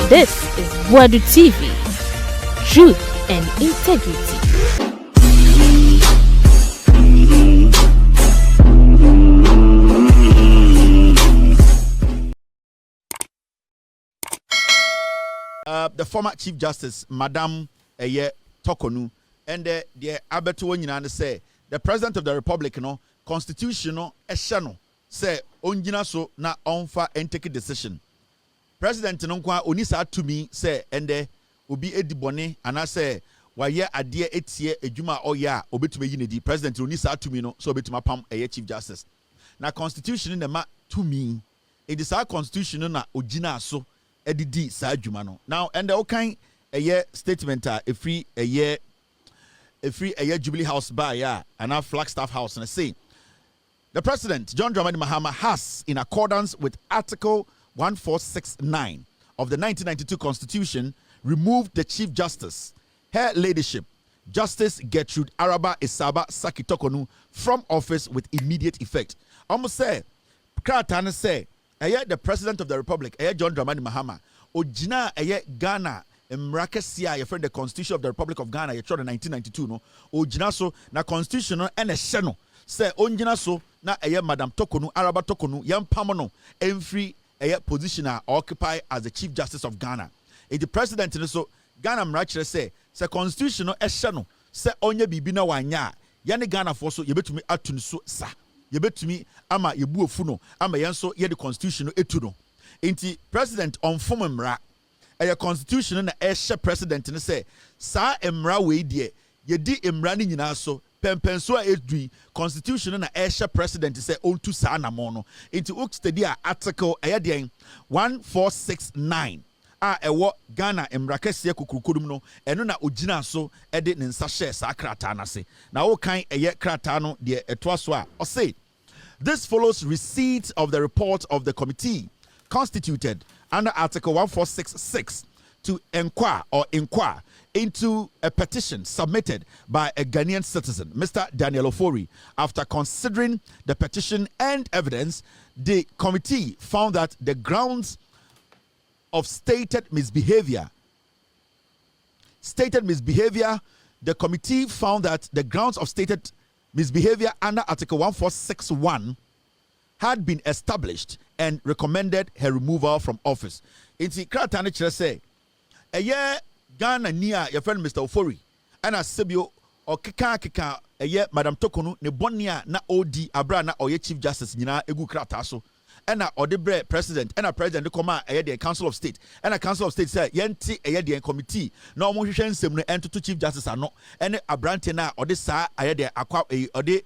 This is Boadu TV. Truth and integrity. The former Chief Justice, Madam Torkorno, and the Abeto Nyina say the President of the Republic, constitutional eshano say onjina so na onfa and take a decision. President Nonkwa onisa to me say and obi edibone and I say why adie etie ejuma oya obetuma yinedi President onisa to me no so obetuma pam Chief Justice. Na constitution in the ma to me it is our constitution na ojina so edidi sa adwuma no. Now and the kind a statement a free Jubilee House by and our Flagstaff House and say the President John Dramani Mahama has, in accordance with Article 1469 of the 1992 Constitution, removed the Chief Justice, Her Ladyship Justice Gertrude Araba Isaba Saki Torkorno, from office with immediate effect. Almost say Kratana say the President of the Republic, John Dramani Mahama, Ojina Ghana. Mrakasia, your friend, the Constitution of the Republic of Ghana, you tried in 1992, no? Ojina so na Constitution and a sheno. Say onjina so na Madam Torkorno, Araba Torkorno, yam pamono, every position occupy as the Chief Justice of Ghana. If the President so Ghana mrachre say Constitution a sheno, say onye bibina wanya, yani Ghana for so yebetumi atun so sa. Yebetumi ama yebu ofuno, ama yanso ye the Constitution etuno. Inti President on form a constitution na esha president ne say sa emra we die ye di emra ni nyina so pempenso a edui constitution na esha president say onto sa na mo no into study article ayeden 1469 a ewo Ghana emra kese kukurukodum no eno na ogina so e de ne nsa share sa krata na se na wo kan eye krata no de eto so a o say this follows receipt of the report of the committee constituted under Article 1466 to inquire into a petition submitted by a Ghanaian citizen, Mr. Daniel Ofori. After considering the petition and evidence, the committee found that the grounds of stated misbehavior, the committee found that the grounds of stated misbehavior under Article 1461 had been established and recommended her removal from office. Inti Kratane chere say, Ghana niya your friend Mr. Ofori, and a sebio or kika Madam Torkorno ne bonia na odi abra na oye Chief Justice nyina egu krataso. And a odebre president and a president koma the Council of State and a Council of State say yenti the committee no mo hwehwe nsem no ento to Chief Justice ano and abrante na ode sa the akwa ode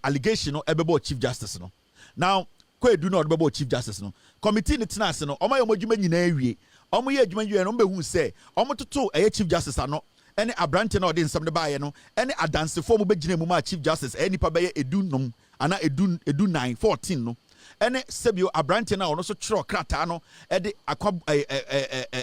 allegation no ebebo Chief Justice no. Now kwe do not ebebo Chief Justice no committee ni tena se no omo yomodwuma nyina awie omo ye adwuma yue no behu se omo toto Chief Justice ano ene abrante na ode nsem de baaye no ene adansefo mo begina mu ma Chief Justice eni pa beye edunum ana edu 914 no ene sebio abrante na ono so chiro krata no ede akwa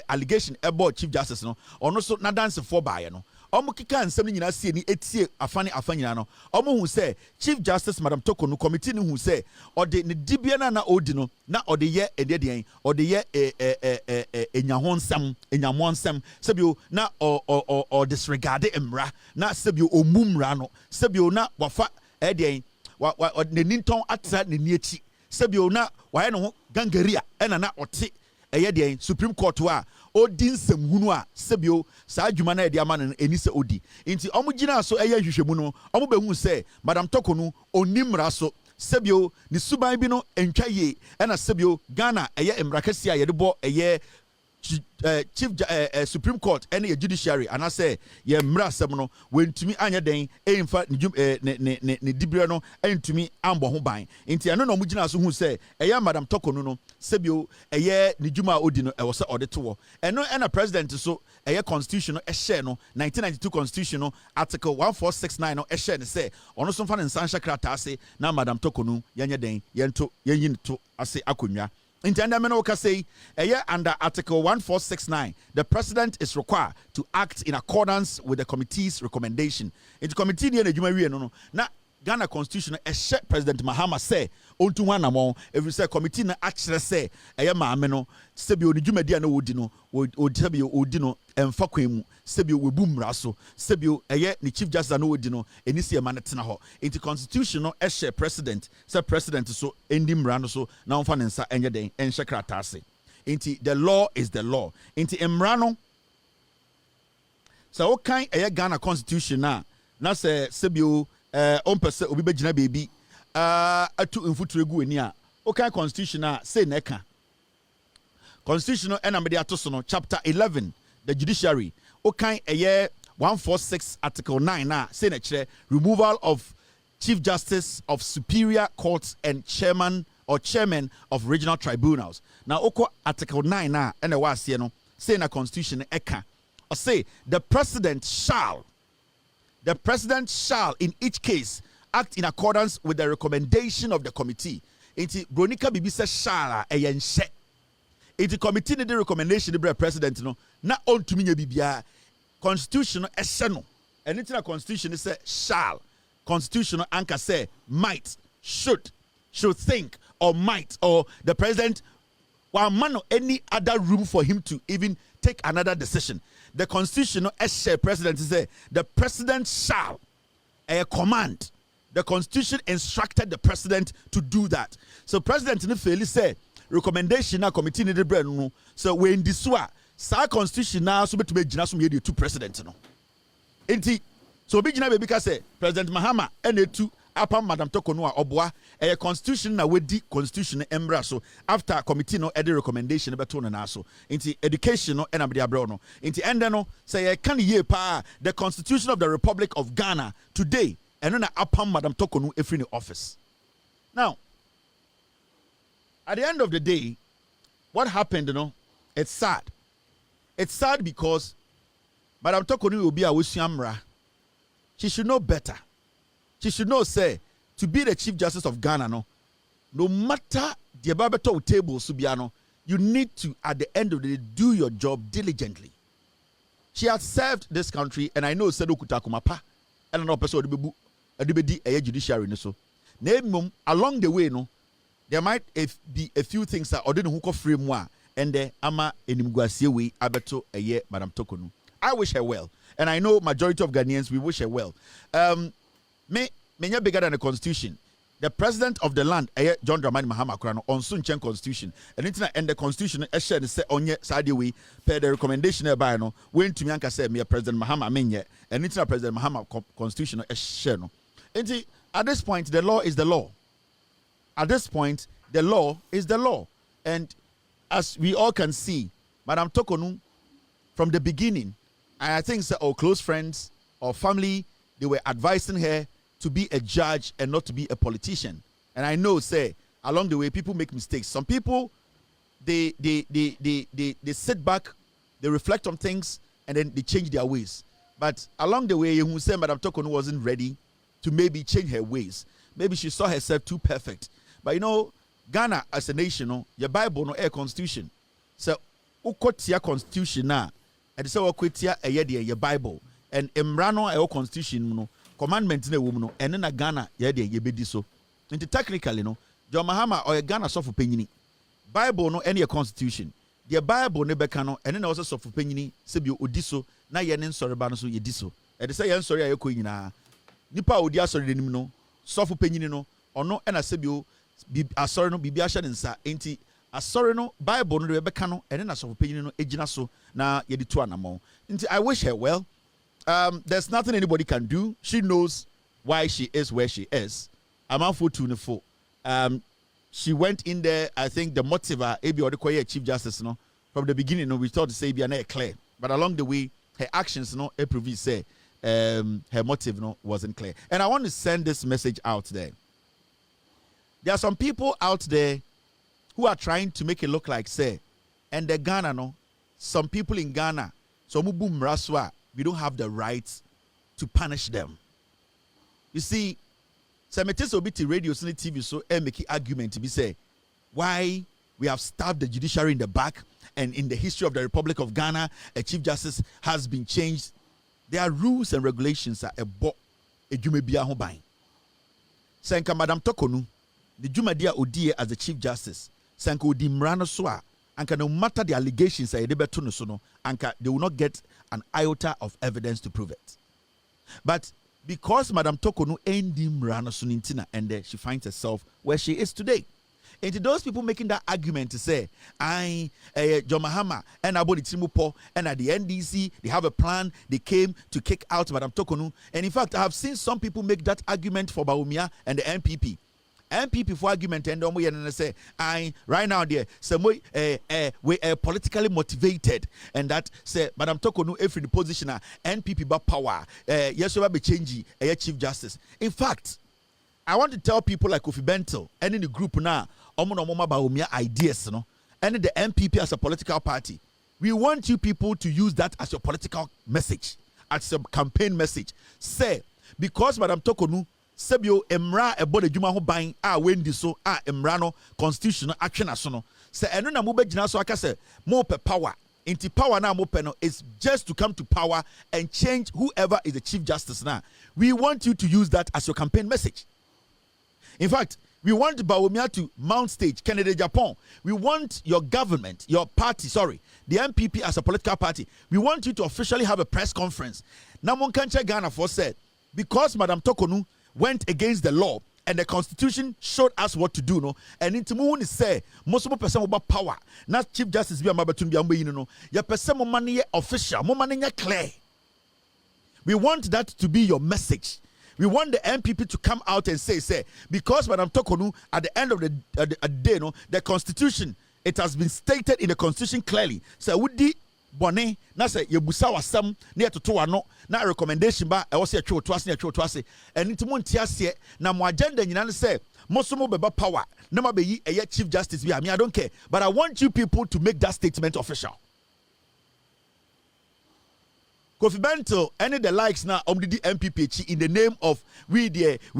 allegation ebo Chief Justice no ono so na dansefo baaye no omo kika nsem nyina sie ni etie afanyina no omo hu se Chief Justice Madam Torkorno committee ni hu se ode ne dibia na odi no na ode ye ededien ode ye enyamonsem sebio na o disregard emra na sebio omumra no sebio na wafa edien ne ninton atra ne niechi sebio na waye no ho gangaria ena na ote the Supreme Court wa odin nsem hunu a sebio sa adwuma na de ama no eni se odi nti omugina so hwehwemu no omubehu se Madam Torkorno onimra so sebio ni suban bi no entwa ye ena sebio Ghana emrakasi a yede bo Chief Supreme Court and a judiciary and I say ye mra semno when to me anya den emfa ne dibire no to me ambo ho ban nti ano no mugina so hu say Madam Torkorno no sebio ni juma odi no e wo se ode to eno na president so constitution no share no 1992 constitution no article 1469 no share ne say ono so fa ne nsansha krata ase na Madam Torkorno yanya den yento yenyin to ase akonwa. Under Article 1469, the President is required to act in accordance with the committee's recommendation. In the committee, no. Now, Ghana Constitution President Mahama say onto one among every say committee na actually say eye maame no sebi onidwumadi na wodi no sebi odi no emfa kwemu sebi webu mmra so sebi eye ni chief justice na wodi no enisi ema na tena ho into constitution no president say president so endi mmra no so na onfa ne nsa enye den enhye krata ase into the law is the law into mmra no so okay eye Ghana Constitution na say sebi on pese obi begina baby atu mfuturegu eni a okay constitution say neka constitutional enamede atoso no chapter 11 the judiciary okay eye 146 article 9 say na kire removal of chief justice of superior courts and chairman of regional tribunals. Now oko article 9 ene wa ase no say na constitution eka or say the president shall in each case act in accordance with the recommendation of the committee. Inti Bronika Bibi says shall eyense. Inti committee need the recommendation the president no na on to me bibia constitutional esseno. And into the constitution say shall. Constitutional anchor say might, should think or might or the president one man or any other room for him to even take another decision. The constitutional president say the president shall a command. The constitution instructed the president to do that. So president in fairly say recommendation na committee need the brand no. So when this wa sa constitution na so beto be gina so me the two president no. Enti so be gina be say President Mahama ene two upon Madam Torkorno Oboa a constitution na wedi constitution embra so after committee no edi recommendation beto no na so into education no enabedi abro no into ende no say can ye pa the constitution of the Republic of Ghana today and na upon Madam Torkorno efri ni office. Now at the end of the day what happened it's sad because Madam Torkorno will be a wusiamra. She should know better. She should know, say, to be the Chief Justice of Ghana, no matter the Babato table, Subiano, you need to, at the end of the day, do your job diligently. She has served this country, and I know Sedo Kutakumapa, and an episode a judiciary. So, along the way, there might be a few things that Odin Huko frame one, and the Ama Enimguasiwe Abeto a year, Madam Torkorno. I wish her well, and I know majority of Ghanaians we wish her well. Menya bigger than the constitution. The president of the land, John Dramani Mahama Kurano, on Sunchen constitution, and internet and the constitution, Eshen say on ye side way, per the recommendation by no, when to Mianka said me a President Mahama Menye, and internet President Mahama constitution Eshen. And at this point, the law is the law. At this point, the law is the law. And as we all can see, Madam Torkorno, from the beginning, I think so, our close friends or family, they were advising her to be a judge and not to be a politician. And I know, say, along the way, people make mistakes. Some people, they sit back, they reflect on things, and then they change their ways. But along the way, you say Madam Torkorno wasn't ready to maybe change her ways. Maybe she saw herself too perfect. But Ghana as a nation, your Bible, no air constitution. So, ukotia constitution na, and so ukotia a yedi your Bible. And emrano air constitution, commandment in a woman, and then a Ghana yedi yebedi so. And technically, John Mahama or a Ghana soft opinion. Bible no any constitution. The Bible ne bekano, and then also soft opinion, sebu odiso, na yenen sorry banaso yediso. And they say yan sorry ayoko yina. Nipa odia sorry no, soft opinion no, or no, and a sebu. Sorry no bibi asha nsa enti asori no Bible no rebeka no ene na so opinion no ejina so na yedi to anamo enti I wish her well. There's nothing anybody can do. She knows why she is where she is. Amanfo 24. She went in there. I think the motive abi or the Chief Justice from the beginning we thought to say be an clear, but along the way her actions prove say her motive wasn't clear. And I want to send this message out there. There are some people out there who are trying to make it look like, say, and the Ghana, some people in Ghana, some boom raswa, we don't have the right to punish them. You see, Semetis Obiti radio, TV, so make argument to be say, why we have stabbed the judiciary in the back, and in the history of the Republic of Ghana, a Chief Justice has been changed. There are rules and regulations that a jume biya ho ban. Senka Madam Torkorno, the Jumadia Odie as the Chief Justice, Senka Odi Mrano Soa, anka no matter the allegations they will not get an iota of evidence to prove it. But because Madam Torkorno endi Mrano Sunintina, and she finds herself where she is today. And to those people making that argument to say, John Mahama and Abodi Timupo and at the NDC, they have a plan, they came to kick out Madam Torkorno. And in fact, I have seen some people make that argument for Bawumia and the NPP. NPP for argument and say, right now there, some we are politically motivated, and that say Madam Torkorno every the position NPP but power, yes, we be changing Chief Justice. In fact, I want to tell people like Kofi Bentil and in the group now, Bawumia ideas, and the NPP as a political party. We want you people to use that as your political message, as a campaign message. Say, because Madam Torkorno Sebio Emra ebode djuma ho ban a wendi so a emra no constitutional action asono se eno na mo begina so aka se mo pe power inti power na mo pe no is just to come to power and change whoever is the Chief Justice now. We want you to use that as your campaign message. In fact, we want Bawumia to mount stage Canada Japan. We want your government, your party, the NPP as a political party. We want you to officially have a press conference. Now mon kanche Ghana for said because Madam Torkorno went against the law and the constitution showed us what to do, no, and into moon is say most of the person about power, not Chief Justice be a mabatun be ambe, no, ya person mo money official, mo money clear. We want that to be your message. We want the NPP to come out and say because Madam Torkorno at the end of the day, no, the constitution, it has been stated in the constitution clearly. So would the Bonnet, na say yebusa wasam na yetoto ano na recommendation ba e wo se atwo to ase and into montiase na mo agenda nyina say mosomo beba power na mabeyi eye Chief Justice bi I don't care, but I want you people to make that statement official. Kofi Bentil any the likes now the NPP in the name of we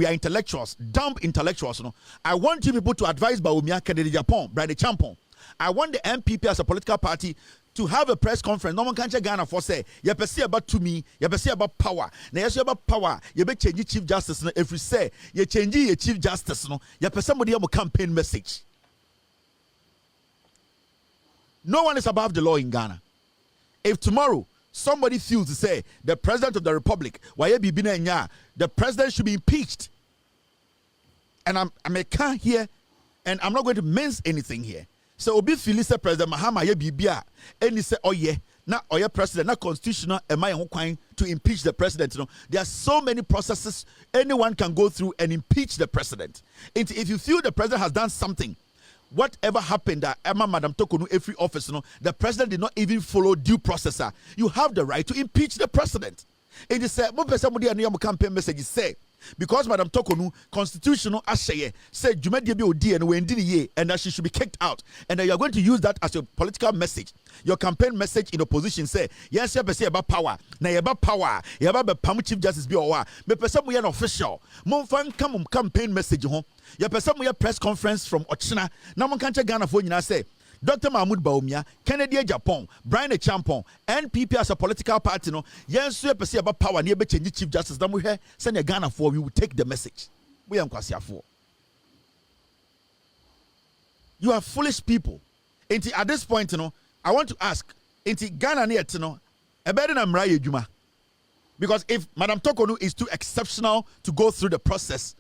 are intellectuals, dumb intellectuals, no. I want you people to advise Bawumia Kennedy Japan, Brother Champon. I want the NPP as a political party to have a press conference. No one can check Ghana for say, you perceive about to me, you perceive about power. Now, yes, you about power, you be changing Chief Justice. If you say, you changing your Chief Justice, no, you perceive somebody have a campaign message. No one is above the law in Ghana. If tomorrow somebody feels to say the President of the Republic, the President should be impeached, and I can't here, and I'm not going to mince anything here. So obi fili say President Mahama ye bibia eni say oye na oye president na constitutional am I ho kwan to impeach the president. There are so many processes anyone can go through and impeach the president. If you feel the president has done something, whatever happened that Emma Madam Torkorno every office, the president did not even follow due process, you have the right to impeach the president. And you say mo person mo dey campaign message say because Madam Torkorno constitutional asheye said Jumadi be odi and we ye and that she should be kicked out, and that you are going to use that as your political message, your campaign message in opposition. Say yes, you say about power, na you about power, you about the Chief Justice be owa me person we an official mon fan come campaign message ho you person we press conference from Ochina na mon kan che Ghana for nyina say Dr. Mahmoud Bawumia, Kennedy Japan, Brian Champon, NPP as a political party, no, yes, you perceive about power, near be change Chief Justice. Then we hear send a Ghana for we will take the message. We are Kwasia for. You are foolish people. At this point, I want to ask, Ghana near a better than Mraye Juma. Because if Madam Torkorno is too exceptional to go through the process,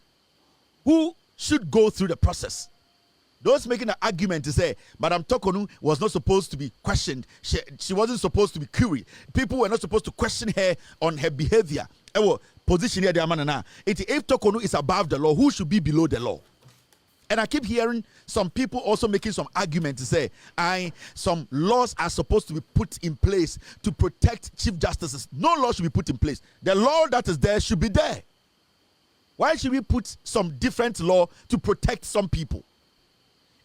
who should go through the process? Those making an argument to say Madam Torkorno was not supposed to be questioned. She wasn't supposed to be queried. People were not supposed to question her on her behavior. Position here, if Torkorno is above the law, who should be below the law? And I keep hearing some people also making some argument to say, some laws are supposed to be put in place to protect Chief Justices. No law should be put in place. The law that is there should be there. Why should we put some different law to protect some people?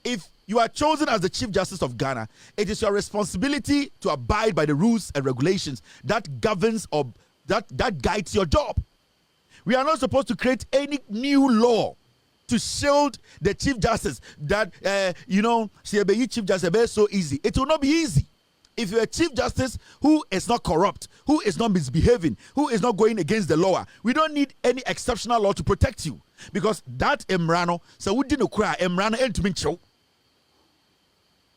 If you are chosen as the Chief Justice of Ghana, it is your responsibility to abide by the rules and regulations that governs or that guides your job. We are not supposed to create any new law to shield the Chief Justice that, Chief Justice is so easy. It will not be easy. If you're a chief justice who is not corrupt, who is not misbehaving, who is not going against the law, we don't need any exceptional law to protect you. Because that emrano, so we didn't cry, emrano and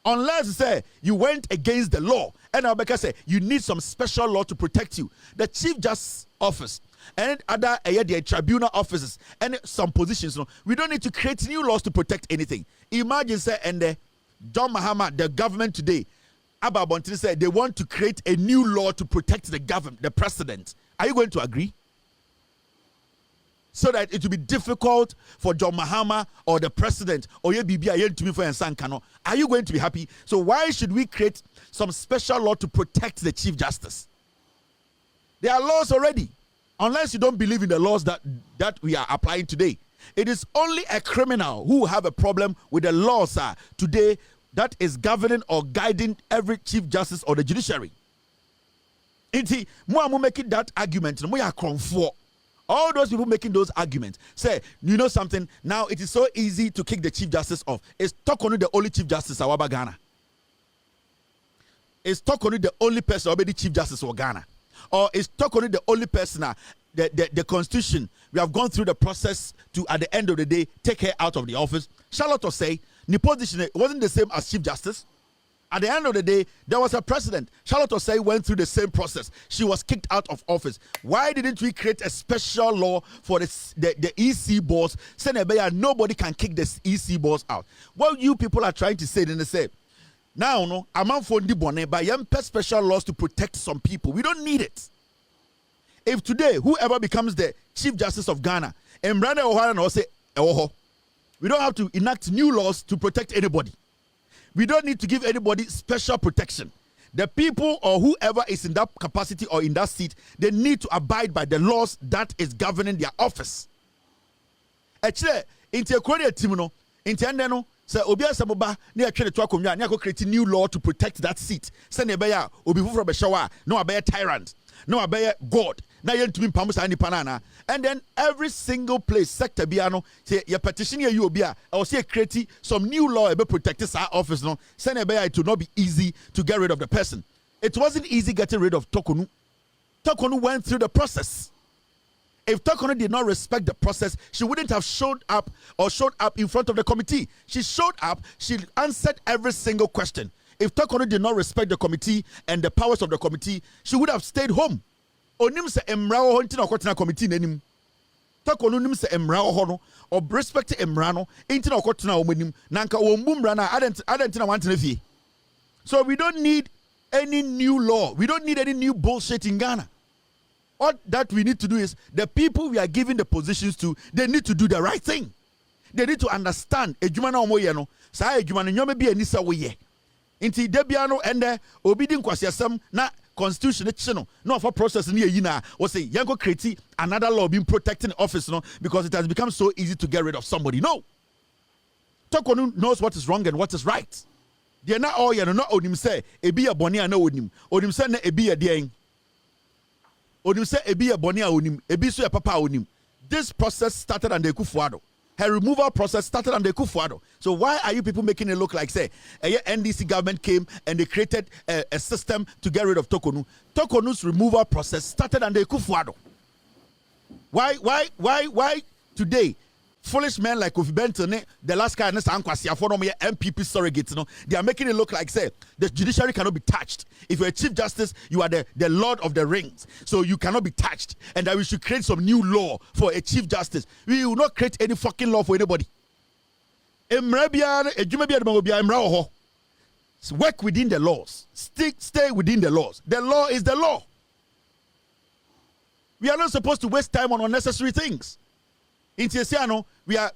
unless say you went against the law, and Abeka say you need some special law to protect you. The Chief Justice Office and other tribunal offices and some positions, we don't need to create new laws to protect anything. Imagine say and John Mahama, the government today, Abba Bontini said they want to create a new law to protect the government, the president. Are you going to agree? So that it will be difficult for John Mahama or the president or your BBI to be for Sankano. Are you going to be happy? So why should we create some special law to protect the Chief Justice? There are laws already. Unless you don't believe in the laws that we are applying today. It is only a criminal who have a problem with the laws today that is governing or guiding every Chief Justice or the judiciary. Inti, mo making that argument, mo ya for. All those people making those arguments say, you know something, now it is so easy to kick the Chief Justice off. Is Torkorno the only Chief Justice of Ghana? Is Torkorno the only person already Chief Justice of Ghana? Or is Torkorno the only person, the Constitution, we have gone through the process to, at the end of the day, take her out of the office? Charlotte will say, the position wasn't the same as Chief Justice. At the end of the day, there was a precedent. Charlotte Osei went through the same process. She was kicked out of office. Why didn't we create a special law for the EC boss? Nobody can kick the EC boss out. What you people are trying to say, then they say, now, no, I'm on for the bonnet, but special laws to protect some people. We don't need it. If today, whoever becomes the Chief Justice of Ghana, Mrane Ohana will say, we don't have to enact new laws to protect anybody. We don't need to give anybody special protection. The people or whoever is in that capacity or in that seat, they need to abide by the laws that is governing their office. Actually, into a Korea team, no, into endeno, say Obia Saboba, near Kennedy Twakumya, near creating new law to protect that seat. Send a bear, Obi from a shower, no a bear tyrant, no a bear God. Now you're to be Pamus and Panana. And then every single place, sector biano, say your petition here you be, or say create some new law about protect our office. No, send a bear, it will not be easy to get rid of the person. It wasn't easy getting rid of Torkorno. Torkorno went through the process. If Torkorno did not respect the process, she wouldn't have showed up in front of the committee. She showed up, she answered every single question. If Torkorno did not respect the committee and the powers of the committee, she would have stayed home. Onim se emrao ho ntina okotena committee nanim. Torkorno nim se emrao ho no or respect emra no ntina okotena omanim nanka ombumra na adentina wantena fie. So we don't need any new law. We don't need any new bullshit in Ghana. All that we need to do is the people we are giving the positions to, they need to do the right thing. They need to understand ejuma na omoye no saa ejuma no nyome bi anisa wo ye. Inti debia no ende obi di nkwasiasam na constitution no for process near yina or say yango create another law being protecting office no because it has become so easy to get rid of somebody. No. Torkorno knows what is wrong and what is right. They are not all you know not onim say ebi ya boni ana onim. Onim say na ebi ya dein. Onim say ebi ya boni onim. Ebi so ya papa onim. This process started under Akufo-Addo. Her removal process started under Akufo-Addo. So why are you people making it look like say a NDC government came and they created a system to get rid of Torkorno? Torkorno's removal process started under Akufo-Addo. Why today? Foolish men like Kofi Benton, the last guy, Akwatia NPP surrogate, they are making it look like say the judiciary cannot be touched. If you're a Chief Justice, you are the Lord of the Rings, so you cannot be touched, and that we should create some new law for a Chief Justice. We will not create any fucking law for anybody. Work within the laws. Stay within the laws. The law is the law. We are not supposed to waste time on unnecessary things. In Tiesiano, we are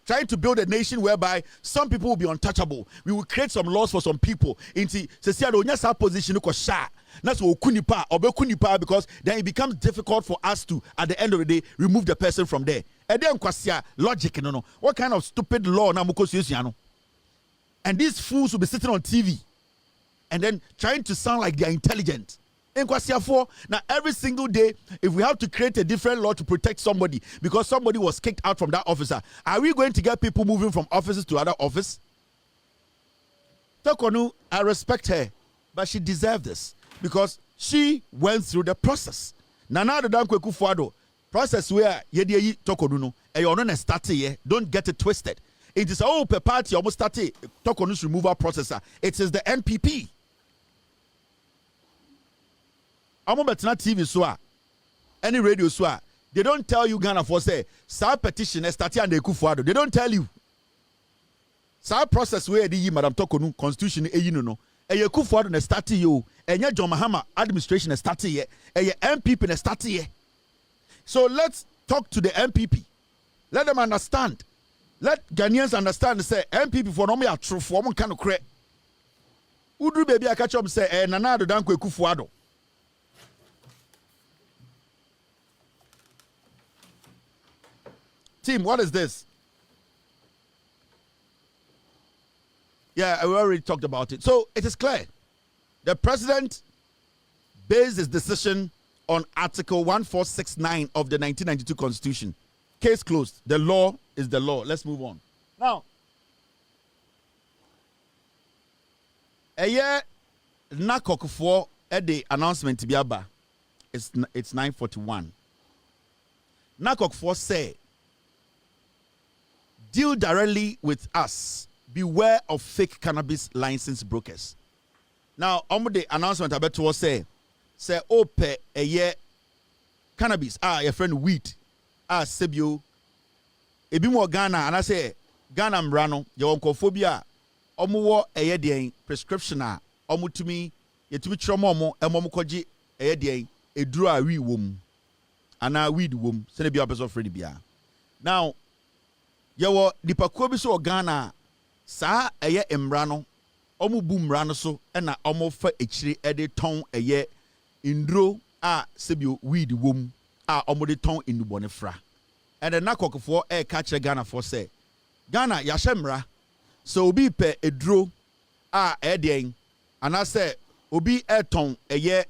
trying to build a nation whereby some people will be untouchable. We will create some laws for some people. In Tiesiano, nyasa position that's kunipa because then it becomes difficult for us to, at the end of the day, remove the person from there. And then logic, no. What kind of stupid law na mukosiano? And these fools will be sitting on TV and then trying to sound like they are intelligent. Now, every single day, if we have to create a different law to protect somebody because somebody was kicked out from that officer, are we going to get people moving from offices to other office? Torkorno, I respect her. but she deserved this because she went through the process. Nana Addo Dankwa Akufo-Addo process where yedi yi Torkorno no e ono na start here. Don't get it twisted. It is per party almost started Torkorno's removal process. It is the NPP. Amo betina TV so any radio so they don't tell you Ghana for say sa petition start and Akufo-Addo. They don't tell you. Sa process where the Madam Torkorno constitution e yino no. Eye Akufo-Addo na start you. Enye John Mahama administration na start here. Eye MPP na start here. So let's talk to the MPP. Let them understand. Let Ghanaians understand. Say MPP for no me a true for kind of credit. Udru baby I catch up say Nana Addo Dankwa Akufo-Addo. Team, what is this? Yeah, we already talked about it. So it is clear. The president based his decision on Article 1469 of the 1992 Constitution. Case closed. The law is the law. Let's move on. Now, a year Nakok for the announcement to be aba. It's 9:41. Nakok for say, deal directly with us. Beware of fake cannabis license brokers. Now, on the announcement I bet to say ope a year cannabis your friend wheat sebio ebi mo Ghana and I say Ghana mbrano your onkophobia omo a year den prescription omo tumi yetumi tromo omo emom koji a year den eduru a wi wom ana weed wom se ne bia person friend bia. Now yewo dipakuo bi so Ghana sa eye mbrano omo bu mbrano so na omo fa echire ede ton eye indro sebio weed wom omo de ton indubone fra. And the nakokofo catch Ghana for say Ghana yashemra so obi pe edro edien and I say obi ton eye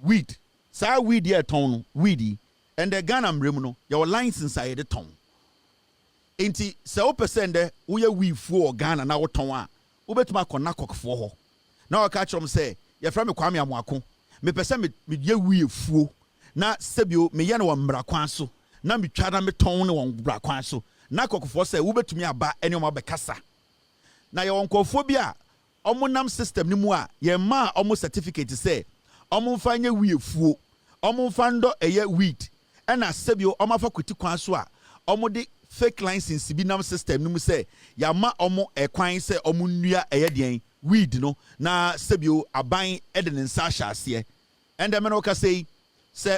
weed sa weed ye ton weedy and the Ghana mrem no your license aye de ton enti se o percent wo ye weed for Ghana na wo ton a wo betuma akọ nakokofo ho na o catch them say ye fra me Kwame Amoako me pese me ye weed fuo na sebio me ye na wo mra kwan so na me twa na me ton ne won bra kwan so na kokofo say wo betumi aba ene o bekasa na ye won kofo bi a omo nam system ni mu a ye ma omo certificate say omo mfa nya wiefuo omo mfa ndo eye weed ena sebio omo afa kwiti kwan so a omo de fake license bi nam system ni mu say ya ma omo ekwan say omo nnua eye den weed no na sebio aban ede ne nsa ahase ende me no ka say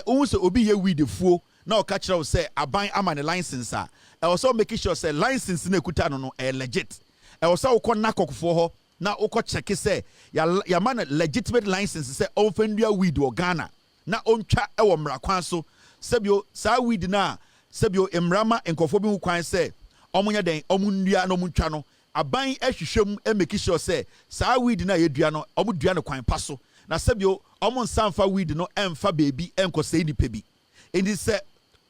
unse obi ye weed fuo na o catch us say aban ama ne license also making sure say license na ekuta no legit also ukọ nakokfo ho na ukọ check say ya man legitimate license say on fendua weed o Ghana na ontwa e wo mra kwan so sebio sa weed na sebio emrama enkofo bi hu kwan say omunya den omundua na omuntwa no aban ahwehwem e make sure say sa weed na yedua no omudua no kwan paso na sebio omunsanfa weed no emfa baby enkosei ni pebi indi say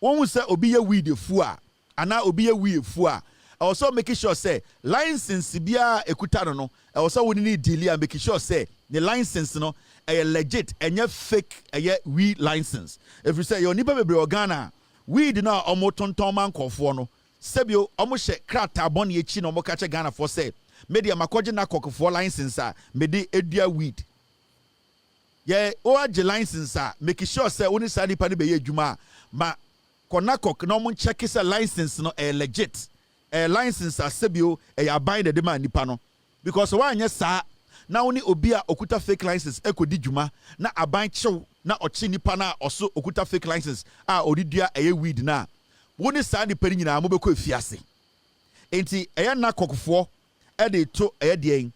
one say obi ye weed fu a ana obi ye weed fu a also making sure say license bia ekuta no also we need deal and making sure say the license no legit enye fake weed license if you say your nipa bebre Ghana weed na omo tonton man kofo no sebio omo hye krata bon ye chi no omo ka che Ghana for say media makoje na kokofo license a me de edua weed ye o age license a making sure say oni sa nipa ne be ye adwuma ma konakok no mo check is a license no legit license asebio aban de man nipa no because why sa na oni obi a okuta fake license ekodi dwuma na aban chew na ochi nipa na oso okuta fake license odidua weed na woni sa nipa nyina mo beko efiase enti nakokfo de to den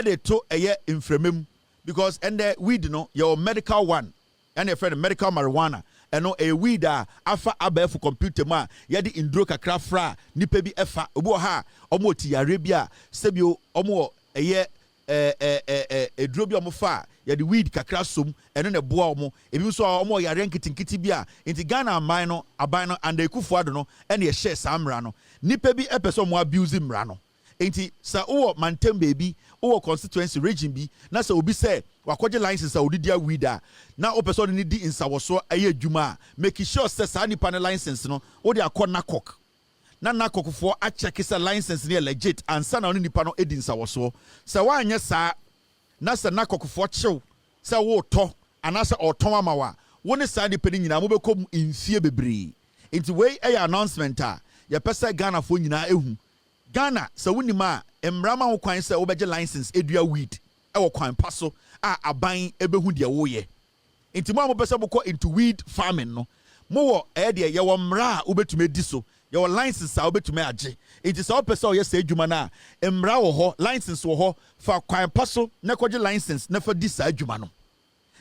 de to inframem because and the weed no your medical one and your friend medical marijuana eno a weed afa abef computer ma yedi indro kakra fra nipa bi efa obo ha omo ti yare bia sebio omo edro bi omo fa yedi weed kakra som eno ne boa omo ebi so omo yare nkitinkiti bia enti Ghana aban no and Akufo-Addo no ene ye share samra no nipa bi epeso omo abuse mra no enti sa wo mantem baby wo constituency region bi na sa obi say wakwaje license a odidia weeda na opeso ni di insawoso aye adwuma make sure say sa nipa ne license no wo de akọ nakok na nakokfo a check say license ne legit ansa na oni nipa no edi insawoso sa wanye sa na sa nakokfo chew say wo to anasa oton amawa wo ne sa nipa ni nyina mo bekom infie bebre enti we announcement a ye pese Ghana fo nyina ehu Ghana sa wunima emrama ho kwan se obeje license edua weed e wo kwan paso a aban ebehu de wo ye enti mo pese bokọ into weed farming no mo wo de ye wo mra obetume di so ye wo license a obetume age enti sa opese o ye sa adwuma na emra wo ho license wo ho fa kwan paso na koje license na fa di sa adwuma no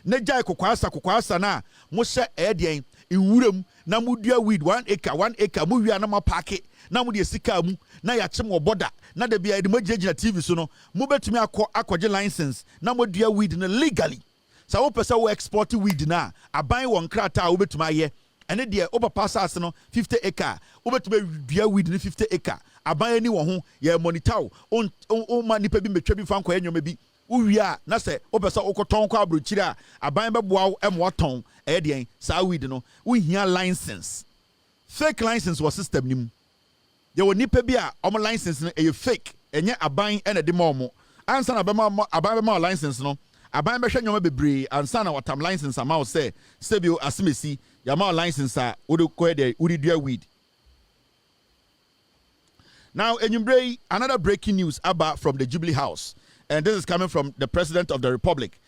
na jai kokwasa na mo hye de iwuram na mudua weed 1 acre mu wia na ma parke na mu de sika mu na ya chem oboda na da bia de magina TV so no mu betumi akwaje license na modua weed na legally sa wo pese wo export weed na aban won krata wo betumi aye ene de obapa asase no 50 acre wo betumi dua weed na 50 acre aban ani wo ho ye monitor on ma nipa bi metwa bi fa nkwa enwoma bi uwia na se opesa okoton kwa abrochiri a aban beboa emwoton de sa weed no uhia license fake license was system nim ye woni pa bi a om license no e fake enye aban ene de momo ansa na aban be ma license no aban be hwe nyoma bebre ansa na watam license ama wo se sebio asemesi ya ma license a wodo ko de udidua weed. Now enyumbrey another breaking news about from the Jubilee House. And this is coming from the President of the Republic,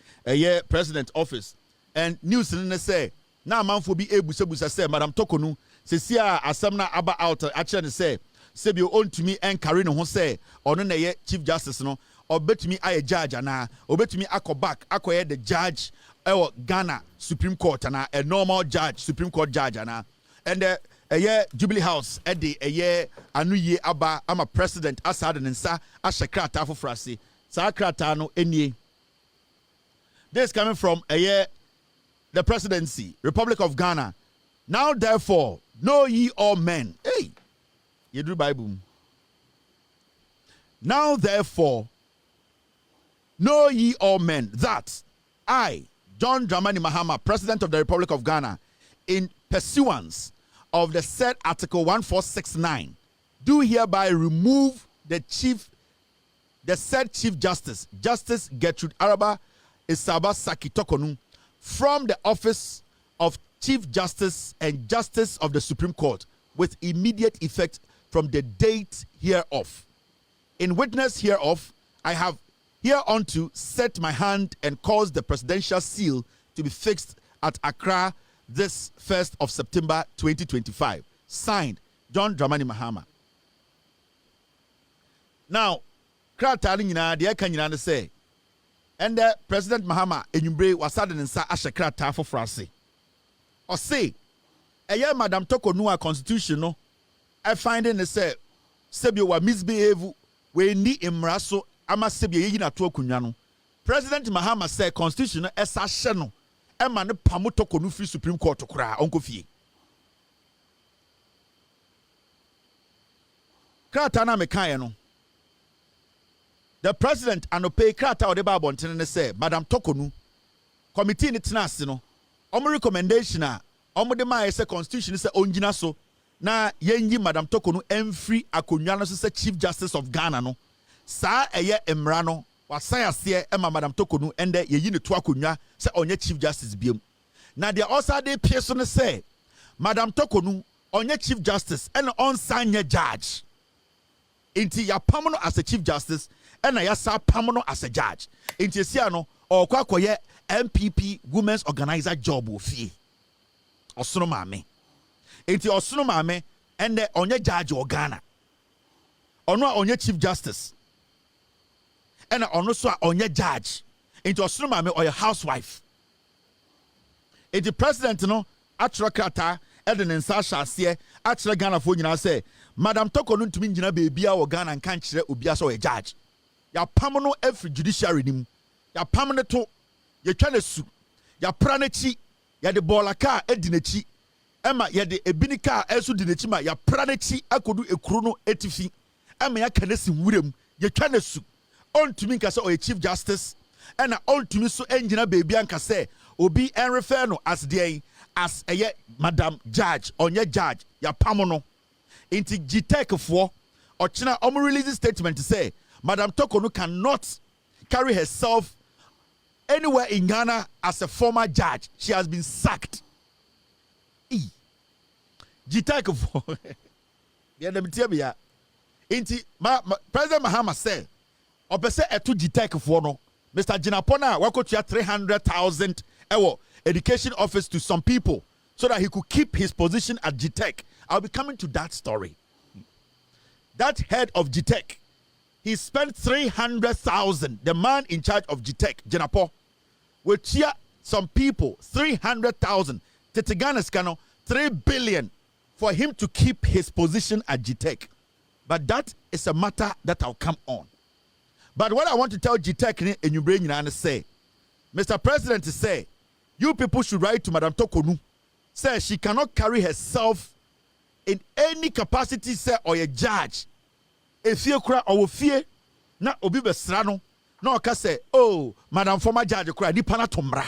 President office. And news in the say, now man for be able to say, Madam Tokonu, Cecia Asamna Aba out actually say, Sebio own to me and Karino who say, or no Chief Justice no, or bet me I a judge and or bet me I back, I the judge or Ghana Supreme Court and a normal judge, Supreme Court judge and a year Jubilee House at the a year a new year Aba, I'm a president, Assad and Sa, Ashakrata for Frasi. Sakratano Enye. This is coming from the presidency, Republic of Ghana. Now, therefore, know ye all men. Hey, you do Bible. Now, therefore, know ye all men that I, John Dramani Mahama, President of the Republic of Ghana, in pursuance of the said Article 1469, do hereby remove the said Chief Justice, Justice Gertrude Araba Isaba Saki Tokonu, from the office of Chief Justice and Justice of the Supreme Court with immediate effect from the date hereof. In witness hereof, I have hereunto set my hand and caused the presidential seal to be fixed at Accra this 1st of September 2025. Signed, John Dramani Mahama. Now, Kratali nyina de aka nyina ne say and President Mahama enyumbre wasade ne nsa ahye krata for frase o say eye Madam Tokonu a constitution no I find ne say sebio wa misbehave we ni imra so ama sebio yi na to akunwa no President Mahama say constitution no esa hye no e ma ne pamo Tokonu free Supreme Court kura onko fie krata na mekae no. The president anope krata o de ba bontene ne say Madam Tokonu committee ni tenase no omo recommendation a omo de ma say constitution say ongina so na yenyi Madam Tokonu emfree akonwa no so say Chief Justice of Ghana no sa eye emra no wasan ase e ma Madam Tokonu ende yeyi ne to akonwa say onye Chief Justice biem na de also de pie so ne say Madam Tokonu onye Chief Justice and on sanye judge inti ya pamono as a Chief Justice and I saw Pamono as a judge. In Tiesiano or Kwakoye NPP Women's Organizer job of fee. Osono Mame. Inti Osono Mame and the onye judge or Ghana. Ono onye Chief Justice. And ono so onye judge. Inti Osono Mame or your housewife. Inti president no Atrakata Eden and Sasha se Atra Ghana for you say Madam Tokonu to me jina baby or Ghana and can't share Ubiaso a judge. Ya pamono every judiciary nim ya pamone to ya twa na su ya pranechi ya de bolaka edinechi ema ya de ebinika esu dinechi ma ya pranechi akodu ekuru no etifi Amaya Kanesi Wudem, Yakanesu, on to me Kasa or Chief Justice, and on to me so engineer baby and Kase, Obi and Referno as as a Madam Judge, on your judge, ya Pamono, into G-Tech 4, or China release statement to say, Madam Torkorno cannot carry herself anywhere in Ghana as a former judge. She has been sacked. G-Tech 4. Inti President Mahama said, "Opese etu G-Tech for no, Mr. Jinapona wako to 300,000 education office to some people so that he could keep his position at G-Tech." I'll be coming to that story. That head of G-Tech, he spent 300,000. The man in charge of G-Tech, Jinapo, will cheer some people 300,000. Tetegana Scano 3 billion for him to keep his position at G-Tech. But that is a matter that I'll come on. But what I want to tell G-Tech in your brain and say, Mr. President say, you people should write to Madam Torkorno. Say she cannot carry herself in any capacity, say, or a judge. If you cry or fear, na obi besrano, no ka say, oh, Madam former judge cry, di pana tomra.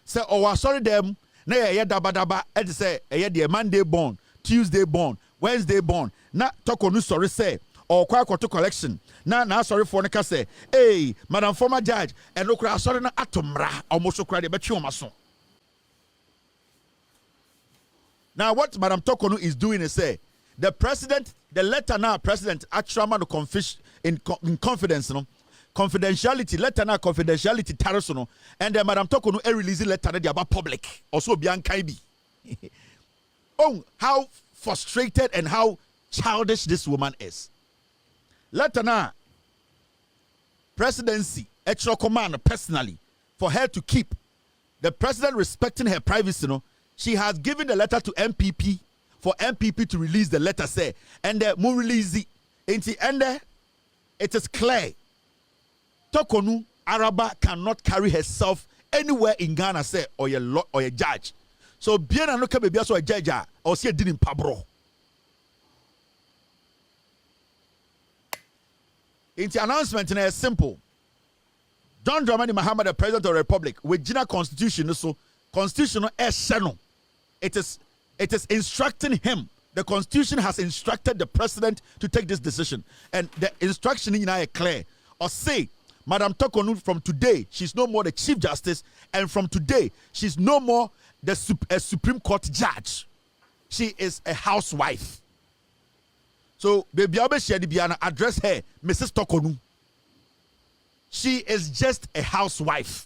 Say, oh, sorry them, na ye daba, and say, ye Monday born, Tuesday born, Wednesday born. Na Torkorno sorry say, or kwa to collection. Na sorry for neka say, hey, Madam former judge, and no cry sorry na atomra, almost cry the betchu mason. Now what Madam Torkorno is doing is say, the president, the letter now president actually man in confidence, no, confidentiality, letter now confidentiality tariffs, no, and then Madam Torkorno releasing letter they about public, also beyond Kaibi. Oh, how frustrated and how childish this woman is. Letter now presidency, extra command personally for her to keep the president respecting her privacy, no. She has given the letter to NPP for NPP to release the letter, say, and the more release it. And it is clear. Torkorno Araba cannot carry herself anywhere in Ghana, say, or a judge. So, bien no can be also a judge or see a didn't pabro. The announcement is simple. John Dramani Mahama, the President of the Republic, with Gina Constitution, so constitutional essential. It is instructing him. The Constitution has instructed the president to take this decision, and the instruction in is clear. Or say, Madam Torkorno, from today she's no more the Chief Justice, and from today she's no more the Supreme Court judge. She is a housewife. So, baby, I'll address her, Mrs. Torkorno. She is just a housewife.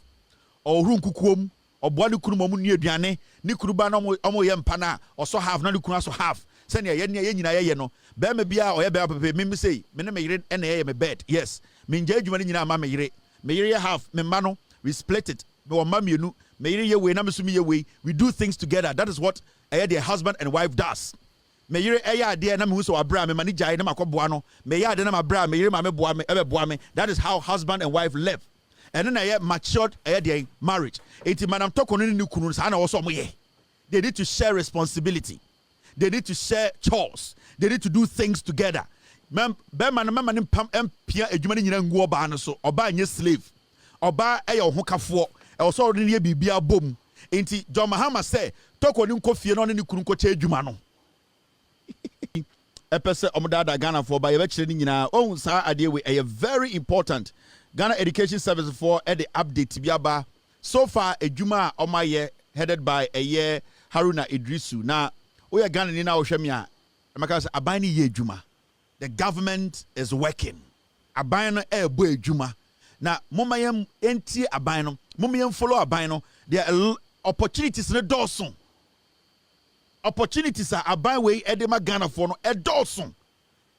Or runkukum. Or Boadu kunu momu ni aduane ni kuruba na omo ye mpana also have na kunu also have send ye nyina ye no be me bia o ye be pepe me say me ne me yire na ye me bed yes me nja adwuma ni nyina ma me yire have me ma no we split it me won ma mienu me yire ye we na me so me ye we do things together. That is what the husband and wife does. Me yire ade na me hu so abra me ma ni jai na makoboa no me ye ade na ma bra me yire ma me boa me ebe boa me. That is how husband and wife live. And then I matured marriage. It's Madam Torkorno ni kunu sa na also moye. They need to share responsibility. They need to share chores. They need to do things together. Be man pam empia adwuma ni nyina ngu oba no so. Oba anye slave. Oba ohokafo. Also ni ye bibia bom. Enti John Mahama say Torkorno nko fie no ni kunu nko che adwuma no. Epese omdada Ghana for ba ye be kire ni nyina. Oh sa ade we very important. Ghana Education Service for the update biaba. So far, a Juma Omaye headed by a year Haruna Idrisu. Now, we are Ghana in our Shemia. Abani ye Juma. The government is working. Abino a boy Juma. Now, Mumayam enti abino, Mumayam follow abino. There are opportunities in the Dawson. Opportunities are abine way Edema Ghana for a Dawson.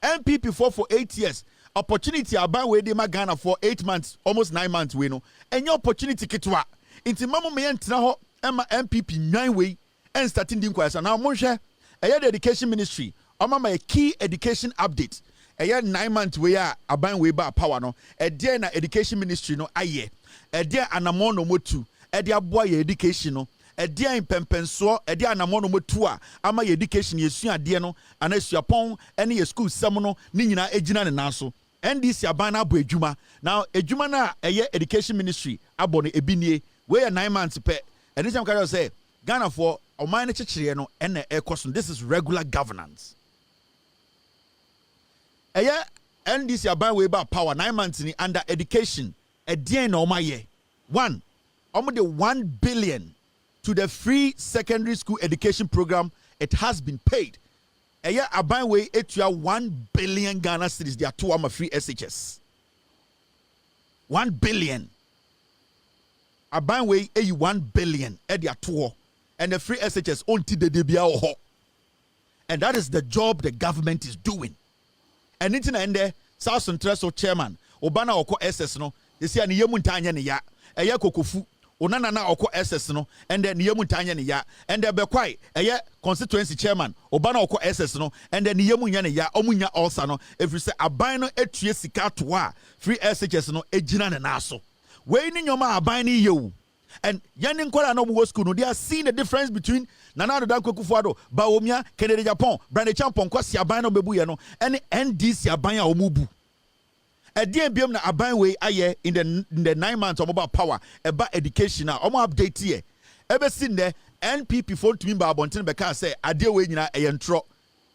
NPP for 8 years. Opportunity about where they Ghana for 8 months, almost 9 months, we know. And your opportunity kitwa. Inti mama me entina Emma MPP 9 way and starting the inquiry. Now, Monshe, a year education ministry, my key education update. A year 9 months we are abang way ba power no. A dear na education ministry no aye. A dear anamono motu. A dear boy education no. ɛdeɛn pɛmpɛnsoɔ ɛde anamɔ no motua ama yɛ education yɛsua adeɛ no ana suapɔn ɛne yɛ school sɛm no ne nyinaa egyina ne nan so NDC aban na abɔ adwuma now adwuma na ɛyɛ education ministry abɔ no ebinie we yɛ 9 months pɛ ɛne sɛm ka sɛ Ghana for ɔman no kyekyere no ɛna ɛkɔ so this is regular governance ɛyɛ NDC aban we ba power 9 months ni under education ɛdeɛn na ɔmayɛ one de 1 billion to the free secondary school education program. It has been paid. Eya aban we etua 1 billion Ghana cedis. They are two ama free SHS. 1 billion. Aban we 1 billion. They are two. And the free SHS onti de debia oho. And that is the job the government is doing. And it's in there. South Central chairman. Obana oko SS no. They say ani yemu ntanya ni ya. Eya kokofu. Onana na oko SS no and then niemu ntanya ne ya and the bekwai eye constituency chairman obana oko SS no and then niemu nya ne ya omunya also no every say aban no etue sika to a free SHS no ejina ne na so we ni nyoma aban ni yewu and yani nkwara no mo school no they are seeing the difference between Nana Addo Dankwa Bawumia Kennedy Japan Brande Champon kwasi aban no bebu ye no and NDC aban a omubu Edian biom na aban we aye in the 9 months of about power about education na omo update here ebe sin there NPP phone to me ba abonten be ka say ade we nyina eyentro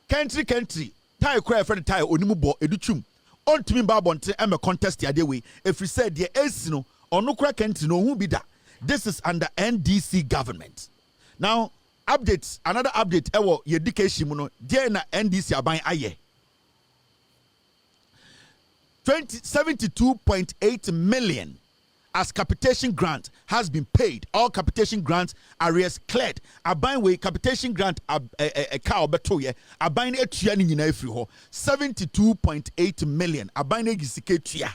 country tie cry friend tie onimu bo edutum on to me ba abonten e me contest ade we if we said the esi no onu kra country no hu bi da this is under NDC government now updates another update ewo ye education mu no there na NDC aban aye 72.8 million as capitation grant has been paid. All capitation grants arrears cleared. Aban we capitation grant a cow betoye. Aban etua ni nyina efri ho. 72.8 million. Aban egisike tua.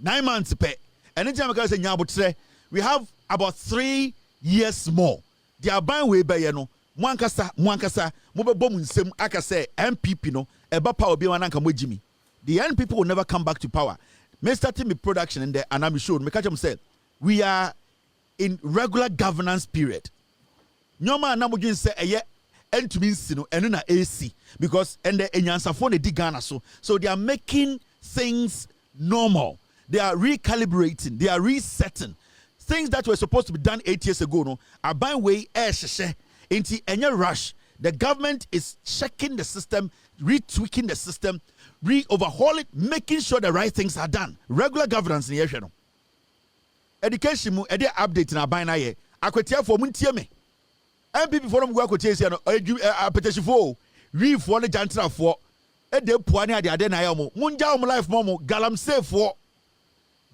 9 months pe. Anytime I say nyabotre, we have about 3 years more. The aban we be no. Mwankasa mo be bom nsem aka say MPP no eba power bi wananka mo jimi. The NPP will never come back to power. May starting with production and I'm sure me catch them say we are in regular governance period. Nyoma na mo say eye entumi nsino eno na AC because and the enyansafo na di Ghana so they are making things normal. They are recalibrating, they are resetting things that were supposed to be done 8 years ago no aban way sheshe into any rush. The government is checking the system, retweaking the system, overhaul it, making sure the right things are done. Regular governance in the no. Education mu ede update na ban na ye. Akwatia for muntie me. MPP for them go akwatia se no petition for we for the jantra for ede puane ade na ye mo. Munja mo life mo galamsey for.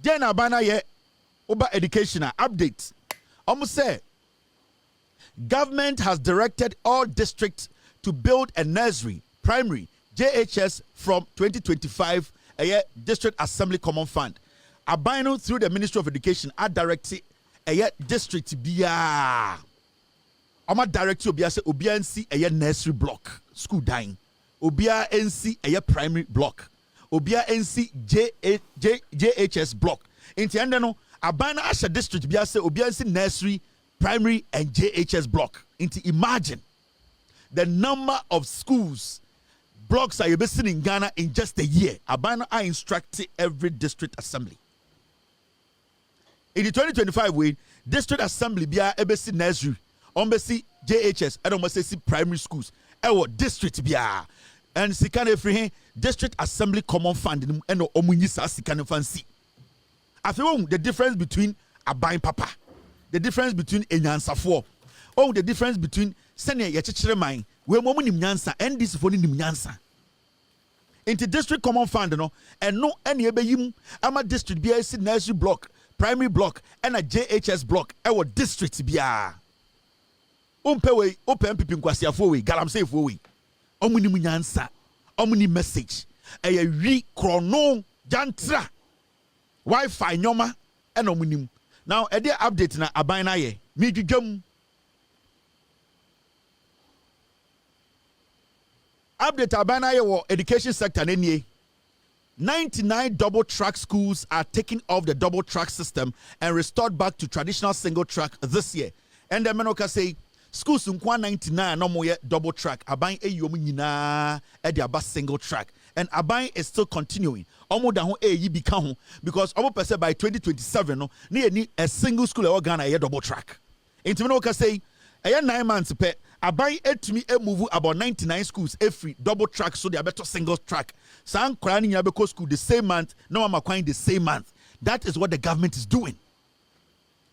Den na ban na ye oba education update. Omo say government has directed all districts to build a nursery, primary, JHS from 2025, a District Assembly Common Fund. Abino through the Ministry of Education are directed a district biya. Oma direct Obia say Obia NC a nursery block, school dying. Obia NC a primary block. Obia NC JHS block. In the end, no, Abino Asha district biya say Obia NC nursery, primary and JHS block. Into imagine the number of schools blocks are you based in Ghana in just a year. Abana are instructing every district assembly. In the 2025 way, district assembly bia ebesi nursery, ombesi JHS, and ombesi primary schools. Ewo district bia and sikane free district assembly common fund and omunyisa sikane fancy. I feel the difference between Aban Papa. The difference between enyansafo the difference between senior yechichere man we mo nim nyansa and this for nim nyansa into district common fund no and no any ebeyim ama district BIC nursery block primary block and a JHS block our district bia we open MPP nkwasiafo we galamsey fo we omunim nyansa omunim message wi krono jantra wifi nyoma and omunim. Now, a dear update na aban na ye. Mi dwam. Update aban na ye wo education sector na nie. 99 double track schools are taken off the double track system and restored back to traditional single track this year. And the Menoka say schools in 99 no more double track. Abain nyina at the single track. And Abain is still continuing. Omo da ho yi become because omo pese by 2027 no need a single school Ghana a double track. Into Menoka say 9 months pe Abain etumi move about 99 schools every double track so they are better single track. San Krani Yabeko school the same month, no Amakwain the same month. That is what the government is doing.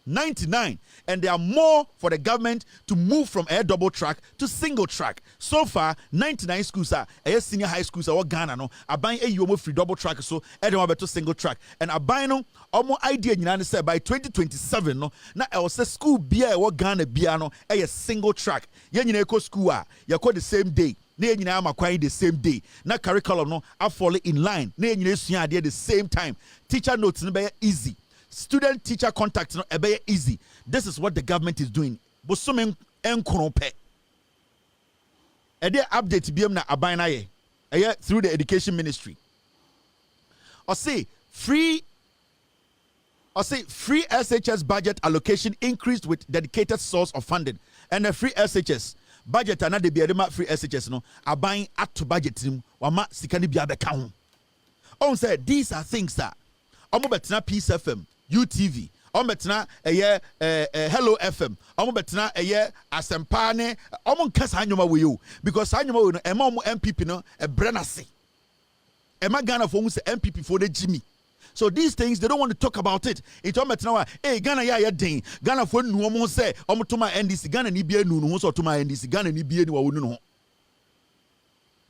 99, and there are more for the government to move from a double track to single track. So far, 99 schools are senior high schools are Ghana no. Abain yomo free double track so everyone better single track. And Abain no omo idea nyina say by 2027 no na e say school bia e Ghana bia no a single track. Ye nyina ko school a ye ko the same day. Na nyina amakwan the same day. Na curriculum no a fall in line. Na nyina sua ade the same time. Teacher notes no be easy. Student teacher contact no ebe easy. This is what the government is doing. Bosumen enkrope. Ede update biem na Abain na ye. Through the education ministry. Or say free SHS budget allocation increased with dedicated source of funding. And the free SHS budget another be free SHS no Abain add to budget him wama sikani bia beka ho. On said these are things that omo betena Peace FM, UTV, omo betena Hello FM, omo betena Asempa ne omo nkasa anyoma we yo because anyoma we no ema omo NPP no e brenase. Ema Ghana for who say NPP for the Jimmy. So these things they don't want to talk about it. It's omo betena wa Ghana ya den. Ghana for nu omo say omo to my NDC Ghana ni bia nu no so to my NDC Ghana ni bia ni wa wonu no.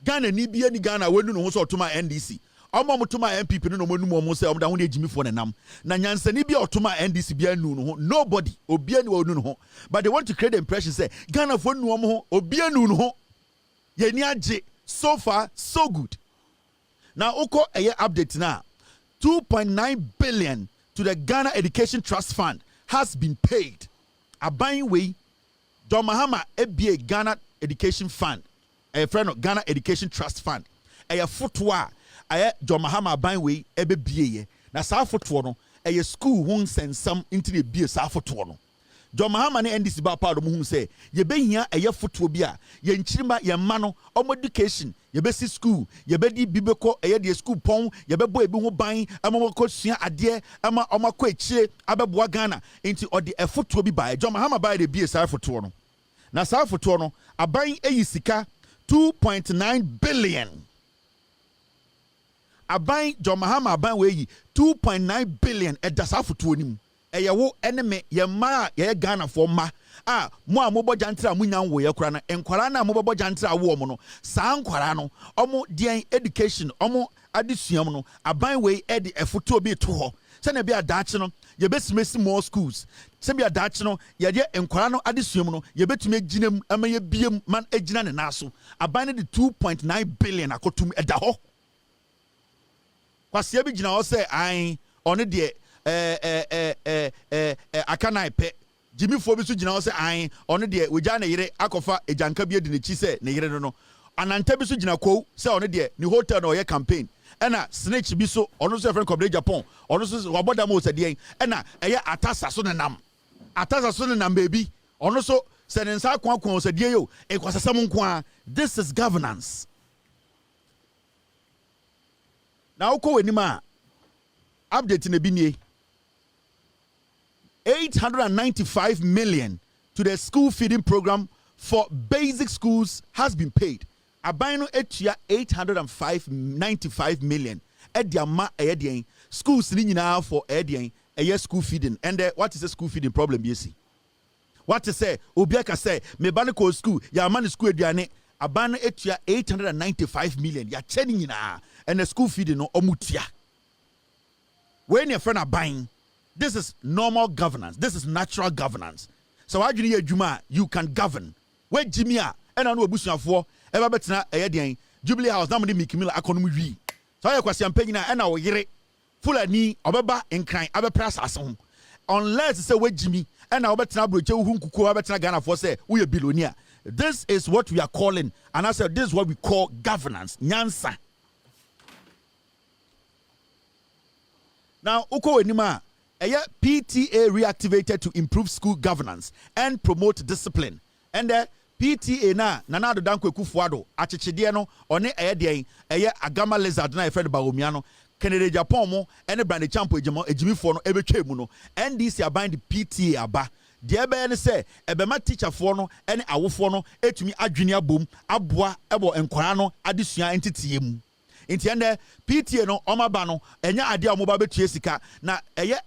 Ghana ni bia ni Ghana wonu no so to my NDC. Omo mutuma MPP no mo numu omo say omo da ho ejimi fo nenam na nyansani bia otuma NDC bia nu no ho nobody obia ni wa nu no ho but they want to create the impression say Ghana fo nu omo ho obia nu no ho ye ni age so far so good. Now oko update now 2.9 billion to the Ghana Education Trust Fund has been paid. Abain we Don Mahama ebie Ghana Education Fund a friend of Ghana Education Trust Fund a footwa John Mahama Banwe ebe biye na saa foto no school won sensam into the bie saa foto no John Mahama ne NDC ba pa do mu say ye behia foto bi a ye nchirima ye ma no omo education ye be si school ye be di bibeko de school pon ye be bo ebi ho ban ama ko sua ade ama omakọ echire abeboa Ghana into odi foto bi ba John Mahama ba de bie saa foto no na saa foto no aban sika 2.9 billion. Abain John Mahama Abain we 2.9 billion edasa foto nim eyewo eneme ye ma ye Ghana for ma mo amobo jantra munyan wo ye kura na enkwara na amobo jantra wo mo no saa nkwara no omo dien education omo adesuam no Abain we edi efoto bi to ho se na bi adache no ye besimesi more schools se bi adache no ye de enkwara no adesuam no ye betumi ginam ama ye biem man agina ne naso Abain de 2.9 billion akotum eda ho kwasia bi gina ho say an one de akana ipe Jimmy fo bi so gina ho say an one de wogya na yire akofa ejanka bi edi ne chi say ne yire no ananta bi so gina ko say one de ni hotel no ye campaign ena snitch bi so ono so friend come Japan ono so waboda mo say de ena eye atasa so ne nam baby ono so say ne nsa kwa say de yo e kwasasam nko. This is governance. Now, update in the binie 895 million to the school feeding program for basic schools has been paid. Abaino etia 895 million. Ediama edien schools now for edien school feeding. And what is the school feeding problem? You see, what to say? Obiaka say me banako school ya man school ediane. Abana etia 895 million. Ya chening na. And the school feeding no omutia. When your friend are buying, this is normal governance. This is natural governance. So how do you Juma you can govern? Where Jimia and I know Bushia for ever better Jubilee House namely Mikimila economy. So I question paying and our yere full of knee obeba and crying abe press as home. Unless say where Jimmy and our better bridge who could better Ghana for say we a billionaire. This is what we are calling, and I said this is what we call governance. Nyansa. Now, uko enima, PTA reactivated to improve school governance and promote discipline. And the PTA na do danko ekufuado achichide no one agama lizard na efred Bawumia no Canada Japan mo ene brand champo ejimifo no ebetwa mu no NDC aban the PTA aba de ebe ne se ebema teacher fo no ene awofo no etumi adwene abom aboa ebo enkwara no adesua entitie mu inti ende PTA no omaba no enya ade a omoba betue sika na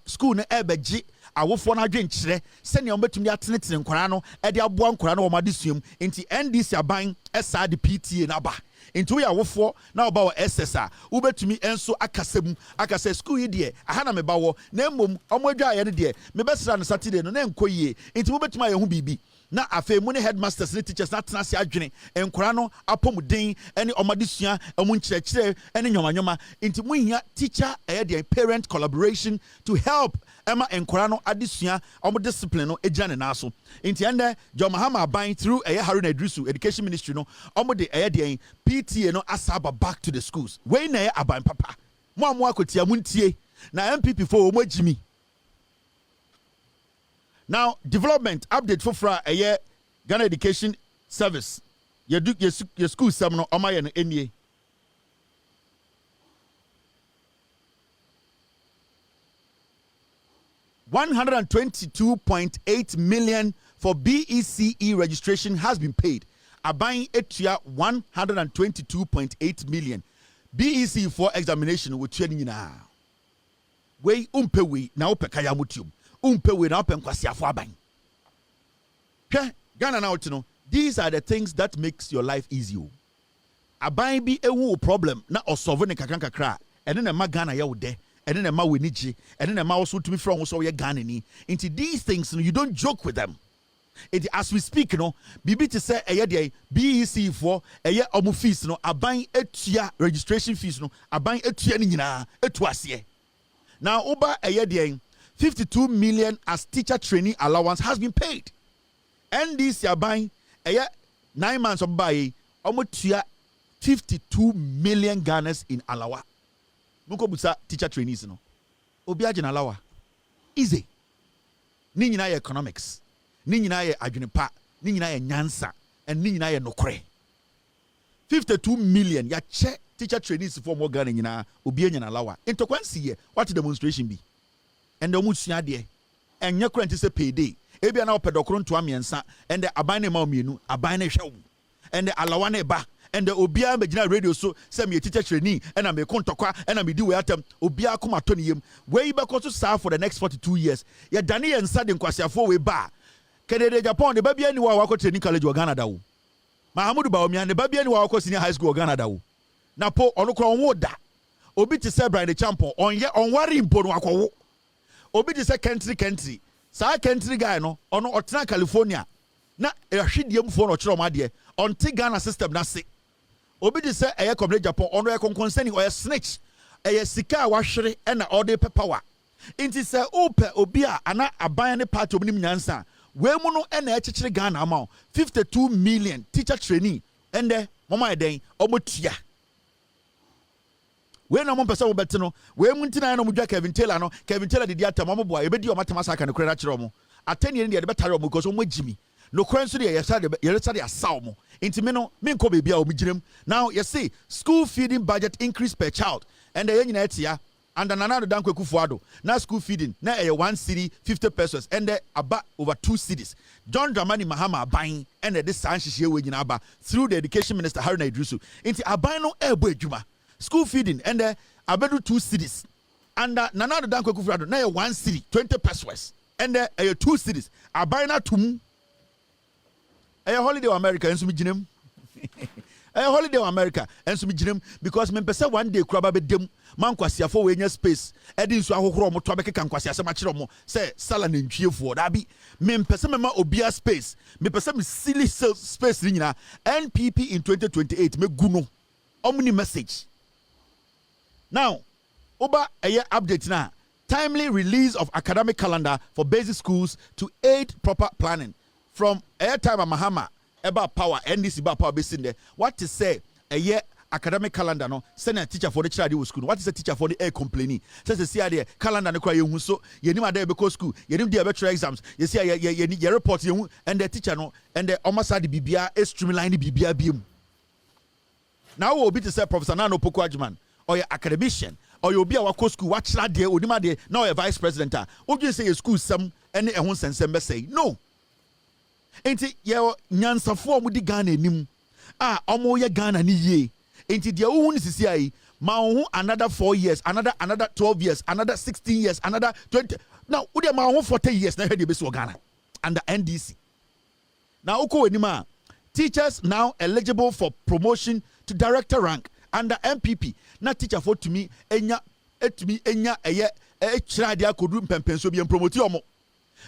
school no ebeji awofo na adwen kyerɛ sɛnea ombetumi atenetene nkwara no de aboa nkwara no wɔmadesua mu inti NDC aban ɛsa de PTA na ba inti wo ya awofo na oba wo SSA wobetumi enso akasɛ school yi de aha na meba wo na mmom omodwa aye ne de mebesra no Saturday no na enkoyie inti wobetumi aye ho bibi na afei mu ne headmasters ne teachers na tena se adwene enkwara no apomuden ene omadesua emu nkyerɛkyerɛ ene nyoma inti mu hia teacher de parent collaboration to help Emma enkwara no adesua omo discipline no ejane na so inti ende John Mahama aban through Haruna Idrisu education ministry no omo de de PTA no asaba back to the schools we na aban papa mo akotia muntie na NPP for omo agimi. Now, development update for Ghana Education Service. Your school seminar on my NA. $122.8 million for BECE registration has been paid. A buying etia $122.8 million. BEC for examination with training now. We umpewe na opekaya mutum. Umpewe na openkwasi afo aban. Ghana now to know these are the things that makes your life easy. Aban bi ewu problem na osolve ne kakran kakra. Ene na ma Ghana ya wo de. Ene na ma wenije. Ene na ma also to be from so ye Ghana ni. Into these things you don't joke with them. It, as we speak, no, bibi to say de BEC for omu fees no aban etua registration fees no aban etua ni nyina etuasie. Now over de 52 million as teacher training allowance has been paid. And this aban 9 months of buy omu tua 52 million Ghanas in alawa. Muko busa teacher trainees no. Obi agena alawa. Easy. Ni nyina economics. Ni nyina ye adwene pa, ni nyina ye nyansa, and ni nyina ye nokre. 52 million ya che teacher trainees for more Ghana nyina obi anya na lawa. Into kwansi ye what demonstration be? And the musua de and your current is a payday. Ebia na opedokron to amiensa and the abane ma omienu, abane hwe. And the alawane ba and the obia magina radio so say me teacher trainee and I'm a kontokwa and I'm do atem obia kuma toniyem. Where you back to serve for the next 42 years. Ya dani and sadin kwasiafo we ba. Canada Japan the baby anyone wako training college wa Ghana dawo. Mahamudu Bawumia the baby anyone wako senior high school wa Ghana dawo. Na po onukwa onwo da. Obi ti say Brian the champion on wari impo no akwo. Obi ti say country. Sa country guy no ono otena California. Na ehwedie mfo no kire omade. Onti Ghana system na se. Obi ti say Canada Japan ono e concern or snitch. Sika wa hwere e na ode pepawa. Inti say ope obi a ana aban ne party obi nim nyansa. We muno ena echichire Ghana amount 52 million teacher trainee and the mama eden omotua we na mo pese wo bete no we muntina no mudwa Kevin Taylor did atam mo boa ebedi o matama saka no kra kire mo atani ne de betare mo because mo gimi no kran so de yesade asaw mo intimi no me nko bebia o migirem now you see school feeding budget increase per child and the nyina etia and another danko kufuado na school feeding na 1 cedi 50 pesos and about over 2 cedis. John Dramani Mahama buying and this sanshishie we nyina aba through the education minister Haruna Idrisu into aban no ebo adwuma school feeding and abedu 2 cedis and another danko kufuado na 1 cedi 20 pesos and 2 cedis aban na tum holiday America enso miginem holiday America enso miginem because me pese one day kraba be dem man kwasiafo we nya space edi nso ahohoro mo to abekeka nkwasiase ma kire mo say sala na ntwiefo da bi me pese me ma obia space me pese me silly space ni nyina NPP in 2028 me gu no omni message now oba update na timely release of academic calendar for basic schools to aid proper planning from airtime Mahama eba power NDC ba power besin there what to say academic calendar no send a teacher for the child in school. What is a teacher for the air complaining? Says the CID calendar no cry you so you need there because school, you need the better exams, you see you need your report you and the teacher no and the almost the BBA is streamline the BBA beam. Now will be to say Professor Nano Pokwajuman or your academician or you'll be our school watch that day or the now a vice president. Would you say a school some any a one sense say no? Ain't it your nyansa form with the Ghana nim? Omo ye Ghana ni ye. Ain't it your own CCI? Ma another 4 years, another 12 years, another 16 years, another 20. Now, would you ma 40 years na head the best Ghana under NDC. Now, uko enima. Teachers now eligible for promotion to director rank under NPP. Na teacher for to me enya eye chiradia kodu mpempenso bi promote omo.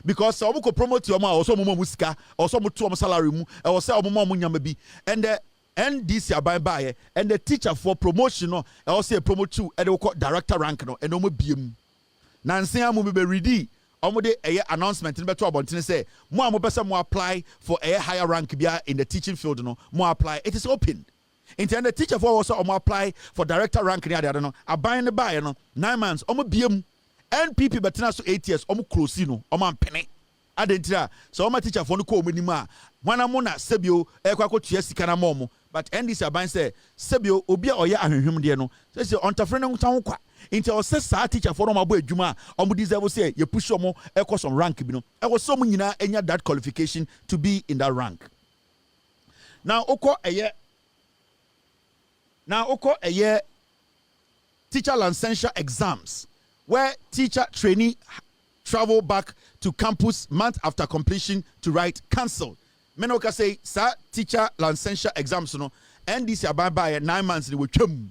Because some could promote your mouth, or some musika, or some to salary, or some nyamabi, and the NDC by and the teacher for promotion, or also promote to director rank, and no more beam. Nancy, I will be ready. Omode a announcement in better about say more person more apply for a higher rank in the teaching field, no more apply. It is open. Intend the teacher for also more apply for director rank near the other no. A buy and the buy no 9 months, beam. NPP betena so 8 years omo close no omo ampene adentira so omo teacher for no ko omunima wana mo na sebio ekwako tua sika na momo but NDC aban say sebio obi a oya ahwehwem de no say ontafre ne ntan kwa inte o say sa teacher for no mabo adwuma omo deserve say ye push omo ekọ some rank bi no e wo so mo nyina enya that qualification to be in that rank now okọ eye teacher licensure exams where teacher trainee travel back to campus month after completion to write cancel. Menoka say, sir, teacher licensure exams no, and this about by 9 months they will come.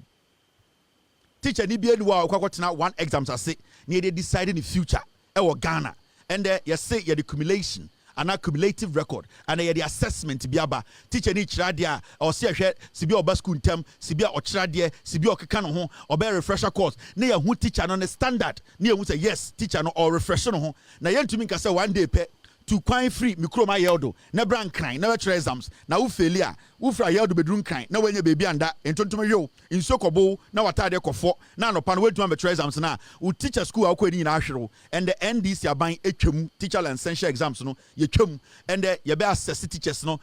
Teacher ni be wa kwakwatena one exams I say near they decide in the future. Ghana. And you say the accumulation. An accumulative record and the assessment biaba teacher ni chiradia or see a sibi oba school term sibi o chiradia sibi o keka no ho oba refresher course na ya hu teacher no standard na ya hu say yes teacher no or refresher no ho na yentumi nka say one day pe to quite free mikro ma yeldo na brand cran na better exams na wo failure wo fra yeldo bedrun cran na wanya baby anda entontom yo insokobo na watade kofo na no pan wetu better exams na wo teacher school akọ ni na ahwero and the NDC aban etwam teacher licensure exams no ye twam and ye be assess teachers no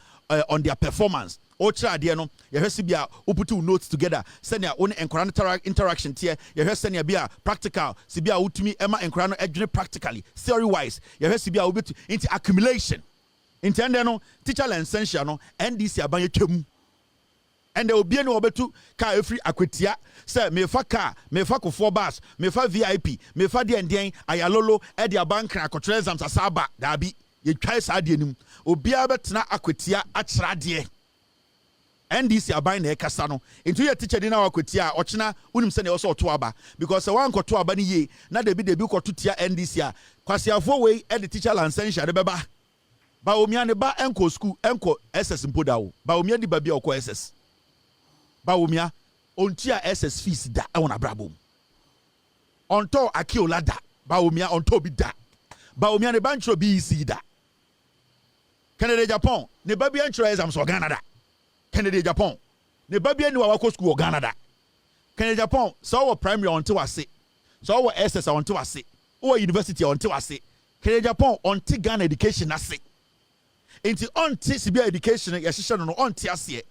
on their performance o try there no ye hwese bia o put notes together send ya one interaction tie ye hwese ne bia practical si bia utumi ema enkora no adwene practically theory wise ye hwese bia obetu into accumulation intend no teacher licensure no NDC aban ye twam and there will be no obetu car every Akwatia say me fa car me fa ko 4 bus me fa VIP me fa de ndien ayalolo e de bank na kotre exams asaba dabi ye twa sa de nim obia betena Akwatia akira de NDC aban na ekasa no into your teacher na Akwatia ochina unim se na also oto aba because one koto aba ni ye na debi koto tia NDC a kwasiafo we e the teacher licensure de beba Bawumia ne ba enko school enko SS mpoda wo Bawumia di ba bia okọ SS Bawumia ontia SS fees da e wona brabom onto akiola da Bawumia onto bi da Bawumia ne bancho BEC da Canada Japan ne ba bia ntro exams o Ghana da Canada Japan ne ba bia ni wa wako school o Ghana da Canada Japan so wo primary onto wase so wo SS onto wase wo university onto wase Canada Japan onti Ghana education ase enti onti sibia education ya hihye no onti ase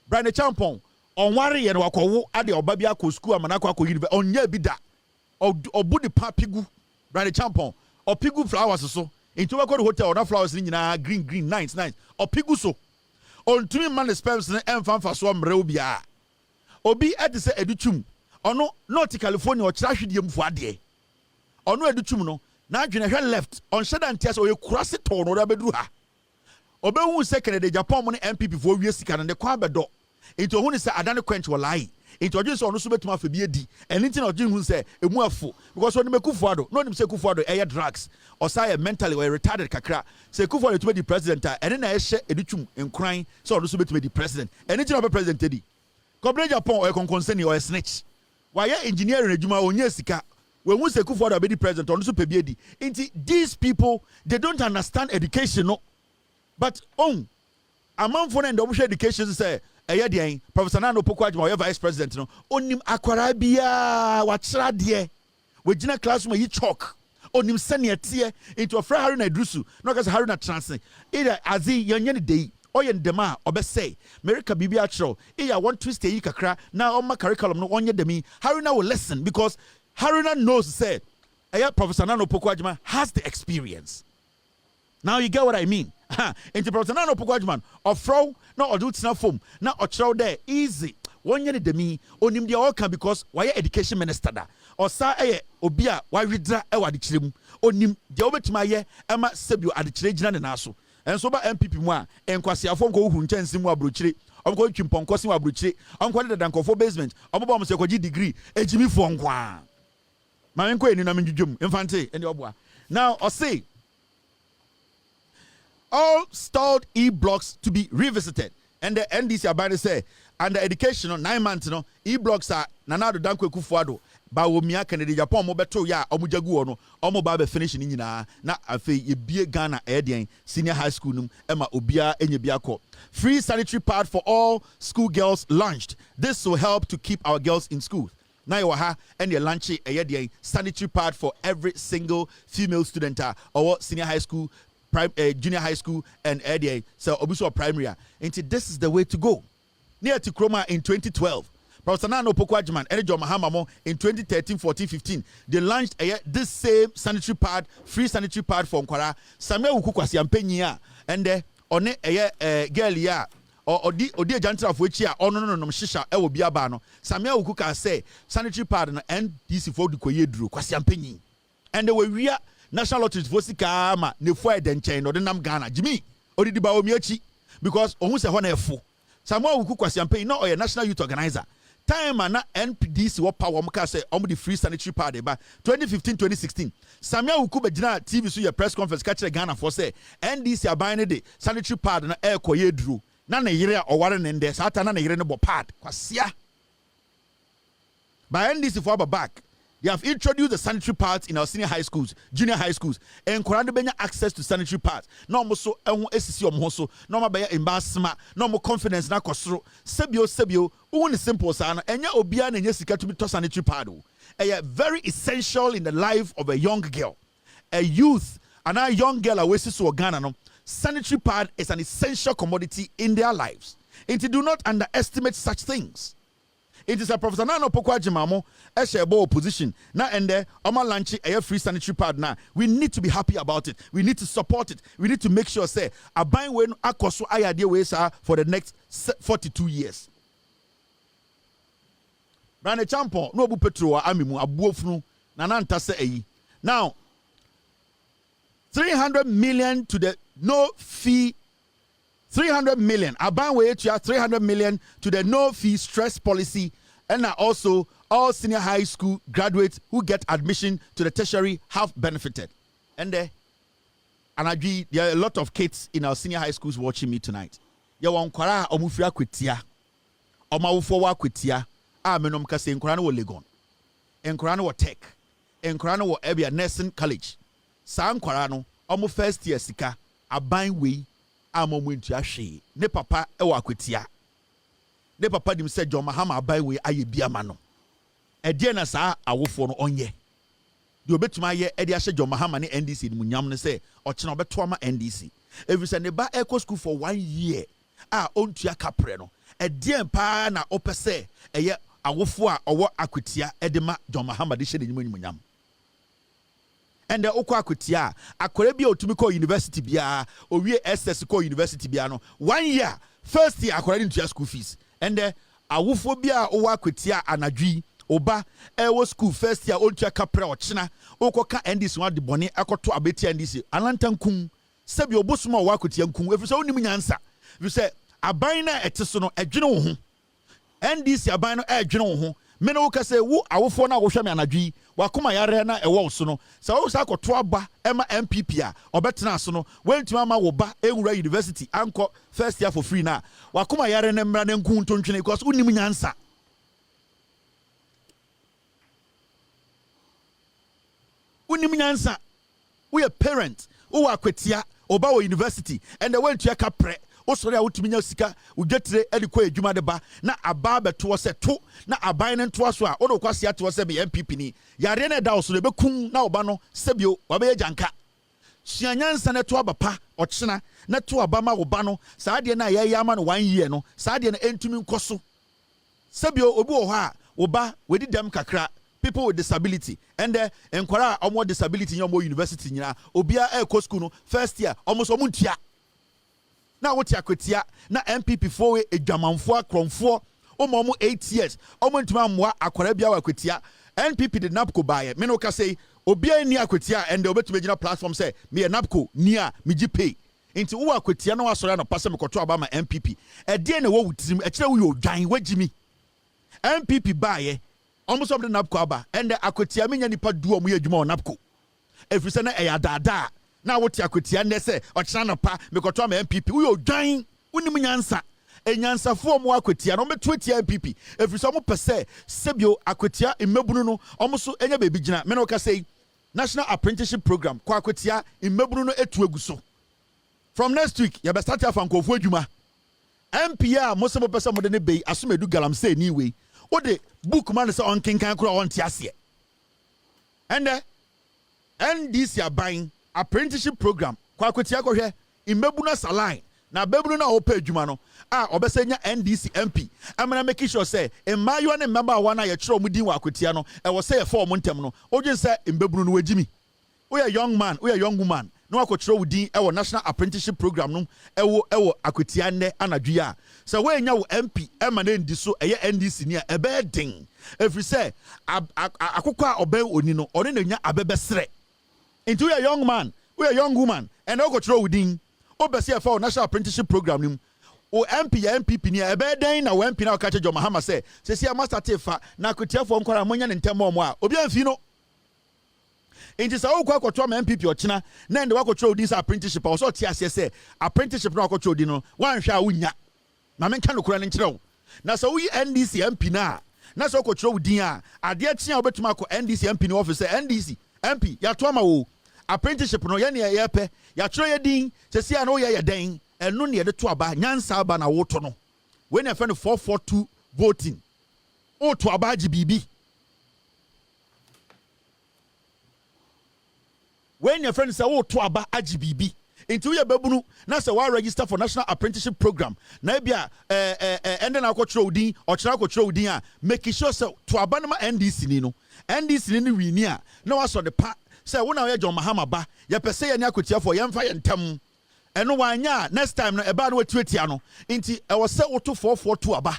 Brian Champon on worry ye no wakowo ade obabia ko school amanako akọ university onya bi da obudi pa pigu Brian Champon o pigu flowers so into we go to hotel na flowers ni nyina green nice o pigu so on tumi man spams na emfa so mrew bia obi ade se edutum ono North California o kira hwedie mfu ade ono edutum no na adwene hwe left on shedan tia so ye kurase to no da beduru ha obehu se Canada Japan mo ne NPP fo wie sika no de kwa bedo into hu ne se adane quench walai into odwin so ono so betuma fa bi edi eni tin odwin hu se emu afo because oni mekufu ado no nim se kufu ado eye drugs or say mentally or retarded kakra se kufu ado to be the president eni na ehye edutwum enkran so ono so betuma di president eni tin obe president edi Corporate Japan or konkonseni or snitch why engineering adwuma onye sika when we say kufu ado be the president ono so pe bi edi into these people they don't understand education no but a man for the education say Professor Nana Opoku-Agyeman, vice president, no, onim akwara biya wachra de. We jina classroom yi chalk. Onim senior tie into a fra Haruna Drusu. No cause Haruna translate. Either azi yanyani day. Oyen dema obese. America bibia chro. Iya one twist yi kakra. Now on my curriculum no onye demi. Haruna will listen because Haruna knows say. Professor Nana Opoku-Agyeman has the experience. Now you get what I mean. Into Professor Nana Opoku-Agyeman or fro no or do tina form. Now or chro there easy. One year demi onim dia all can because why education minister da. Or sa obia why redra ewa di chirem onim dia obetima ye ema sebio adichire gina ne naso enso ba NPP mu a enkwasiafo nko hu nchansi mu abrochire omko twimponko si mu abrochire omko de dankofo basement obobo mo se kwaji degree ejimi fo nkwa ma enko eni na menjudwum infante eni oboa. Now I say all stalled e-blocks to be revisited, and the NDC abide say under education 9 months no e-blocks are nanado dankwe kufuado Bawumia Kennedy Japan mo beto ya omujagu ono omo ba be finish ni nyina na afei ye bie Ghana edien senior high school num ema obia enye bia ko. Free sanitary pad for all school girls launched. This will help to keep our girls in school. Now you ha and your lunch edien sanitary pad for every single female student or senior high school, junior high school and edien so obuso primary. And this is the way to go. Near to Kroma in 2012. Professor Nana Opoku-Agyeman and John Mahama in 2013, 14, 15. They launched this same sanitary pad, free sanitary pad for Nkwara. Samuel Ukukwasi Ampenya and on a girl ya or the jantra of which ya no shisha e will be abano. Samuel Ukuka say sanitary pad and DC for the Koyedru, Kwasi Ampenyi. And they were real national lotteries for Sikama, Nefua Denchain or the Nam Ghana, Jimmy, or the Bawumia because almost a one Samuel Ukukwasi Ampenyi, not a national youth organizer. Time and NPDC what power muka say the free sanitary pad ba 2015-2016 Samuel Ukube jina TV so your press conference catch Ghana for say NDC abine de sanitary pad na air koye dru na na yire oware nende sata na yire ne bo pad kwasia by NDC for back. They have introduced the sanitary pads in our senior high schools, junior high schools, and Kuranda benya access to sanitary pads. No more so SCC or no more by embarrassment, no more confidence na kosro. Sebio, only simple sana, and ya obian and yesika to be to sanitary pad. A very essential in the life of a young girl, a youth, and a young girl away so Ghana. No, sanitary pad is an essential commodity in their lives. And do not underestimate such things. It is a Professor Nana Opoku-Agyeman a position now and there. Oma lunch a free sanitary pad now. We need to be happy about it. We need to support it. We need to make sure say a buying when akoso ayade ways are for the next 42 years. Brane champo no bu petro amimu abuofunu nananta se eyi. Now 300 million to the no fee 300 million. Abanwe to 300 million to the no fee stress policy, and also all senior high school graduates who get admission to the tertiary have benefited. And there are a lot of kids in our senior high schools watching me tonight. You want kwara omufia kwetia. Omawufo wa kwetia. Menom kase nkwara no Legon. Nkwara no tech. Nkwara no ebia nursing college. Sa nkwara no omu first year sika abanwe amomuntu ahwe ne papa ewa Akwatia ne papa dim se John Mahama abai aye biama no ede na saa awofo no onye de obetuma aye ede ahye John Mahama ne NDC ni munyam ne se ochena obeto ama NDC every say ne ba eco school for 1 year ontua kapre no ede pa na opese eye awofo a owo Akwatia ede ma John Mahama de hye ne munyam. And the Okwa Akwatia, akore bia otumi ko university bia, owie SS ko university bia no 1 year first year according to your school fees. And the awufo bia owa Akwatia anadwi oba ewo school first year ontua kapra ochina okoka NDC wan de bone akoto abeti NDC alantankun sebi obosuma owa Akwatia nkun efisa onim nyansa you say aban na eteso no edwene wo ho NDC aban no edwene wo ho me no ka say wo awofo na wo hwe me anadwi wakoma yare na ewo so no sa wo sa akoto aba ema MPP a obetena so no wentuma ma wo ba ewura university anko first year for free na wakoma yare na mra na nkun tontwene because unim nyansa we a parent who Akwatia oba wo university and they went to kapre osori a wotumi nya sika udwetire edi kɔ adwuma de ba na aba beto se to na aban ne nto aso a wodo kwase ato se be MPP ni yare na da osoro bekum na oba no sebio wabe janka suanyansa ne to abapa ɔkyena na to abama wo ba no saa de na yɛ ama no 1 year no saa de na entumi nkoso sebio obi wo ha wo ba wedi dem kakra people with disability and enkwara omo disability in your university nyina obia e school no first year almost omuntia na wotia kwetia na MPP for edwamanfo akromfo omo 8 years omo ntuma mmoa akwara bia wa kwetia NPP did napco buy me no ka say obia ni akwetia and obetuma gina platform say me napco nia me gi pay into wo akwetia na wasori na pase me koto abama MPP e de na wo wutirim e kire wo yo dwan wagimi MPP buy almost of the napco aba and the akwetia me nya nipa du omo adwuma on napco efrise na eya dada na wotia akwetia ne se ochana no pa me koto am MPP wo yo dwan unim nyansa enyansafo omo akwetia no meto atia MPP efrise omo pese sebio akwetia mmebunu no omo so enya bebi gina me no ka say National Apprenticeship Program kwa akwetia mmebunu no etu eguso from next week ya be start afan kofo adwuma MPA mo se mo pese mo de ne bei asomedu galamsey ni we o de book man say on kinkan kura on tiase and NDC are buying apprenticeship program kwa akwetia ko hwe immebuna saline na bebunu na opa adwuma no a obesenya NDC MP amana make sure say emmayo ne member one na ye kire omudin wa akwetia no e wo say ye form ntem no odwen say imbebunu no wagimi we a young man we a young woman no akotire wudin e wo National Apprenticeship Program no e wo akwetia ne anadwe a so we nya wo MP e ma na ndi so eye NDC ni a e be den every say akokwa oben oni no oni na nya abebesere into we a young man we a young woman and akotire wudin obese for National Apprenticeship Program nim o MP ya MPP ni e be den na wo MP na okache John Mahama say se master tefa na akwetia for nkora monya ne ntem omo a obi amfi no inti sa wo kwa kwoto ma MPP ochina na ende wakwoto odi sa apprenticeship o so tie ase se apprenticeship na wakwoto odi no wan hwa wunya na menka no kura ne nkire wo na sa wo NDC MP na so wakwoto odi a ade atia obetuma akọ NDC MP ni office NDC MP ya to ama wo apprenticeship no ye ne ye pe ya kiro ye din se sia na wo ye den enu ne ye de to aba nyansa aba na wo to no we na fe no 442 voting o to aba GBB when your friend say oh to aba agibibi into your babunu na say wa register for National Apprenticeship Program na bia and then akotro odin ochira akotro odin a make sure say to aba na NDC ni no NDC ni wi ni a na wa so the pa say wo na ye John Mahama ba ye pese ye ni akotia for ye mfa ye ntam eno wanya next time no eba na wetuatia no inti e wo say wo to 442 aba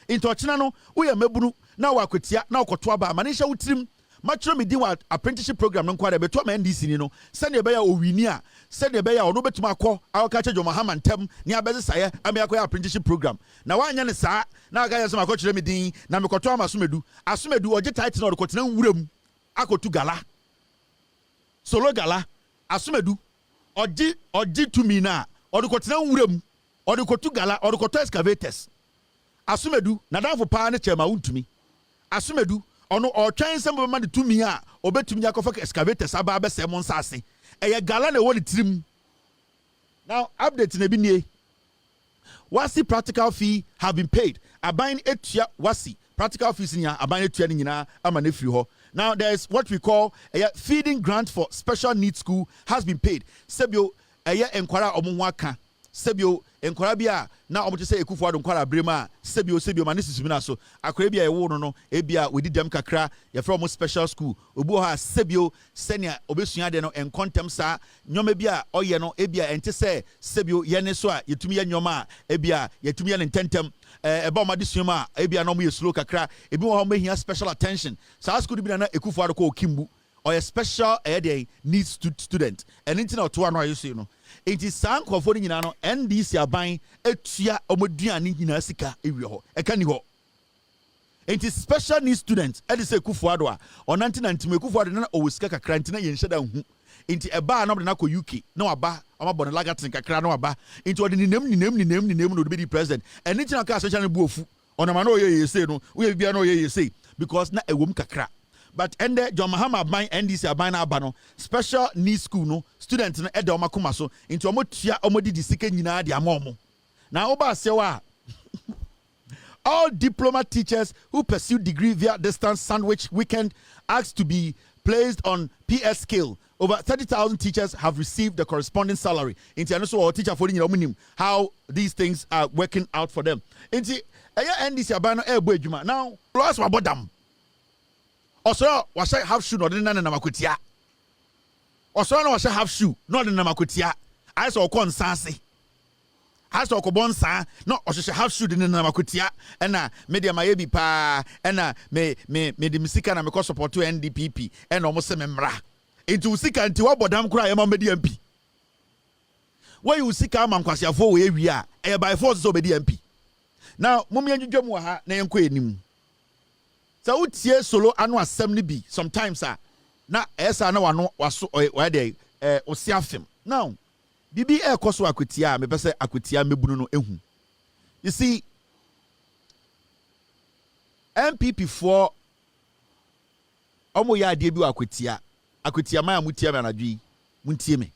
into ochina no wo ye mabunu na wa akotia na okoto aba ma ne hye wutirim matro me din wa apprenticeship program no kwara beto ma NDC ni no se ne be ya owini a se ne be ya ono betuma akọ awaka John Mahama ntam ni abeze saye ame akọ apprenticeship program na wanya ne saa na aga yesoma akọ kire me din na me koto asomedu oje title na odekotena nwuram akotu gala solo gala asomedu oji tumi na odekotena nwuram odekotu gala odekoto excavators asomedu na danfo pa ne chema wuntumi asomedu ono or trying some of money to me obetumi yakofa excavators aba abese mon sase eye gala na woni trim now update na bi nie wasi practical fee have been paid aban etua wasi practical fees nya aban etua ni nyina ama na free ho now there is what we call a feeding grant for special needs school has been paid sebio eye enkwara omo aka sebio enkwara bia na omote say ekufu ado nkwara brema sebio mane sisumina so akwara bia ewo no ebia we did dem kakra ye from special school obu ha sebio senior obesua de no enkontem sa nyoma bia oye no ebia ente say sebio ye ne so a yetumi ye nyoma ebia yetumi ye ntentem eba o made suama ebia no mo ye slow kakra ebi wo ho mahia special attention sa school bi na ekufu ado ko kimbu or a special needs student and internet to one you see no it is san kwafo nyina no NDC aban etua omoduane nyina sika ewie ho eka ni ho it is special needs student e dey say kufuado a o 1990 kufuado na o sika kakra ntina ye nheda hu inti eba na na ko UK na waba amabɔ ne lagatin kakra na waba inti odi ninam no be the president and internet ka social bu ofu onama na oyeye say no we bia na oyeye say because na ewom kakra. But ende John Mahama ban NDC aban aba no special needs school no student no ede omakoma so into omotua omodi di sika nyina de amomo Now oba sewa. All diploma teachers who pursue degree via distance sandwich weekend asked to be placed on PS scale. Over 30,000 teachers have received the corresponding salary. Inti ano so teacher for the how these things are working out for them. Inti NDC abano ebo adwuma. Now plus wabodam. Osono washa half shoe no de na makutia. Osono washa half shoe no de na makutia. I saw kon sanse. I saw kobonsa no oshe half shoe de na makutia. Ena media mayebi pa ena me the misika na me ko support to NDPP ena omo se memra. Into sika nti wabodam kura yema medi MP. Why you sika man kwasiafo we ewia e by force so medi MP. Now mummy adwudwam wa ha na yenko enim. So utie solo anu asem ni bi sometimes na esa na wano waso wa dey osiafem. Now bibi ekoso akwatia me pese akwatia mebunu no ehu. You see NPP for omo ya ade bi akwatia ma mutie me anadwi muntie me.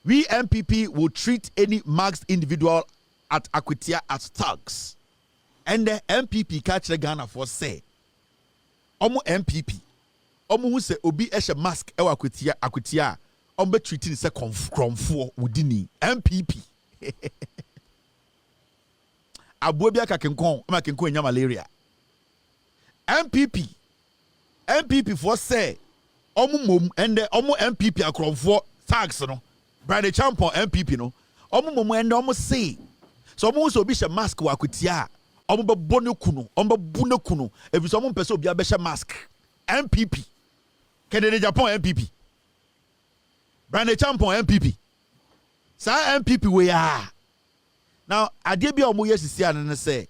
We NPP will treat any marked individual at Akwatia as thugs. And the NPP catch the Ghana for say omo NPP omo who say obi eshe mask e Akwatia omo treating say kromfo wudini NPP abobi aka kenkon ma kenkon nya malaria NPP for say omo mom and the omo NPP akromfo thugs no Brother Champion NPP no omo mom and omo say so omo so obi she mask wa Akwatia omo be bono kuno omo bu no kuno ebi so omo pese obi abehye mask NPP Kennedy Japan NPP Brother Champion NPP sa NPP we are now ade bia omo yesisi an say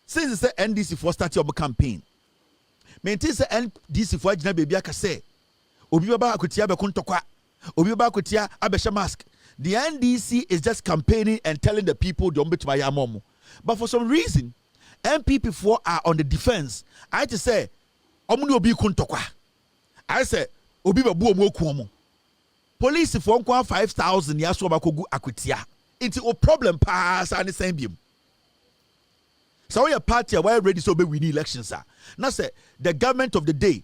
since say NDC for start your campaign maintain say NDC for agina baby aka say obi baba Akwatia be kontokwa obi baba Akwatia abehye mask. The NDC is just campaigning and telling the people don't be to my mom. But for some reason, NPP4 are on the defense. I just say, Omuni obi kuntokwa. I say, obi babu omo kuomo. Police for 5,000 yaso bakogu Akwatia. It's a problem pass and the same beam. So your party are well ready so be winning elections. Now say the government of the day.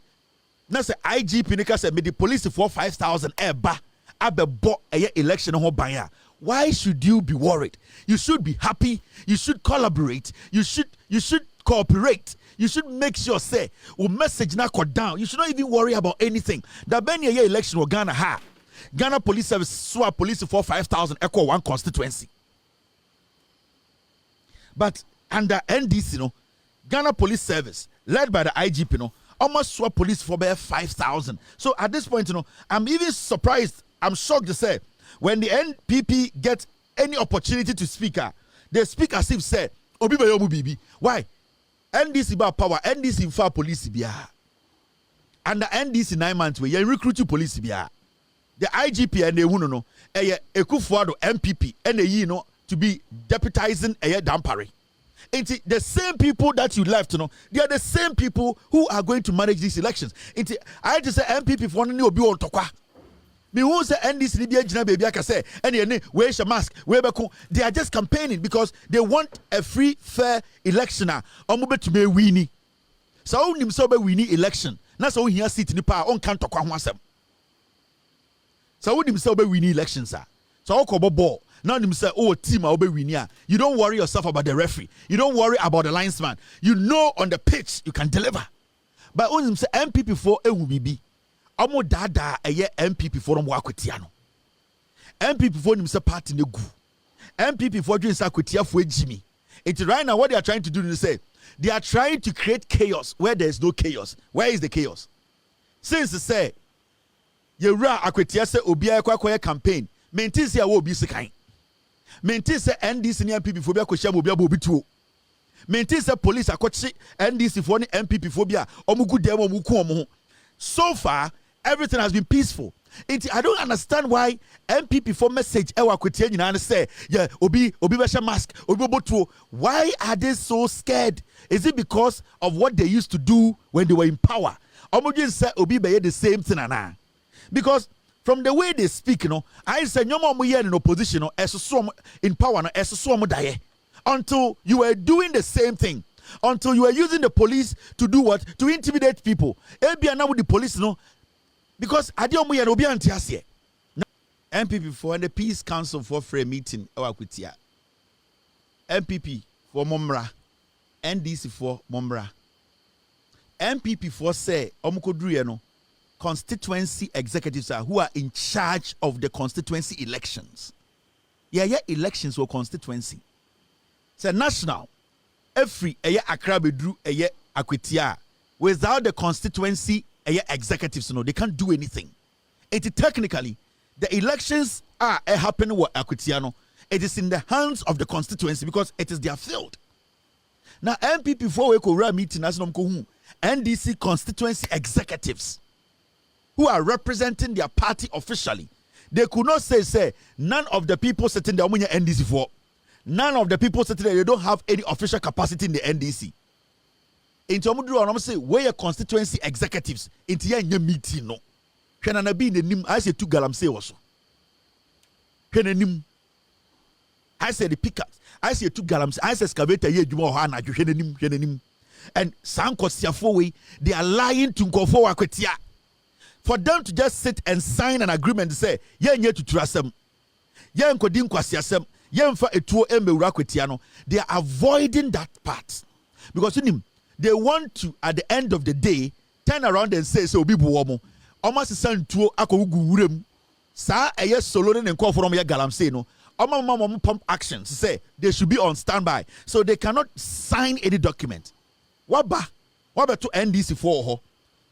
Now say IGP nika say me the police for 5,000 eba. Abebo a election ho banya. Why should you be worried? You should be happy. You should collaborate. You should cooperate. You should make sure say we message na cut down. You should not even worry about anything. That ben ye election or Ghana ha. Ghana Police Service swap police for 5,000 echo one constituency. But under NDC no Ghana Police Service led by the IGP no almost swap police for bare 5,000. So at this point I'm even surprised. I'm shocked to say when the NPP get any opportunity to speak, they speak as if say, Obi Bayomu Bibi. Why? NDC ba power, NDC for police biya. And the NDC 9 months where you recruit you police biya. The IGP and the Wuno Ekufuado MPP and the to be deputizing a dampari. It's the same people that you left, they are the same people who are going to manage these elections. I just say MPP for one obi on tokwa. Me who say NDC Libya Jina baby I say any wear your mask, they are just campaigning because they want a free, fair election. Omo to be winning. So nim so be winning election. Na so here sit ni pa on kan tokwa ho asem. So nim so be winning elections So okobo ball. Now nim say team obe winning. You don't worry yourself about the referee. You don't worry about the linesman. You know on the pitch you can deliver. But when say MPP for ewubibi. Omo dada eye MPP for omo Akwatia no. MPP for nim say party ne gu. MPP for dwen say Akwatia for ejimi. It's right now what they are trying to do is say they are trying to create chaos where there is no chaos. Where is the chaos? Since they say Yewura Akwatia say obi akwa campaign, maintain say wo obi sekan. Maintain say NDC ne MPP for bia ko sham obi abobi tuo. Maintain say police akwachi NDC for ne MPP for bia omo gu dem omo ku omo. So far everything has been peaceful. I don't understand why MPP for message ewa Akwatia nyina say yeah obi be mask obi botuo. Why are they so scared? Is it because of what they used to do when they were in power? Omo say obi be the same thing ana. Because From the way they speak, I say no more in opposition, in power, until you were doing the same thing, until you were using the police to do what? To intimidate people. Now with the police, because Adiomu will be anti-asie. MPP for the Peace Council for free meeting, Akwatia. MPP for Momra, NDC for Momra. MPP for say Omukodru constituency executives who are in charge of the constituency elections. Yeah, elections or constituency. It's a national. Every Accra bedru Akwatia. Without the constituency executives, they can't do anything. Technically, the elections are happening with Akwatia. It is in the hands of the constituency because it is their field. Now, MPP for we go meeting NDC constituency executives who are representing their party officially. They could not say none of the people sitting there NDC for. None of the people sitting there, they don't have any official capacity in the NDC. Into Omudru, say where constituency executives into your meeting no. Can I be in the nim? I say two galam say also. I say the pickers. I say two galams. I say excavator ye juma hana nim. And sanko siafo they are lying to go for Akwatia. For them to just sit and sign an agreement and say, yeah, to trasem. Yeah, nkodin kwasiasem. Yeah, mfa etuo emewura Akwatia no. They are avoiding that part. Because they want to, at the end of the day, turn around and say, so bibu womo. Almost send tuo akowugu wurem. Sa eye solo ne nko from ya galam say no. Mama pump actions say they should be on standby. So they cannot sign any document. Waba to NDC for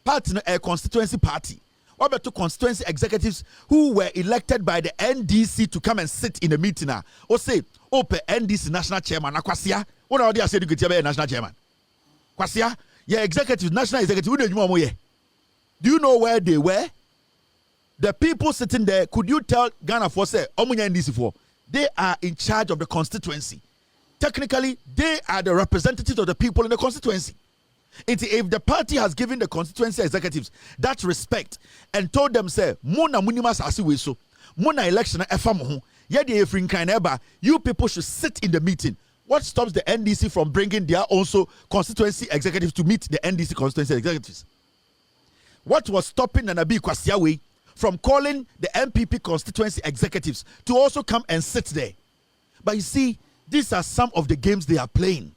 party a constituency party. Waba to constituency executives who were elected by the NDC to come and sit in the meeting now. Or say, NDC national chairman. Akwasia. What are they saying to get national chairman? Kwasia, executive, national executive. Do you know where they were? The people sitting there, could you tell Ghana for say, NDC for? They are in charge of the constituency. Technically, they are the representatives of the people in the constituency. If the party has given the constituency executives that respect and told them, say, Muna Munimas Asiweso, Muna election you people should sit in the meeting. What stops the NDC from bringing their also constituency executives to meet the NDC constituency executives? What was stopping Nanabi Kwasiawe from calling the NPP constituency executives to also come and sit there? But you see, these are some of the games they are playing.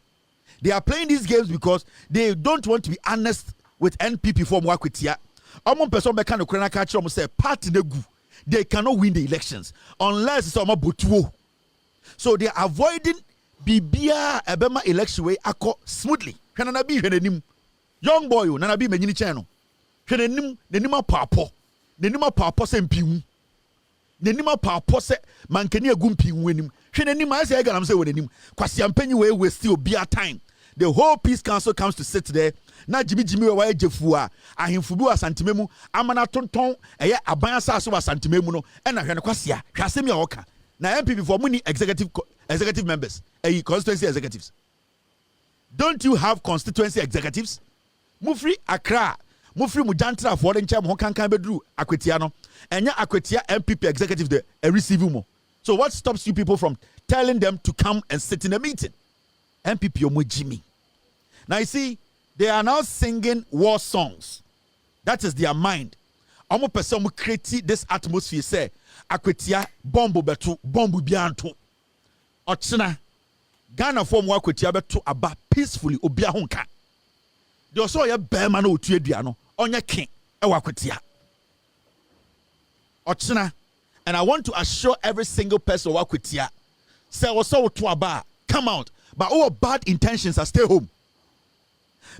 They are playing these games because they don't want to be honest with NPP for Akwatia. They cannot win the elections unless it's Butuo. So they are avoiding Bibia Ebema election way smoothly. Young boy, Nanabi Menini Channel. Nenima Papo. Nenima Papo Sempium. Nenima Papo se Mankenia Gumpi winim. Nenima say I'm saying with him. Kwasiampenyi will still be a time. The whole Peace Council comes to sit there. Na Jimmy wa Jefua. Ahimfubu asantimemu. Amana tonton. Eye abansa so asantimemu no. Ena hwene kwasia. Hwasemi a oka. Na MPP for muni executive members. Constituency executives. Don't you have constituency executives? Mufri Accra. Mufri Mujantra for the ncham ho kankan bedru Akwatia no. Enya Akwatia MPP executive de receive mo. So what stops you people from telling them to come and sit in a meeting? MPP omo Jimmy. Now you see, they are now singing war songs. That is their mind. Omo person mo create this atmosphere say Akwatia bombo betu bombo bianto. Ochina Ghana for mo Akwatia betu aba peacefully obia honka. They also ya bema no otu adua no onye ken e Akwatia. Ochina, and I want to assure every single person who Akwatia say also to aba come out. But all bad intentions are stay home.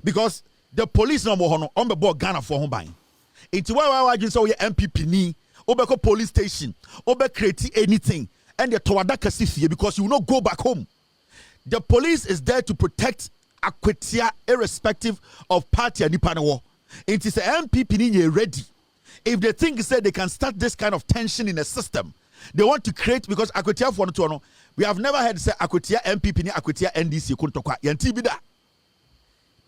Because the police no more on the board Ghana for home buying. Into why you saw your MPP ni, obeko police station, obe create anything, and the Towadaka Sifia because you will not go back home. The police is there to protect Akwatia irrespective of party and Nipanawo. It is a MPP ni ready. If they think say they can start this kind of tension in the system, they want to create because Akwatia for no. We have never heard say Akwatia MPP ni Akwatia NDC kuntokwa yanti bida.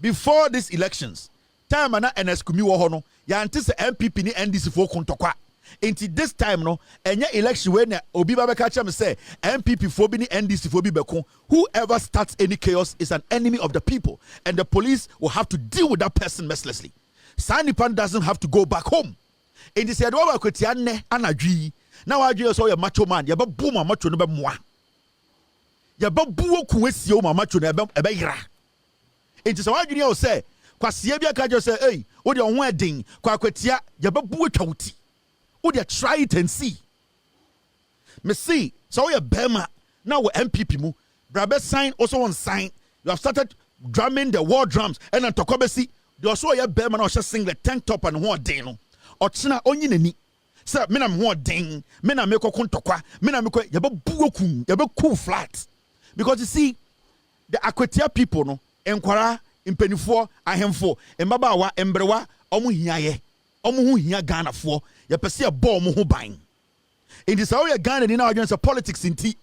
Before these elections, time ana NSKumi wo ho no yanti say MPP ni NDC for kuntokwa. Into this time no, any election when Obi Baba catch me say NPP for be NDC for be beko. Whoever starts any chaos is an enemy of the people, and the police will have to deal with that person mercilessly. Sanipan doesn't have to go back home. In this year, what Akwatia ne anadwi. Now I just saw your macho man. Yaba boom macho no be moi. Yaba buo kuwesi o macho no be ira. Into so adwini o say kwasia bia ka just say hey, wo de ho adin kwa Akwatia yaba buo twawuti. Wo de try it and see. Me see so your bema now we MPP mu. Brabe sign also on sign. You have started drumming the war drums and then tokobesi. You also your bema now just sing the tank top and ho adin no. Ochina onyi nani. Sir, me na ho den, me na me kokon tokwa, me na me ko yeba buoku, yeba cool flat. Because you see, the Akwatia people no, enkwara, impenifo, ahemfo, embabawa, embrewa, omu hiaye, omu hu hia Ghana fo, yepese a bo omu hu ban. In this area Ghana ni na against politics inti,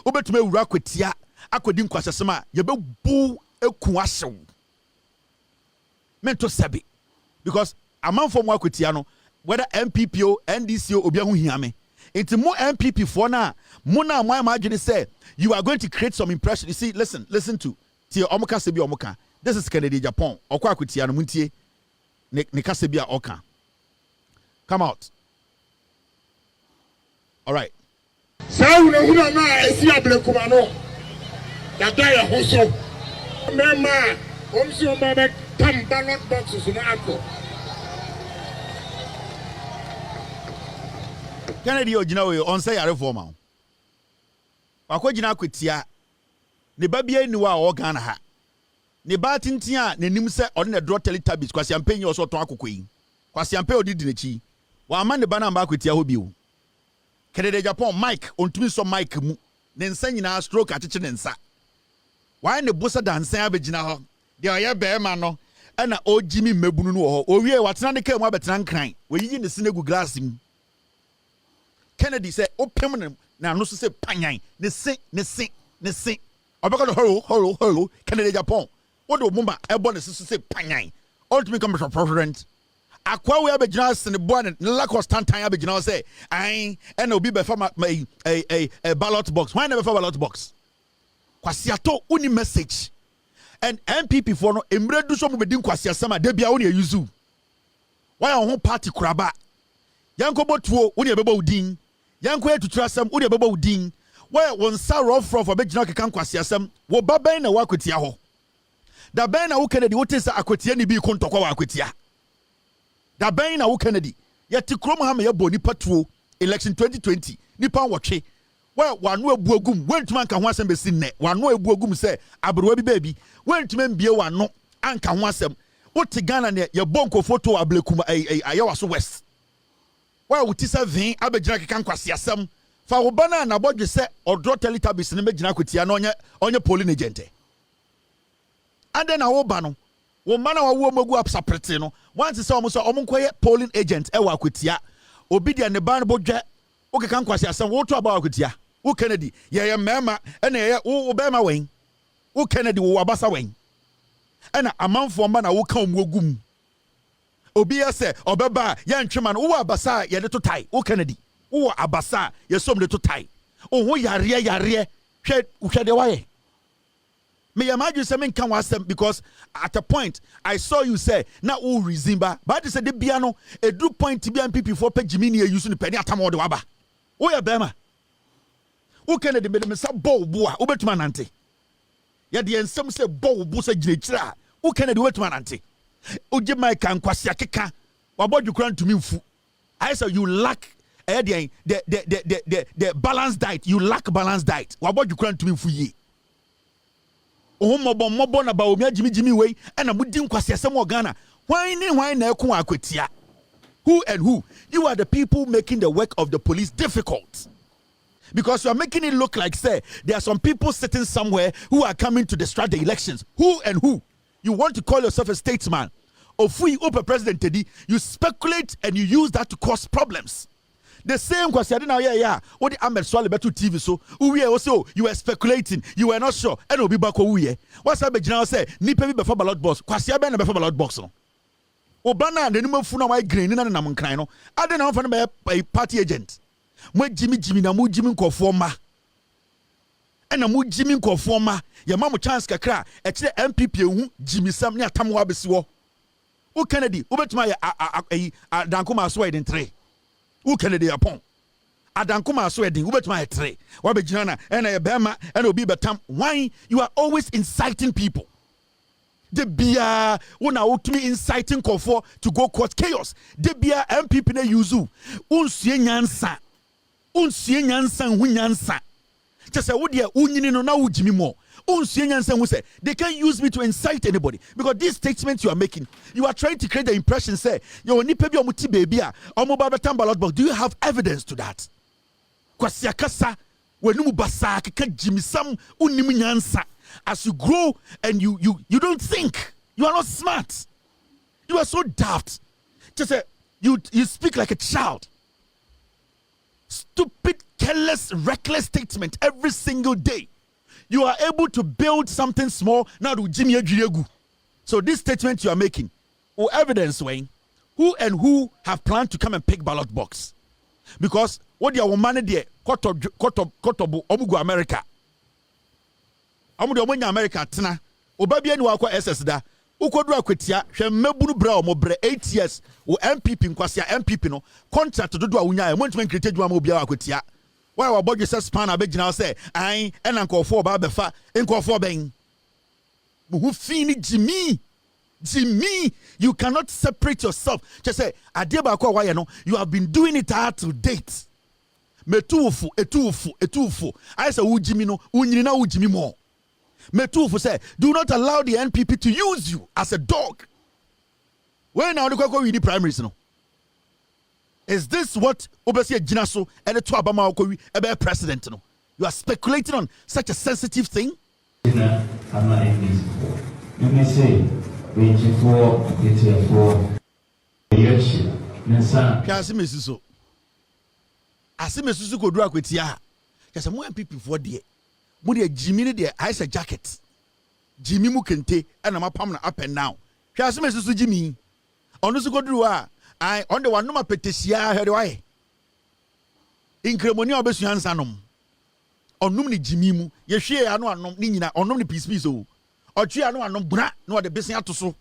obetume wura Akwatia, akwedi nkwasasema, yeba bu eku ahyew. Mento sabi. Because amanfo mu Akwatia no, whether MPP or NDC or Obiahu Hiame. Into more MPP for now. Mona my imagine say you are going to create some impression. You see, listen to Tia Omoka Sebi Omoka. This is Kennedy Japan. Okwa Kutiano Muntie Nika Sebia Oka. Come out. All right. Sauna huna na esi ablekumano. Yadaya hoso. Mema omsi omba tam ballot boxes na ako. Kennedy Ojinawe on say a reformer. Wakwajina Akwatia ne babia ni wa o Ghana ha. Ne ba tintia ne nim se on the draw teletabis kwasi ampe nyi oso ton akokɔ yi. Kwasi ampe odidi nechi. Wa ama ne ba na mba Akwatia ho bio. Kennedy Japan Mike ontumi so Mike mu. Ne nsa nyina stroke atete ne nsa. Why ne bosa dansan abegina ho. De oye be ma no. Ɛna ojimi mebunu no ho. Owie watena ne ka mu abetena nkran. Weyiyi ne sinegu glass mu. Kennedy said, "Oh, permanent now, no say panyan, ne sing. Obeka hello, Kennedy Japan. What do Mumba Ebon say panyan? Ultimate commercial president. Akwa we have general in the born and lack of stand time general say, I and obi be from a ballot box. Why never for ballot box? Kwasiato uni message. And MPP for no emre do so mu bedin kwasia sama de bia woni yuzu. Why on party kraba? Yanko botuo woni ebeba udin. Yanko etutrasam woni ebeba udin. Why won sa rough for begina kekan kwasiasam wo baban na Akwatia ho. Da ben na wo Kennedy wo tesa Akwatia ni bi kontokwa wa Akwatia. Da ben na wo Kennedy yeti krom ha me yeboni patuo election 2020 nipa wotwe. Why wanu ebuagum wentuma nka ho asem besi nne. Wanu ebuagum se abrowa bi baby wentuma mbie wano anka ho asem. Wo te Ghana ne ye bonko photo ablekum ayawaso west. Why would you say Vin Abejina can kwasiasem? For Obana na bodge say or draw teletabis in Megina Kutia on your polling agent. And then our Obano, Womana or Womogu up Sapretino, once it's almost a polling agent, Ewa Kutia, Obidia and the Ban Bodge, okay, can kwasiasem, what about Kutia? Who Kennedy? Yeah, Mama, and Obama Wayne. Who Kennedy will Abasa Wayne? And a month for man, I will come Wogum. Obia se obeba ya ntweman wo abasa ye de to tai wo Kennedy wo abasa ye som de to tai o ho yare hwe de waye me imagine say men kan wasem because at a point I saw you say na wo resimba but they say de bia no edu point bi MPP for pagimi ne use no pani atam wo de waba wo ya bema wo Kennedy me sa bo bo a wo betuma nante ye de ensem say bo bo sa girekira wo Kennedy wo betuma nante Oje my kan kwasia keka wabodju kran to me fu. I say you lack the balanced diet. You lack balanced diet. Wabodju kran to me fu ye. Mobo na Bawumia Jimmy way and a mudin kwasia some Ghana. Why na ku Akwatia? Who and who? You are the people making the work of the police difficult. Because you are making it look like say there are some people sitting somewhere who are coming to distract the elections. Who and who? You want to call yourself a statesman. Or free open president Teddy, you speculate and you use that to cause problems. The same question now, what the Ahmed Swale better TV so we also you were speculating, you were not sure, and will be back. What's up, General say, Nipe before ballot box, Kwasia Ben before ballot box. Obana the name funa why green na nam nkran no. Ade na mfa no be party agent. Mo Jimmy na mo Jimmy nkofo ma. Ena mo Jimmy nkofo ma. Ye ma mo chance kakra e kire NPP ehu Jimmy Sam ne atamwa besi wo. Wo Kennedy, wo betuma ya Dankoma so edin 3. Wo Kennedy upon. Adankoma so edin, wo betuma ya 3. Wa be gina na ena ye bema ena obi betam. Why you are always inciting people? The bia una ultimate inciting for to go cause chaos. The bia MPP na yuzu. Unsue nyansa. Unsue nyansa hu nyansa. Just say wo de unyini no na wujimi mo. Unsue nyansa hu say they can't use me to incite anybody because these statements you are making, you are trying to create the impression say yo nipa bi omuti baby a omo ba betam ballot box. Do you have evidence to that? Kwasi akasa wenum basa keka jimisam unim nyansa. As you grow and you don't think, you are not smart, you are so daft. Just say you speak like a child. Stupid, careless, reckless statement every single day. You are able to build something small now to Jimmy Ejiregu. So this statement you are making, or evidence Wayne, who and who have planned to come and pick ballot box, because what you are managed there, kotobu omugu America. Amude omonya America tena obabia ni wakwa SS da ukodu akwetia hwe mabunu bra omobre 8 years wo MPP nkwasia MPP no contract dodo a wunya e montuma nkirete dwuma ma obia akwetia why wa bodge se span abegina say an ena nkofo ba befa nkofo ben muhu fini Jimmy, you cannot separate yourself. Just say ade ba kwa why no you have been doing it to date. Metufu etufu I say wo Jimmy no unyini na wo Jimmy mo. Metufu say, do not allow the NPP to use you as a dog. When now the primaries no? Is this what Obesia Jinaso and the Tuabama Okowi about president no? You are speculating on such a sensitive thing? You may say, waiting for Asimesusu kodu akwetia. Kasa mo NPP for there. Mudi Jimmy ne de ice jacket. Jimmy mu kente and mapam na up and down. Hwase me susu Jimmy. Ono su koduru a I on the one no petesia hede why. Inkremoni obesu ansanom. Onum ni Jimmy mu. Ye hwe anu anom ni nyina onum ni peace o. Otwe anu anom bra na ode besia to so.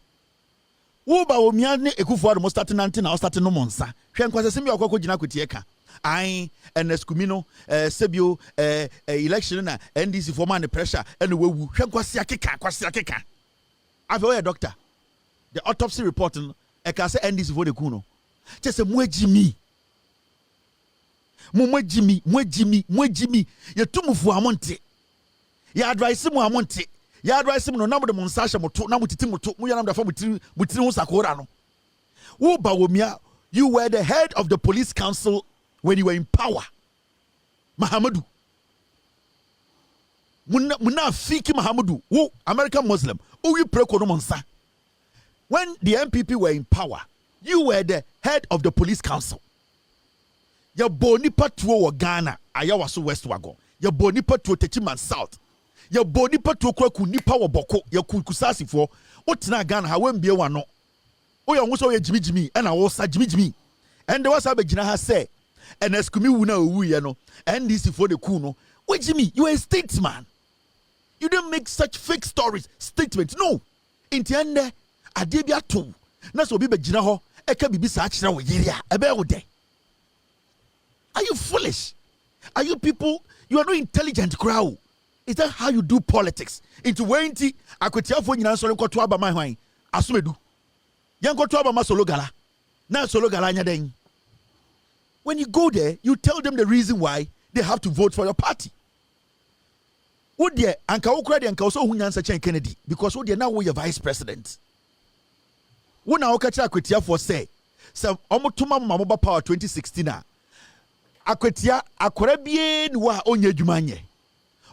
Wo Bawumia ne ekufo ado mo start 19 na start no monsa. Hwe nkwasese mi akoko gina kwetie ka. I and Escumino, Sebio, election na NDC for man the pressure and the way kwasi akeka. I've heard a doctor. The autopsy report I can say NDC for the kuno. Just a Jimmy. You too move for amonte. You advise him amonte. You advise him no number the Monsasha moto, now with Timoto, Muyanam the form with Sakorano. Wo Bawumia, you were the head of the police council when you were in power. Mahamadou. Muna fiki Mahamadou. Who American Muslim. Who you pray kono monsa. When the NPP were in power, you were the head of the police council. Ya boni patuo wa Ghana, ayawaso West Wagon. Ya boni patuo Techiman South. Ya boni patuo kwa kunipa wa boko. Ya kusasi for. Otina Ghana hawembiye wano. Oya nguso ya Jimmy. Ena wosa Jimmy. And the wasa begina ha say. And Escumi wuna uwi no. And this for the kuno. Wait Jimmy, you are a statesman. You don't make such fake stories, statements. No. Intiende adebia to. Na so bi begina ho. Eka bibi sa achira wo yeria. Ebe wo de. Are you foolish? Are you people? You are not intelligent crowd. Is that how you do politics? Into wenti akwetia fo nyina so nkoto aba man hwan. Asomedu. Yan koto aba ma solo gala. Na solo gala nya den. When you go there, you tell them the reason why they have to vote for your party. Would there anka okra de anka also hunyansa chen Kennedy because would there now we vice president. Wona okacha akwetia for say omotuma mamoba power 2016 a akwetia akora bie ni wa onye adwuma nye.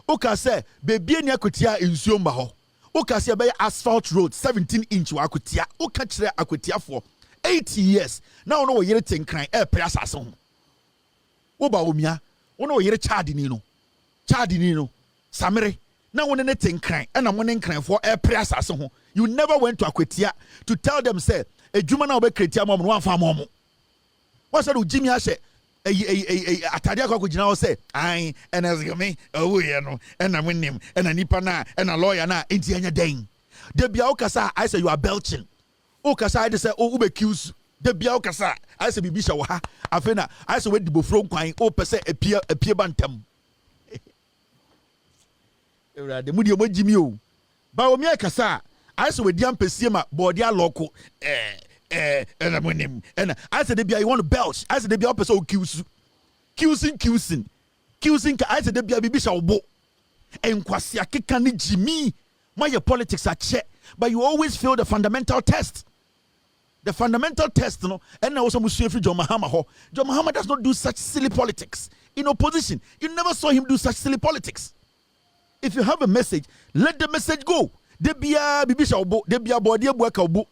Oka say bebie ni akwetia ensuo mba ho. Oka say be asphalt road 17 inch wa akwetia. Oka kire akwetia for 8 years. Now no yere tenkran press aso. Wo Bawumia, wo yere chadini no. Samere. Now one ne tenkran and am one nkran for press aso. You never went to Akwatia to tell them say edwuma na obekretia mom no anfa mom what said Jimmy ashe atadia kwa kujina wo say ai enazime owo ye no ena monim ena nipa na ena lawyer na enti anya den de bia okasa I say you are belching okasa I say o ubecuse de bia okasa I say bibisha wo ha afena I say we dibofro kwan o pese apie bantam de mudi o Jimmy o Bawumia kasa I say we diam pesie ma body aloko and I'm winning. And I said, you want to belch. I said, they be up so QC. I said, they be shall bo. And Kwasia Kikani Jimmy. My your politics are check. But you always fail the fundamental test. The fundamental test, no. And now also Muslim John Mahama. John Mahama does not do such silly politics. In opposition, you never saw him do such silly politics. If you have a message, let the message go. They be a bibi shall bo. They be a body of work obo.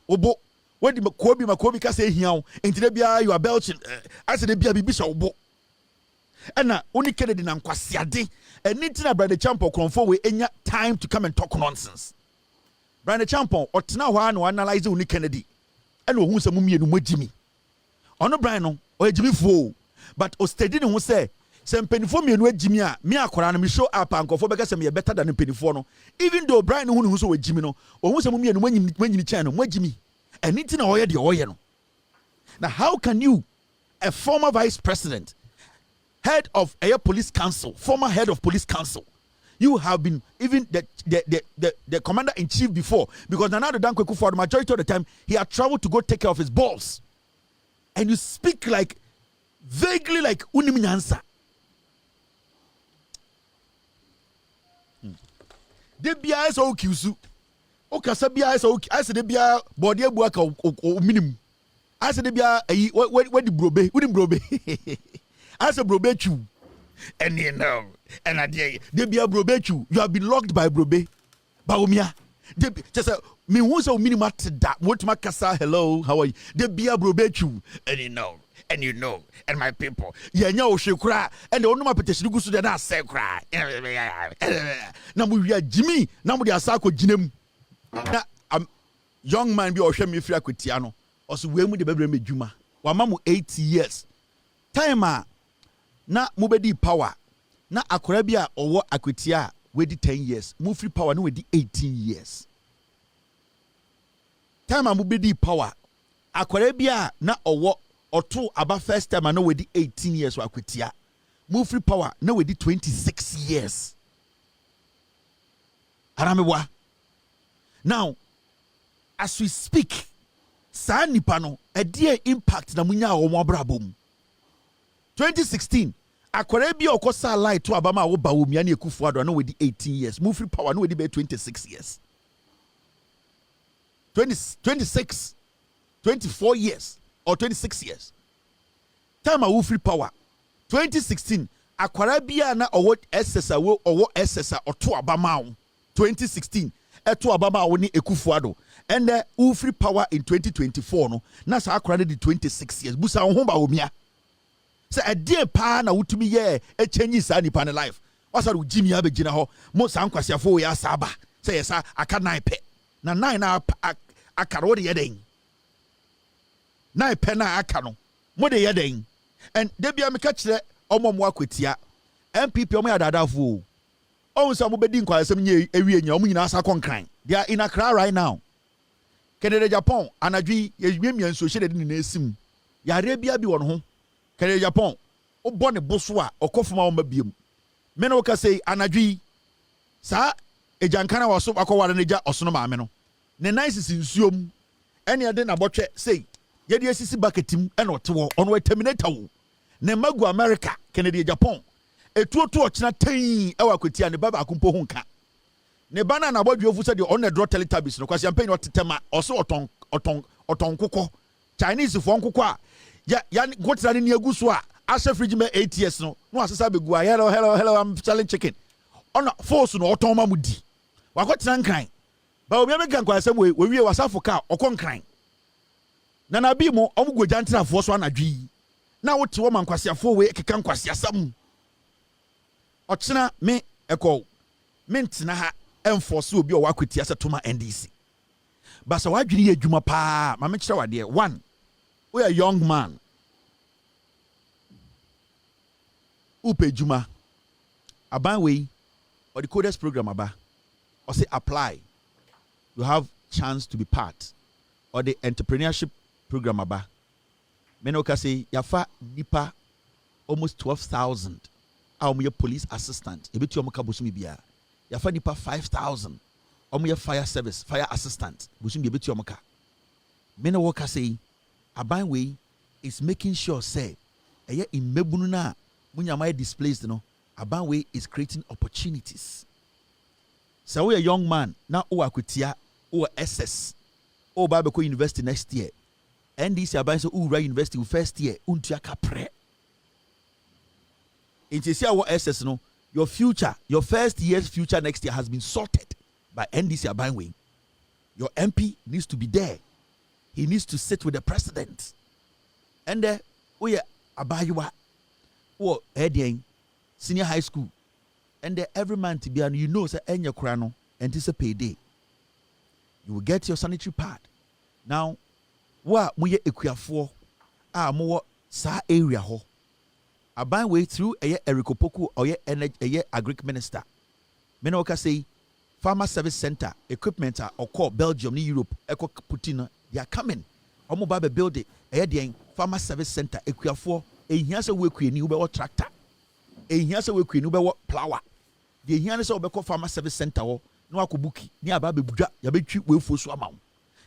When the Makobi can say here, and today you are belching. I said, be a bishop. And now, only Kennedy and Kwasiade, and Nitina Brother Champo conform with any time to come and talk nonsense. Brother Champo, or Tina one analyze only Kennedy, and who's a mummy and Jimmy. On a Brano, or Jimmy Fool, but Ostedin will say, Some penny for me and Jimmy, me a Koran, me show up and go for because I'm better than a penny for no. Even though Brian who's with Jimmy, or who's a mummy and when you channel, where Jimmy. And it's in oil the oil. Now, how can you, a former vice president, head of a police council, former head of police council, you have been even the commander in chief before, because Nana Dankweku for the majority of the time he had traveled to go take care of his balls, and you speak like vaguely like Uniminyansa. The BIS o Kyusu. O kasabia is okay. I said the bia body work o minimum. I said the bia where the brobe, wouldn't brobe. I said brobe chu. And you know, and I dare the bia brobe chu. You have been locked by brobe. Bawumia. Just me who's a minimum to that. What my kasa hello, how are you? The bia brobe chu. And you know, and my people. Yeah, no, she cry. And the only my petition goes to the na say cry. Now we are Jimmy. Now we are Sako Jinem. Na young man be ohwe me free Akwatia no oso we mu de bebre medwuma wa mamu 8 years time na mu bedi power na akora bi a owo Akwatia we di 10 years mu free power no we di 18 years time mu bedi power akora bi a na owo oto aba first time na we di 18 years wa Akwatia mu free power na we di 26 years aramewa. Now, as we speak, saa nipa no a dear impact na munya o mo brabom. 2016, akwara bi okosa light to abama wo Bawumia na Ekufuado na we di 18 years. Move free power na we di be 26 years. 26, 24 years or 26 years. Time a free power. 2016, akwara bi na owo SSA wo owo SSA oto abama 2016. Eto ababa woni Ekufuado and the free power in 2024 no na sa akora de 26 years busa ho Bawumia say a dear pa na wutumi ye e change sa nipa ne life wasa do Jimmy abegina ho mo sa nkwasiafo we asaba say yesa aka 9 pe na 9 na akara wo de yeden 9 pe na aka no mo de yeden and de bia me ka kire omommo Akwatia NPP omo yadadafo. Oh, some bedi nkwasem nye ewie nya omunyina asa konkran. They are in Accra right now. Canada Japan anadwi yewiem so hye de na esim. Ya Arabia bi won ho. Canada Japan obɔ ne boso a okofoma wo mabiem. Me no ka say anadwi sa ejankana waso akɔware ne ja Osono maame no. Ne nice nsuom ene ade na bɔtwe say ye de asisi bucketim ene otewo ono terminator wo. Ne magu America Canada Japan etuotu ochina tan ewa Akwatia ne baba akumpo hunka ne bana na bodwofo se de on na draw teletabis no kwasi ampen otetema oso oton kokko Chinese fo nkokko a ya gotira ne aguso a asha fridge me 8 years no asesa begu a hello I'm selling chicken on force no oton mamudi wakotira nkran ba obi ameka nkwasem we wie wasafo ka okonkran na bi mo omugwoja ntrafo so anadwi na wote wo mankwasiafo we keka nkwasiasam ochina me eko mentina ha enforce obi o Akwatia setoma NDC But so why do you juma pa? Mama chira wade. One, we a young man. Upe juma. Aban we or the coders program aba. Or say apply. You have chance to be part. Or the entrepreneurship program aba. Menoka say yafa nipa almost 12,000. Our police assistant. Ebiti omuka busumi biya. Yafa nipa 5,000. Omuye fire service, fire assistant. Busumi ebiti omuka. Menoka say Abanwe is making sure say eye immebunu na munyama displaced no. Abanwe is creating opportunities. So we a young man now o Akwatia o SS o Babeko University next year. NDC Abanwe so Ura University first year untua kapre. It is our SS no. Your future, your first year's future next year has been sorted by NDC Abanwe. Your MP needs to be there. He needs to sit with the president. And we are Abayua or Edian senior high school. And every month be and you know say enya krano and this a payday. You will get your sanitary pad. Now, what we equiafo more sa area ho. Abanwe through Eriko Poku or agric minister. Menoka say farmer service center equipment or call Belgium ni Europe eco Putin. They are coming. Omo ba be build it. Ehia farmer service center equiafo ehia se we kwani ube tractor. Ehia se we kwani ube plower. The ehia se obeko farmer service center wo no akobuki. Ni aba be budwa ya betwi we fosu amawo.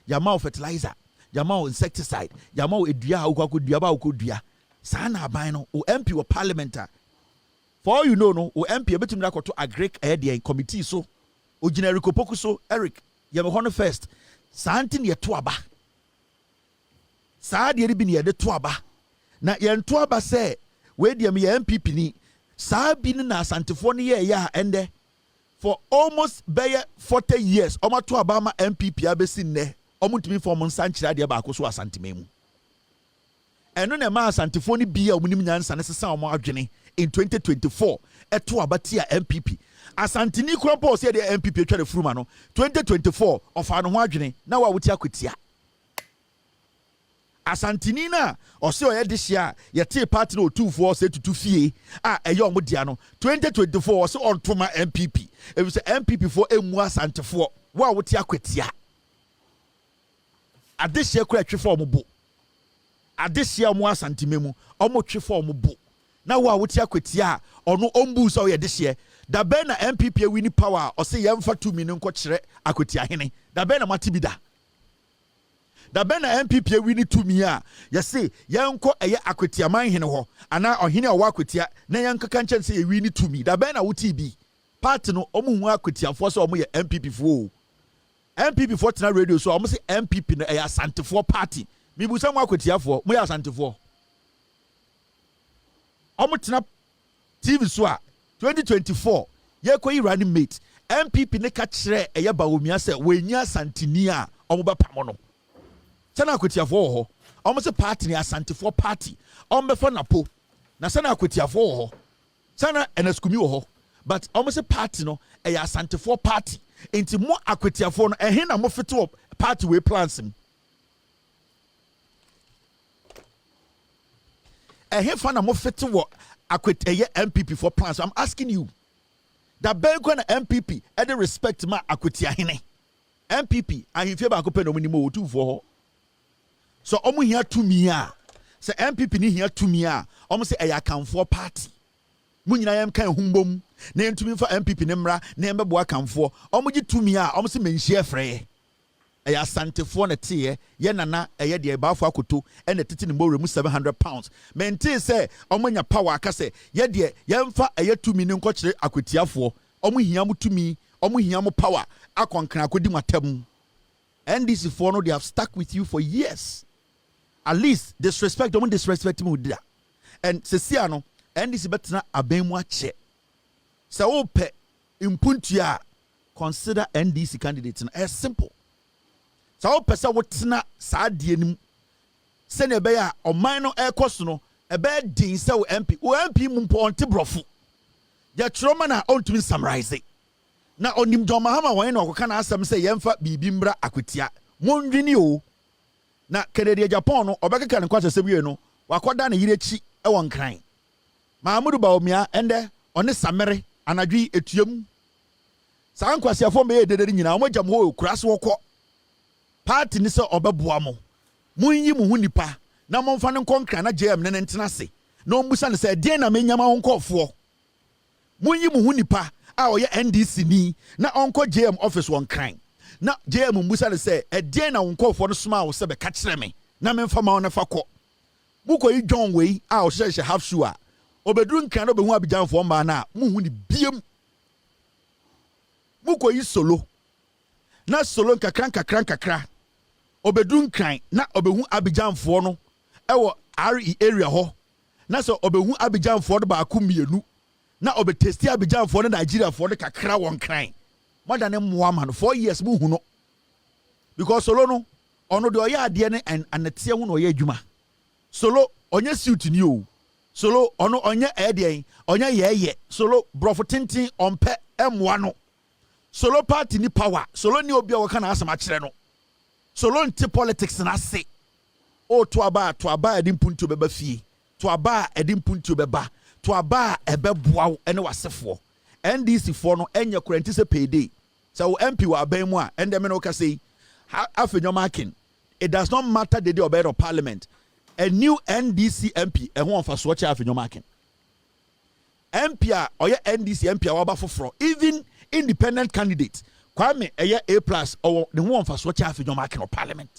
Ya ma fertilizer, ya ma insecticide, ya ma edua akwadua ba akwadua. Sa na aban no o MP or parliamentar. For all you know no o MP ebetim da koto agric ehia committee so o generic opoku so Eric ye me hono first. Santin ye to aba. Saa de bi ne de to aba na ye to aba se we de me MPP ni saa bi na asantefo ne ye ya ende for almost 40 years omo to aba ma MPP abesi nne omo ntimi form nsankyira de ba akoso asantememu eno na ma asantefo ne bia omo nim nyansa ne sesa omo adwene in 2024 eto aba ti a MPP asantini kura po se de MPP atwa de furuma no 2024 ofa no ho adwene na wa wuti Akwatia asantini na ose oye de hia ye te party no 24 say to fie a eyo omo dia no 2024 ose on toma MPP e be say MPP for emu asantefo wa wuti Akwatia adehia kura twe for bo adehia mu asantimemu omo twe for bo na wa wuti Akwatia ono ombu so oye de hia da ben na MPP wini power ose yemfa 2 million nko kire Akwatia hene da ben na matibida da ben na MPP wini 2 million ya say yenko eye Akwatia man hene ho ana ohene owa Akwatia na yenkaka nchen say ye wini 2 million da ben na wuti bi party no omu Akwatia fo so omu ye MPP fo MPP for tena radio so omu say MPP no eye asantefo party mi bu sam Akwatia fo mu ye asantefo omu tena TV so a 2024 ye koyi running mate MPP ne ka kire eye Bawumia se wenya santini a omoba pamono sana Akwatia fo ho omo se party ne asantefo party omo fo napo na sana Akwatia fo ho sana enaskumi ho but omo se party no eye asantefo party enti mo Akwatia fo no ehe na mo fete party we plans m ehe fa na mo fete wo Akwatia MPP for plans. I'm asking you. That Belgian MPP had the respect ma Akwatia hene. MPP and if you ba ko pe no minimo otu for. So omo here to me a. Say MPP ni here to me a. Omo say eya kan for party. Mu nyina yam kan humbom. Na entumi fa MPP ne mra na yam bebo kan for. Omo gi to me a. Omo say menhia frɛ. Eya santefo na tie ye nana eye de baafo akoto e na tete ne mowre mu 700 pounds maintain say omanya power aka say ye de yemfa eye 2 million nko kire Akwatiafo omo hia mu tumi omo hia mu power akonkran akodi matam NDC for no they have stuck with you for years at least disrespect omo disrespect me udida and sesia no NDC betena aban mu ache say wo pe impuntua consider NDC candidate na as simple. So pesa wotena saa die nim se ne be ya oman no ekoso no e be din se wo MP mumpo onte brofo ya troma na ontumi summarize na onim John Mahama wan na okoka na asem se yemfa bibi mbra Akwatia mondwini o na Kennedy Japan no obekeka ne kwase sebiye no wakoda ne yirechi e won kran Mahamudu Bawumia ende one samere anadwi etuam san kwase afo me ededere nyina mo jam ho kurase wokọ party ni se obeboa mo munyi mu hu nipa na momfa ne konkra na JM ne ntena se na ombusa ne se de na menyama ho nkofo munyi mu hu nipa a oye NDC ni na onko JM office won kran na JM mbusa ne se de na nkofo no soma wo se be ka kire me na memfa ma wona fa ko bukoyi John Wei a o hye half shoe a obeduru nkran no be hu abijanfo mba na mu hu ni biem bukoyi Solo na Solo kakran obeduru nkran na obehu abijanfo no ewo RE area ho na so obehu abijanfo do ba akumienu na obetesti abijanfo no Nigeria fo do kakra won kran more than man 4 years mu hu no because Solo no ono de oya ade ne anete hu no oya adwuma Solo onye suit ni o Solo ono onye ede onye yeye Solo brofo tintin ompe emwa no Solo party ni power Solo ni obi a wo kana asema kire no Solo nti politics na se o to aba edi mpuntu beba fie to aba edi mpuntu beba to aba ebeboa ene wasefo NDC for no enye kurenti se payday so MP wa aban mu a ende me no ka sei afenyo marking it does not matter the day of parliament a new NDC MP e ho onfa so cha afenyo marking MP a oye NDC MP a waba foforo even independent candidate Kwame eye A+ or the one for swatch half your marking of parliament.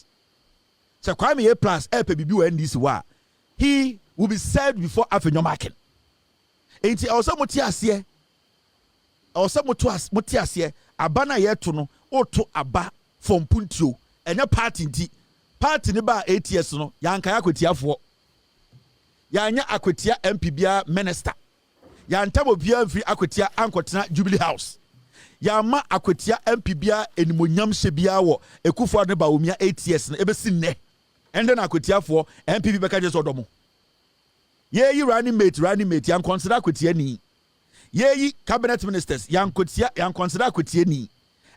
So Kwame A+ bibi NDC wa he will be served before after your marking. Enti also motiasie abana yeto no oto aba from puntio enya party ne ba 8 years no yanka akwetiafo yanya akwetia MP bia minister yantabo bia mfiri akwetia ankotena Jubilee House Yama Akwatia MP bia enimonyam hye bia wo Ekufo ne Bawumia 8 years na ebesi nne ende na Akwatia fo MPP beka je so domo ye yi running mate yan consider Akwatia ni ye yi cabinet ministers yan consider Akwatia ni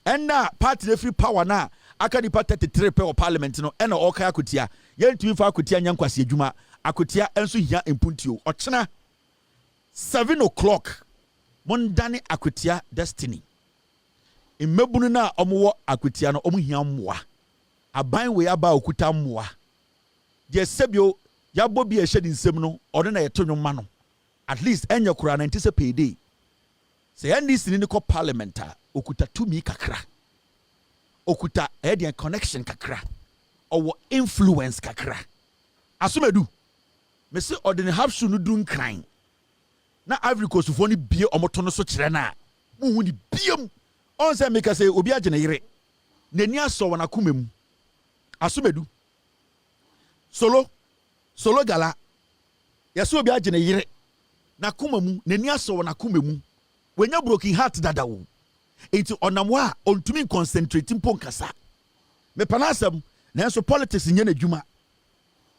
enna party the free power na aka nipa 33 pe o parliament no ena o ka Akwatia ye ntumi fa Akwatia nyankwase adwuma Akwatia enso hia empuntio ochena 7 o'clock mondane Akwatia destiny Imebunu na omuwo Akwatia no omuhia mmoa aban we aba okuta mmoa de sebio yabo bi ehye nsem no ode na yeto nwoma no at least enye kura na ntise payday se NDC ni ko parliament okuta tumi kakra okuta edian connection kakra owo influence kakra asomedu me se ode ne have shoe no du nkran na Ivory Coast fo ni bie omoto no so kire na muhu ni biem on say make say obi agene yire nani aso wona komam asomedu Solo gala yaso obi agene yire na komamu nani aso wona komam wenya broken heart dadawo enti onamwa ontumi concentrate mpo nkasa me panasem nanso politics nye na dwuma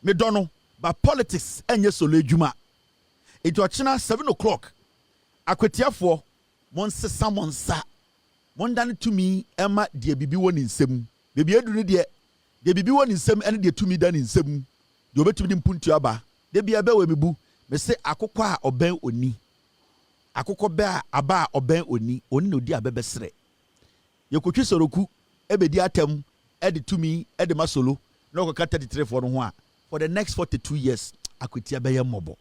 me dono ba politics enye Solo adwuma enti ochina 7 o'clock akwetiafo monsesa monsa mondane tumi ema de bibi woni nsem bebi edu ne de bibi woni nsem ene de tumi da ne nsem de obetumi de mpuntu aba de bia be we mebu me se akokọ a oben oni akokọ be a aba oben oni no di abebesere yekotwi soroku ebedi atam ede tumi ede masolo na okaka 33 for no ho a for the next 42 years Akwatia be ye mobo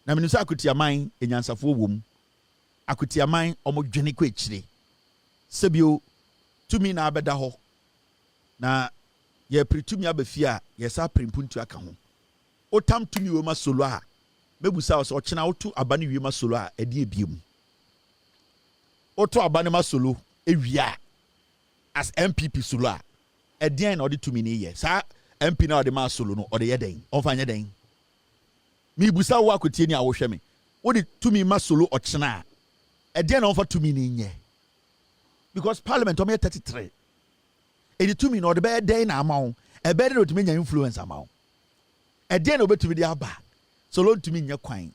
na me nso Akwatia man enyansafo wom Akwatia man omodwene kwa ekire sebio tumi na abeda ho na ye pritumi abafia ye sa primpuntu aka ho otam tumi we masolo a mebusa o so ochena otu abane wie masolo a ede ebiem otu abane masolo ewia as NPP Solo a ede na ode tumi ni ye sa MP na ode masolo no ode yeden onfanya den mebusa wo Akwatia ni a wo hwe me ode tumi masolo ochena ede na onfa tumi ni nye because parliament omo 33 edi tumi no de be den na amawo e be de tumi nya influence amawo e den na obetumi de aba Solo ntumi nya kwan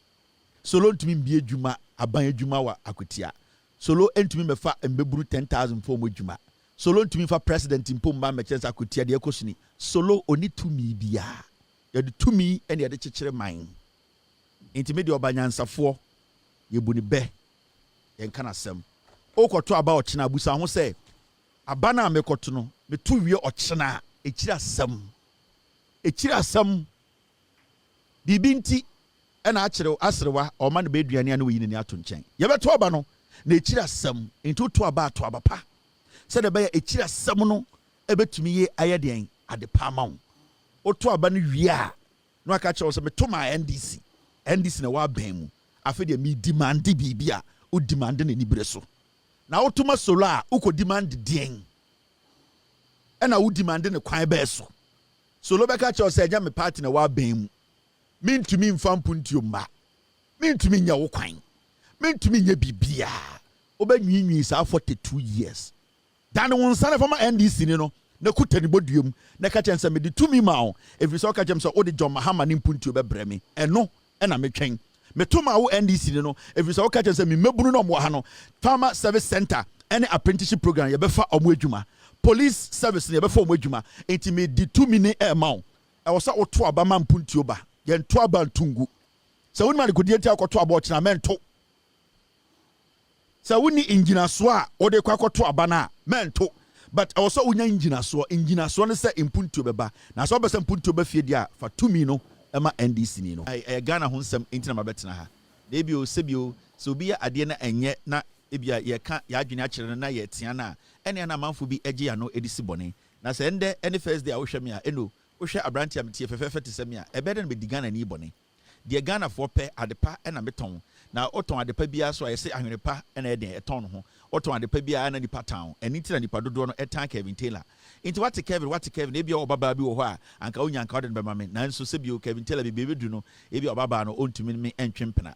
Solo ntumi mbie adwuma aban adwuma wa Akwatia Solo ntumi mefa mbeburu 10,000 for mo adwuma Solo ntumi fa president impomba mechesa akutia de ekosuni. Solo oni tumi bia. Ya de tumi ene ya de chichire man. Intimi de obanyansafo ye buni be. Yen kana sem. Okoto aba ochina abusa ho se abana mekoto no me tu wie ochina echira sem. Echira sem. Bibinti ena achire asrewa o ma ne be aduane ane oyi ne ato nchen. Ye beto aba no na echira sem. Into to aba to aba pa. Se de be echira sem no ebetumi ye ayeden ade pa ma wo. Oto aba no wie a no aka che wo se me to ma NDC na wa ban mu. Afi de me demand bibia o demand na ni bere so. Na otuma Solo a uko demand dien. Ena wo demand ne kwan be so. Solo be ka che wo se nya me party na wa ban mu. Mintumi mfa mpuntuo mba. Mintumi nya wo kwan. Mintumi nya bibia. Obanwinwi sa 42 years. Dan won sane from NDC ni no na kutani boduom na ka chense me de tumi ma o every so ka chem so o de John Mahama ni mpuntuo be breme eno na metwen me to ma wo NDC ni no every so ka chense me mebunu no mo ha no farmer service center any apprenticeship program ye be fa omo adwuma police service ye be fa omo adwuma enti me de tumi ni e ma o e wo sa wo to aba ma mpuntuo ba ye nto aba ntungu se woni ma de kodie ti akoto aba o china mento se woni engineer so a o de kwakoto aba na mento but also unya engineer so ne say impuntuo beba na so be say impuntuo be fie dia fa tumi no ema NDC ni no I Ghana ho nsem entina mabetena ha na ebio sebio so obi ya ade na enye na ebia ye ka ya adwene a kire na ye tia na ene na manfo bi agi ya no edisi bone na se ende any first day a wo hwɛ me a eno wo hwɛ abrantia metie fefefe te se me a ebede na be di Ghana ni bone de Ghana for pe adepa na meton na oton adepa bia so ayese ahwenepa na eden eton no ho oton adepa bia na nipa town eni tira nipa dodo no etan Kevin Taylor into what Kevin e bia obaba bi wo ho a anka onya anka ode bema me na nso se bia Kevin Taylor bi bedu no e bia obaba no ontumi me entwempena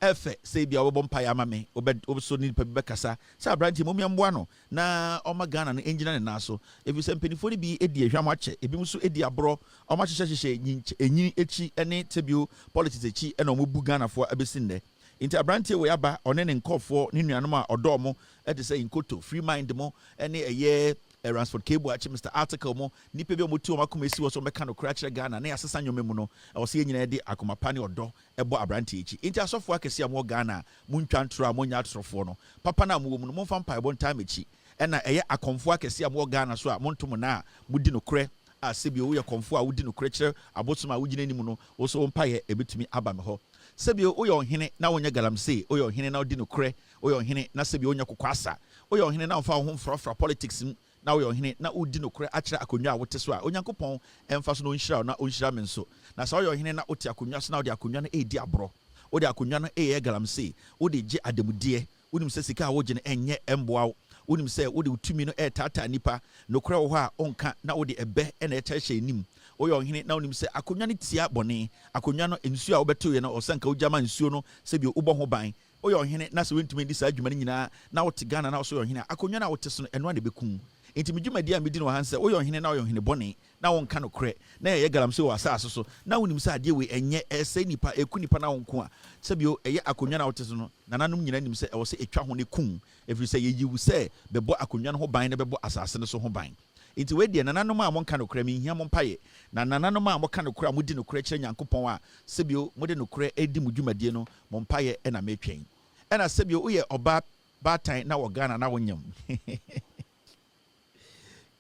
efe se bia wo bompa ya ma me obeso nipa bi bekasa se abranti mo miamboa no na oma Ghana no engineer ne naso efi se mpenifo ni bi edi ehwam ache ebi muso edi abro oma hyehye enyi echi ene tebio politics echi ene omo bu Ghana fo abesinde inti abranti we aba one ne nkofo ne nuanom a odo mo e de se inkoto free mind mo ene eye Ransford Cable achi Mr. Article mo nipa bi omotu omakoma esi wo so meka no kra kire Ghana na yasesa nyome mu no e wo se yenyina de akomapa ne odo ebo abranti echi inti asofo akese am Ghana muntwa ntro a monya atrofo no papa na mo mu no momfa mpa ebo time echi ena eye akomfo akese am Ghana so a montom na mudi no kre a sebi wo ye komfo a wudi no kre kire abotuma wugina ni mu no wo so mpa ye ebetumi aba me ho sebi wo ye ohene na wonya galamsey wo ye ohene na wudi no kre wo ye ohene na sebi wonya kokwasa wo ye ohene na mfa ho mfrafra politics na wo ye ohene na wudi no kre akire akonwa a wote so a onyankopon emfa so no nhira na onhira me nso na sa wo ye ohene na wote akonwa so na wo de akonwa na edi abro wo de akonwa na eye galamsey wo de je ademude wonim se sika a wo je ne enye emboa wonim se wo de utumi no tata nipa no kre wo ho a onka na wo de ebe na etahye enim wo ye ohene na wonim se akonwa ne tia bone akonwa no ensu a wo beto ye na osanka wo jama nsuo no se bi wo bo ho ban wo ye ohene na se wentumi di sa adwuma ne nyina na wo te Ghana na wo so ye ohene akonwa na wo te so no eno na bekum enti medwumadi a medi no hanse wo ye ohene na wo ye ohene bone na wo nka no kre na ye galamse wo asase so na wonim se ade we enye ese nipa eku nipa na wo nko a se bi eye akonwa na wo te so no nananom nyina nim se e wo se etwa ho ne kum every say ye yiwu se bebo akonwa no ho ban na bebo asase no so ho ban enti we de nananom a monka no kra mi hia mo mpaye na nananom a monka no kra modi no kra kire Nyankopon a se bi modi no kra edi mudwumadie no mo mpaye e na metwen e na se bi wo ye oba batan na wo Ghana na wo nyam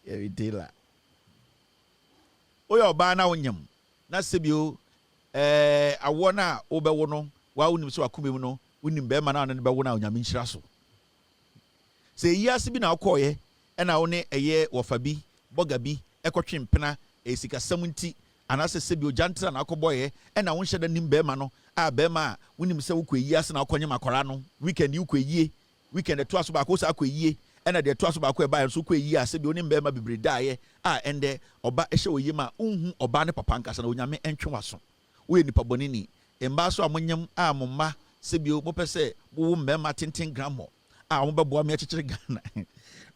Kevin Taylor oya oba na wonyam na sebio awo na obewo no wa wonim so akomem no wonim be ma na ne bewo na onyame nhira so se yiase bi na akoye e na wo ne eye wofa bi boga bi ekotwempena esika samunti anase sebio jantra na akoboye e na wo nhye da nim be ma no a be ma wonim se wo yiase na akonyem akora no weekend you kweyie weekend to aso ba ko sa kweyie ena de to aso ba ko e ba so kweyie ase bi onim be ma bibre daaye a ende oba ehye oyima unhu oba ne papa nkasa na onyame entwe waso wo ye nipa bonini emba so amonyam a momma sebio mo pese wo mbema tenten gramo a mo bebo me akyekyere Ghana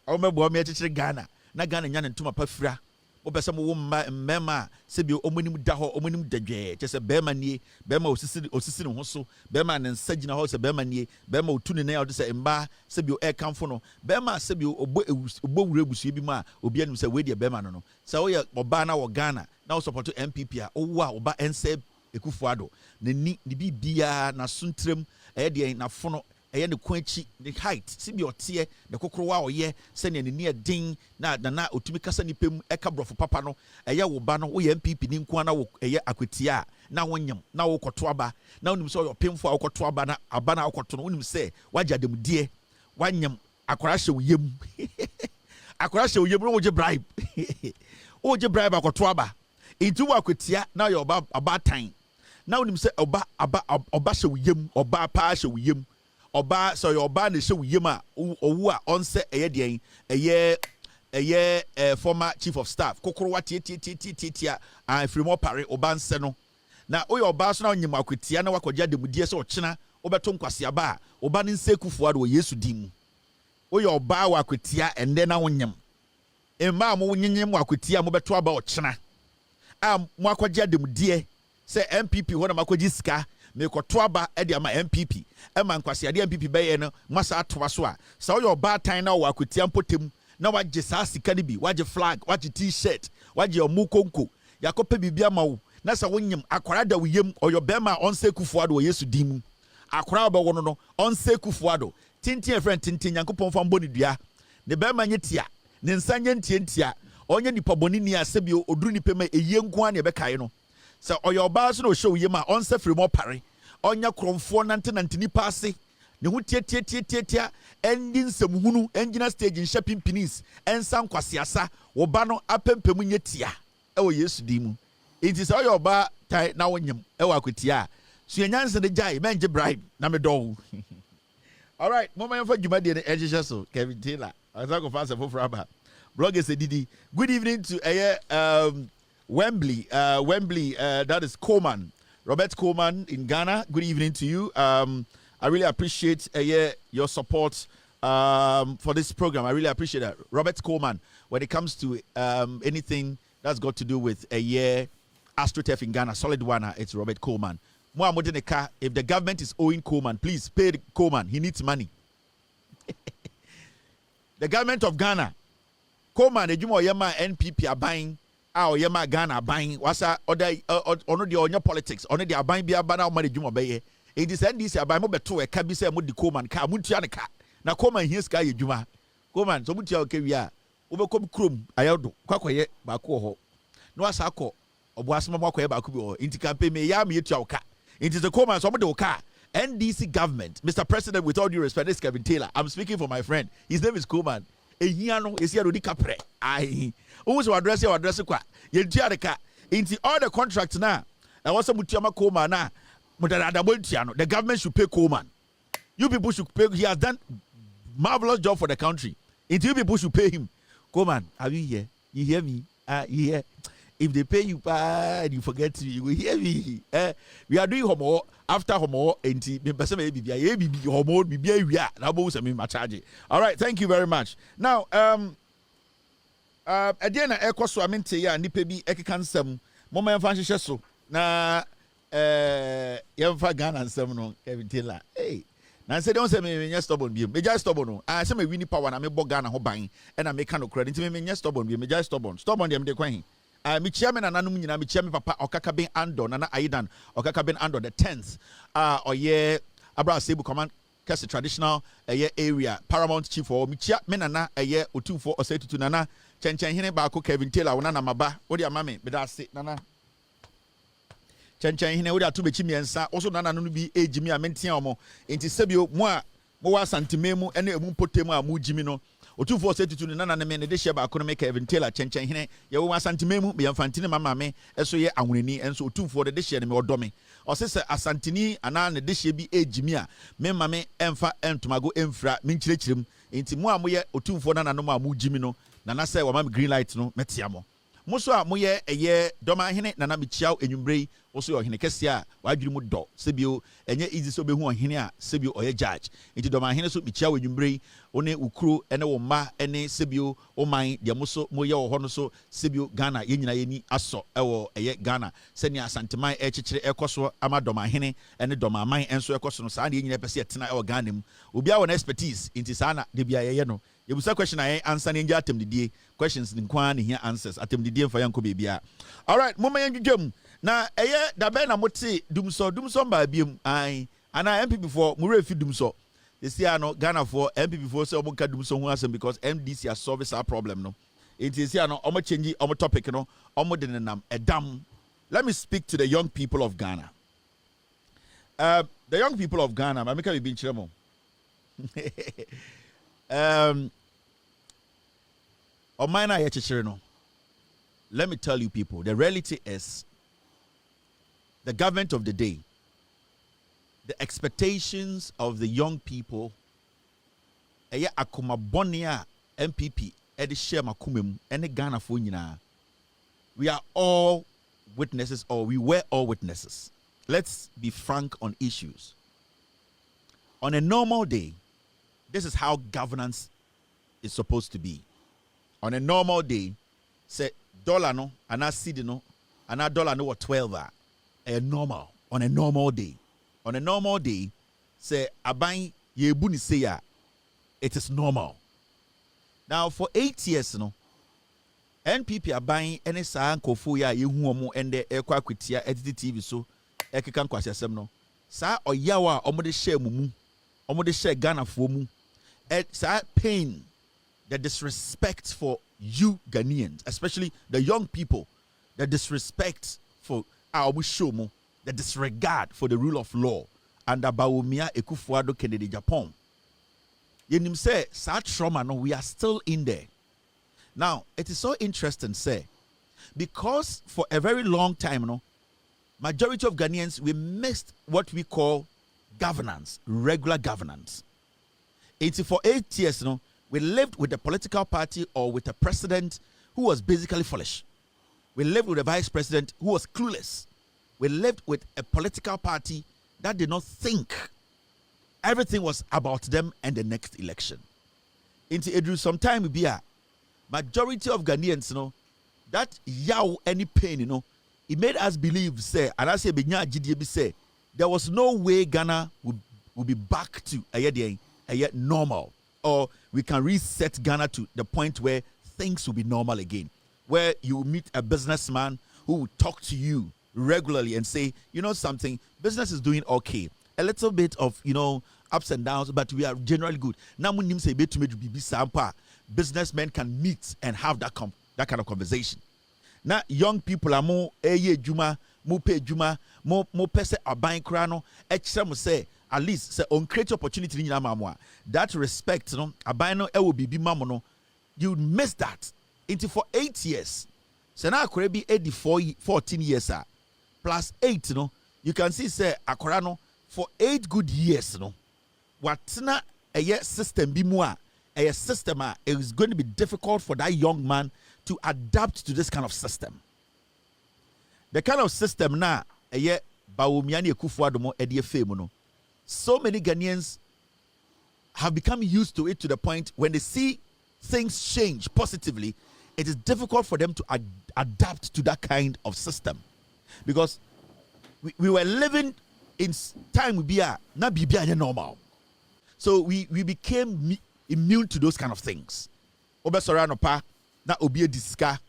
o mebo me akyekyere Ghana na Ghana nya ne ntoma pafira Obesa mo mema sebi omonim da ho omonim dadwe che se bema nie bema osisi ne ho so bema ne nsagina ho se bema nie bema otune na ode se mba sebi o ekamfo no bema sebi obo wura busu bi ma obi anim se we de bema no se wo ye oba na wo Ghana na wo support NPP a owo a oba ense Ekufuado ne ni bibia na suntrem de na fono ne kwanchi the height sibi otie the kokrowa oye se ne ni edin na otumi kasa nipem eka brofo papa no wo ba no wo ye MPP ni nko na wo Akwatia na wonyam na wo koto aba na onim se opemfo a wo koto aba na aba na wo koto no onim se waja demdie wanyam akwara hye wo yem akwara hye wo yem no wo je bribe wo je bribe akoto aba intu Akwatia na yo oba tan na onim se oba hye wo yem oba pa hye wo yem oba so your oba na hye wo yem a owu a onse former chief of staff kokorowa tie frimo pare oba nse no na oyo oba so na onyim Akwatia na wakogya demudie se ochena obeto nkwase aba a oba ne nse Kufuado wo Yesu dim oyo oba wa Akwatia ende na wonyim emma mo nyenyem Akwatia mo beto aba ochena mo akogya demudie se MPP ho na makogi sika me koto aba e dia ma MPP e man kwase ade MPP be ye no masa atowa so a sa wo ba tan na wo Akwatia mpotem na waje sa sika ni bi waje flag waje t-shirt waje omukonko yakopa bibia ma wo na sa wonyem akwara da wo yem oyo bema onse Kufuado wo Yesu dim akwara ba wo no onse Kufuado tintin friend tintin Yankopon fa mboni dua ne bema nyetia ne nsanye ntientia onye nipa boni ni asebi oduru nipa ma eye nko a ne be kai no sa oyo ba so no show yem a onse frimo pare onya kromfo nante nipa ase ne hu tie endi nsamhunu engina stage nhya pimpinis ensan kwasiasa wo ba no apempem nyetia e wo Yesu dimu enti sa oyo ba tai na wonyem e wo Akwatia so enyanse de jai menje bribe na me do all right mama yemfa djuma de ejije so Kevin Taylor azako fast for fraba blog is didi good evening to Wembley that is Coleman Robert Coleman in Ghana. Good evening to you. I really appreciate your support for this program. I really appreciate that. Robert Coleman, when it comes to anything that's got to do with AstroTurf in Ghana, solid one, it's Robert Coleman. If the government is owing Coleman, please pay Coleman. He needs money. The government of Ghana, Coleman, the Yema NPP are buying. Yema Ghana buying wasa ono de onyo politics ono de aban bia ba na o mari dwuma beye it is NDC aban mo beto e ka bi se mo di Coleman ka muntua ne ka na Coleman hie ska ye dwuma Coleman so mutua o ka wi a wo be kom krom ayodo kwakoye ba ko ho no wasa akọ oboasema mo akoye ba ko bi ho inti campaign me ya me yetua o ka inti the Coleman so mo de o ka NDC government Mr. President, with all due respect, this is Kevin Taylor. I'm speaking for my friend. His name is Coleman. Ehiano is here to capre. I always address kwa. Into all the contracts now. And what's Mutiama Coleman now? The government should pay Coleman. You people should pay. He has done marvelous job for the country. Into you people should pay him. Coleman, are you here? You hear me? You hear? If they pay you and you forget to, you will hear me. We are doing homo after homo and all right, thank you very much. Now, again, I so I mean, Nipebi Ekikansem, Moma Fancy so na Yamfa Ghana and Seminole, Kevin Taylor. Hey. Now say don't say me just stubborn be. Me just stubborn. I say me winning power na me bo Ghana ho ban and I make kind of credit. Me just stubborn be. Me just stubborn. Stubborn dem de kwan. Me chairman and nanum nyina me chairman papa Okakaben Ando nana Aidan Okakaben Ando the 10th. Oye Abra Sebu command cast traditional area paramount chief for me chairman nana otu for osetutu nana Chen hine ba ko Kevin Taylor wona na maba. Wo dia mame me da se nana Chen hine wo dia to bechi miensa wo so nana no bi ejimi a mentia omo enti sebio mo a mo wa santimemu ene emu potemu a mo jimi no otu for setutu nana na me ne de sheba ko no me Kevin Taylor Chen hine ye wo santimemu be yamfantini mama me eso ye ahunani enso otu for de she ne me odome o se asantini ana ne de she bi ejimi a me mame emfa entomago emfra me nchirechirem enti mo a mo ye otu for nana no ma mo jimi no nana say wa ma green light no metiamo Moso a moye eye doma hene nana mechiaw enwumbrei wo so ohene kese a wadwiri mu do sebio enye easy so behu ohene a sebio oye judge enti doma hene so mechiaw enwumbrei one ukuro ene wo ma ene sebio o man de moso moye wo ho no so sebio Ghana ye nyina ye ni aso ewo eye Ghana senia asanteman ekekere ekoso ama doma hene ene doma man enso ekoso no saa de nyina pese etena ewo Ghana mu obi a won expertise enti saa na de bia ye no yebusa question I answer ne nja atemdidie questions nkwa ne here answers atemdidie fa yanko bebia. All right, moma yendwem na eye da be na mote dumso ba biem ai ana MPP for mure fi dumso they see ano Ghana for MPP for say omonka dumso ho asem because MDC has solved our problem no it is here no omo change omo topic no omo de nam edam. Let me speak to the young people of Ghana. The young people of Ghana ma make we be chiremo. Let me tell you people, the reality is the government of the day, the expectations of the young people, akuma bonia MPP, Ghana for we are all witnesses, or we were all witnesses. Let's be frank on issues. On a normal day, this is how governance is supposed to be. On a normal day, say dollar no, and a cedi no, and a dollar no what 12 a normal. On a normal day. On a normal day, say aban ye buni say ya, it is normal. Now for 8 years no, NPP aban any sa nkofo ya ye hu omo ende ekwa kwetia edit TV so ekekan kwasesem no. Sa oyawa omo de share mumu, omo de share Ghana for mu. Sa pain, the disrespect for you Ghanaians, especially the young people, the disrespect for our Mushomo, the disregard for the rule of law, and the Bawumia Ekufuado Kennedy Japan. Yenim say, sad trauma, no, we are still in there. Now, it is so interesting, say, because for a very long time, no, majority of Ghanaians, we missed what we call governance, regular governance. For 8 years, no, we lived with a political party or with a president who was basically foolish. We lived with a vice president who was clueless. We lived with a political party that did not think. Everything was about them and the next election. It drew some time be a majority of Ghanaians, that yaw any pain, it made us believe, say, and I say, say, there was no way Ghana would be back to a normal, or we can reset Ghana to the point where things will be normal again, where you meet a businessman who will talk to you regularly and say, you know something, business is doing okay, a little bit of ups and downs, but we are generally good. Now businessmen can meet and have that kind of conversation. Now young people are more juma, more pay juma, more pese are buying crano. Some say at least say on create opportunity in your that respect, abino will be mamono. You miss that. Into for 8 years. So now could be 14 years plus 8, you can see say akorano for 8 good years, What's a year system be more a system it is going to be difficult for that young man to adapt to this kind of system. The kind of system now a year Bawumia ni Ekufuado mo edie fame. So many Ghanaians have become used to it to the point when they see things change positively, it is difficult for them to adapt to that kind of system. Because we were living in time we are not be normal. So we became immune to those kind of things. Obesorano pa na obie diska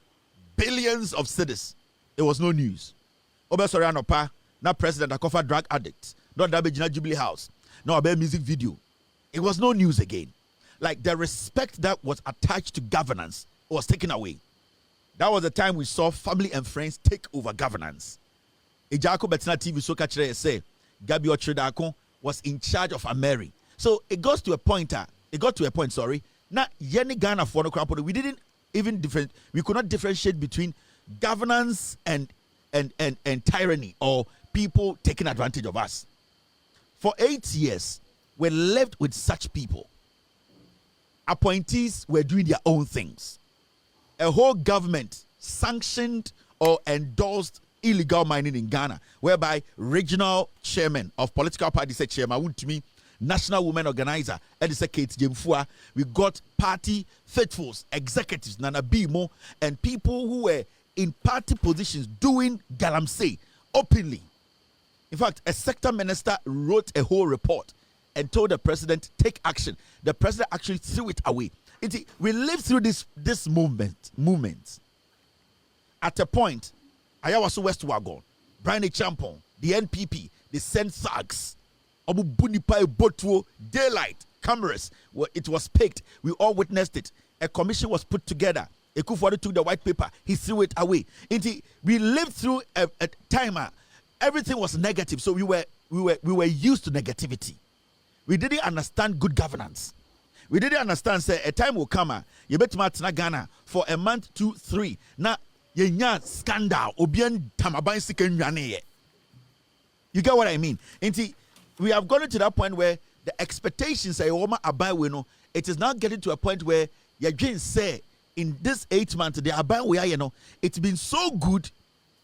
billions of cedis. It was no news. Obesorano pa na president akofa drug addict. Not that Bejina Jubilee House. No about music video. It was no news again. Like the respect that was attached to governance was taken away. That was the time we saw family and friends take over governance. Ejako Betina TV so kachire say Gabi Ochredako was in charge of Ameri. So it got to a point, sorry. Now Yeni Ghana for no crap, we didn't even we could not differentiate between governance and tyranny or people taking advantage of us. For 8 years, we lived with such people. Appointees were doing their own things. A whole government sanctioned or endorsed illegal mining in Ghana, whereby regional chairman of political parties said chairman would to me, national women organizer, Edisa Kate Jemfua. We got party faithfuls, executives, Nana Bimo, and people who were in party positions doing galamsey openly. In fact, a sector minister wrote a whole report and told the president, take action. The president actually threw it away. We lived through this movement. At a point, Ayawaso West Wagon, Brian Champon, the NPP, they sent thugs. Obu Bunipai Botuo, daylight, cameras. It was picked. We all witnessed it. A commission was put together. Ekufuado took the white paper. He threw it away. We lived through a time. Everything was negative. So we were used to negativity. We didn't understand good governance. We didn't understand, say, a time will come, you bet Martina Ghana for a month, 2, 3. Now, yenya scandal, obian tamaban sikenwane. You get what I mean? We have gotten to that point where the expectations say, it is now getting to a point where you say, in this 8 months, the abai it's been so good,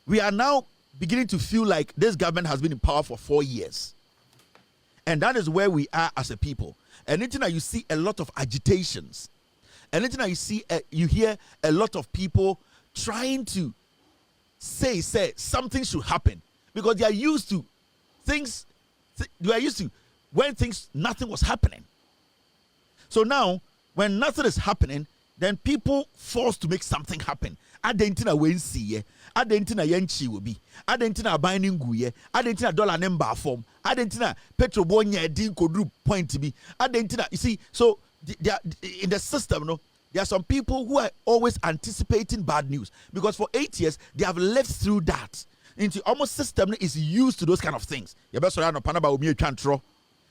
we are now beginning to feel like this government has been in power for 4 years. And that is where we are as a people. And anytime you see a lot of agitations, and anytime you hear a lot of people trying to say something should happen, because they are used to things. They are used to when nothing was happening. So now, when nothing is happening, then people forced to make something happen. Adentina wensi adentina yenchi will be adentina binding guye adentina dollar number form adentina petro bonya din kodru point to be adentina. You see, so in the system, there are some people who are always anticipating bad news, because for 8 years they have lived through that. Into almost system is used to those kind of things. You best surround upon Bawumia control.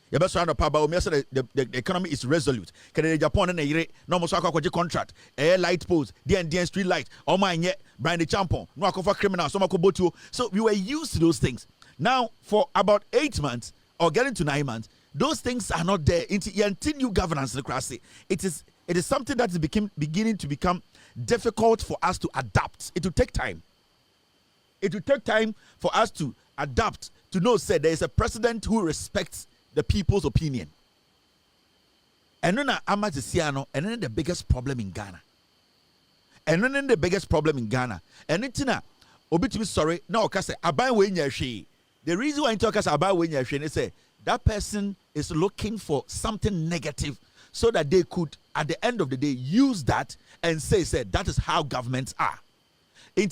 You best surround upon Bawumia so the economy is resolute. Can Japan and a no more contract, air light poles, the street light, all mine yet, Brian the Champon, no for criminals, some botu. So we were used to those things. Now, for about 8 months or getting to 9 months, those things are not there. Into new governance, it is something that is beginning to become difficult for us to adapt. It will take time. It will take time for us to adapt, to know, say, there is a president who respects the people's opinion. And then and then the biggest problem in Ghana. And then the biggest problem in Ghana. And then obi to be sorry, no, say abai we nya. The reason why I talk about we nya is say that person is looking for something negative so that they could, at the end of the day, use that and say that is how governments are. And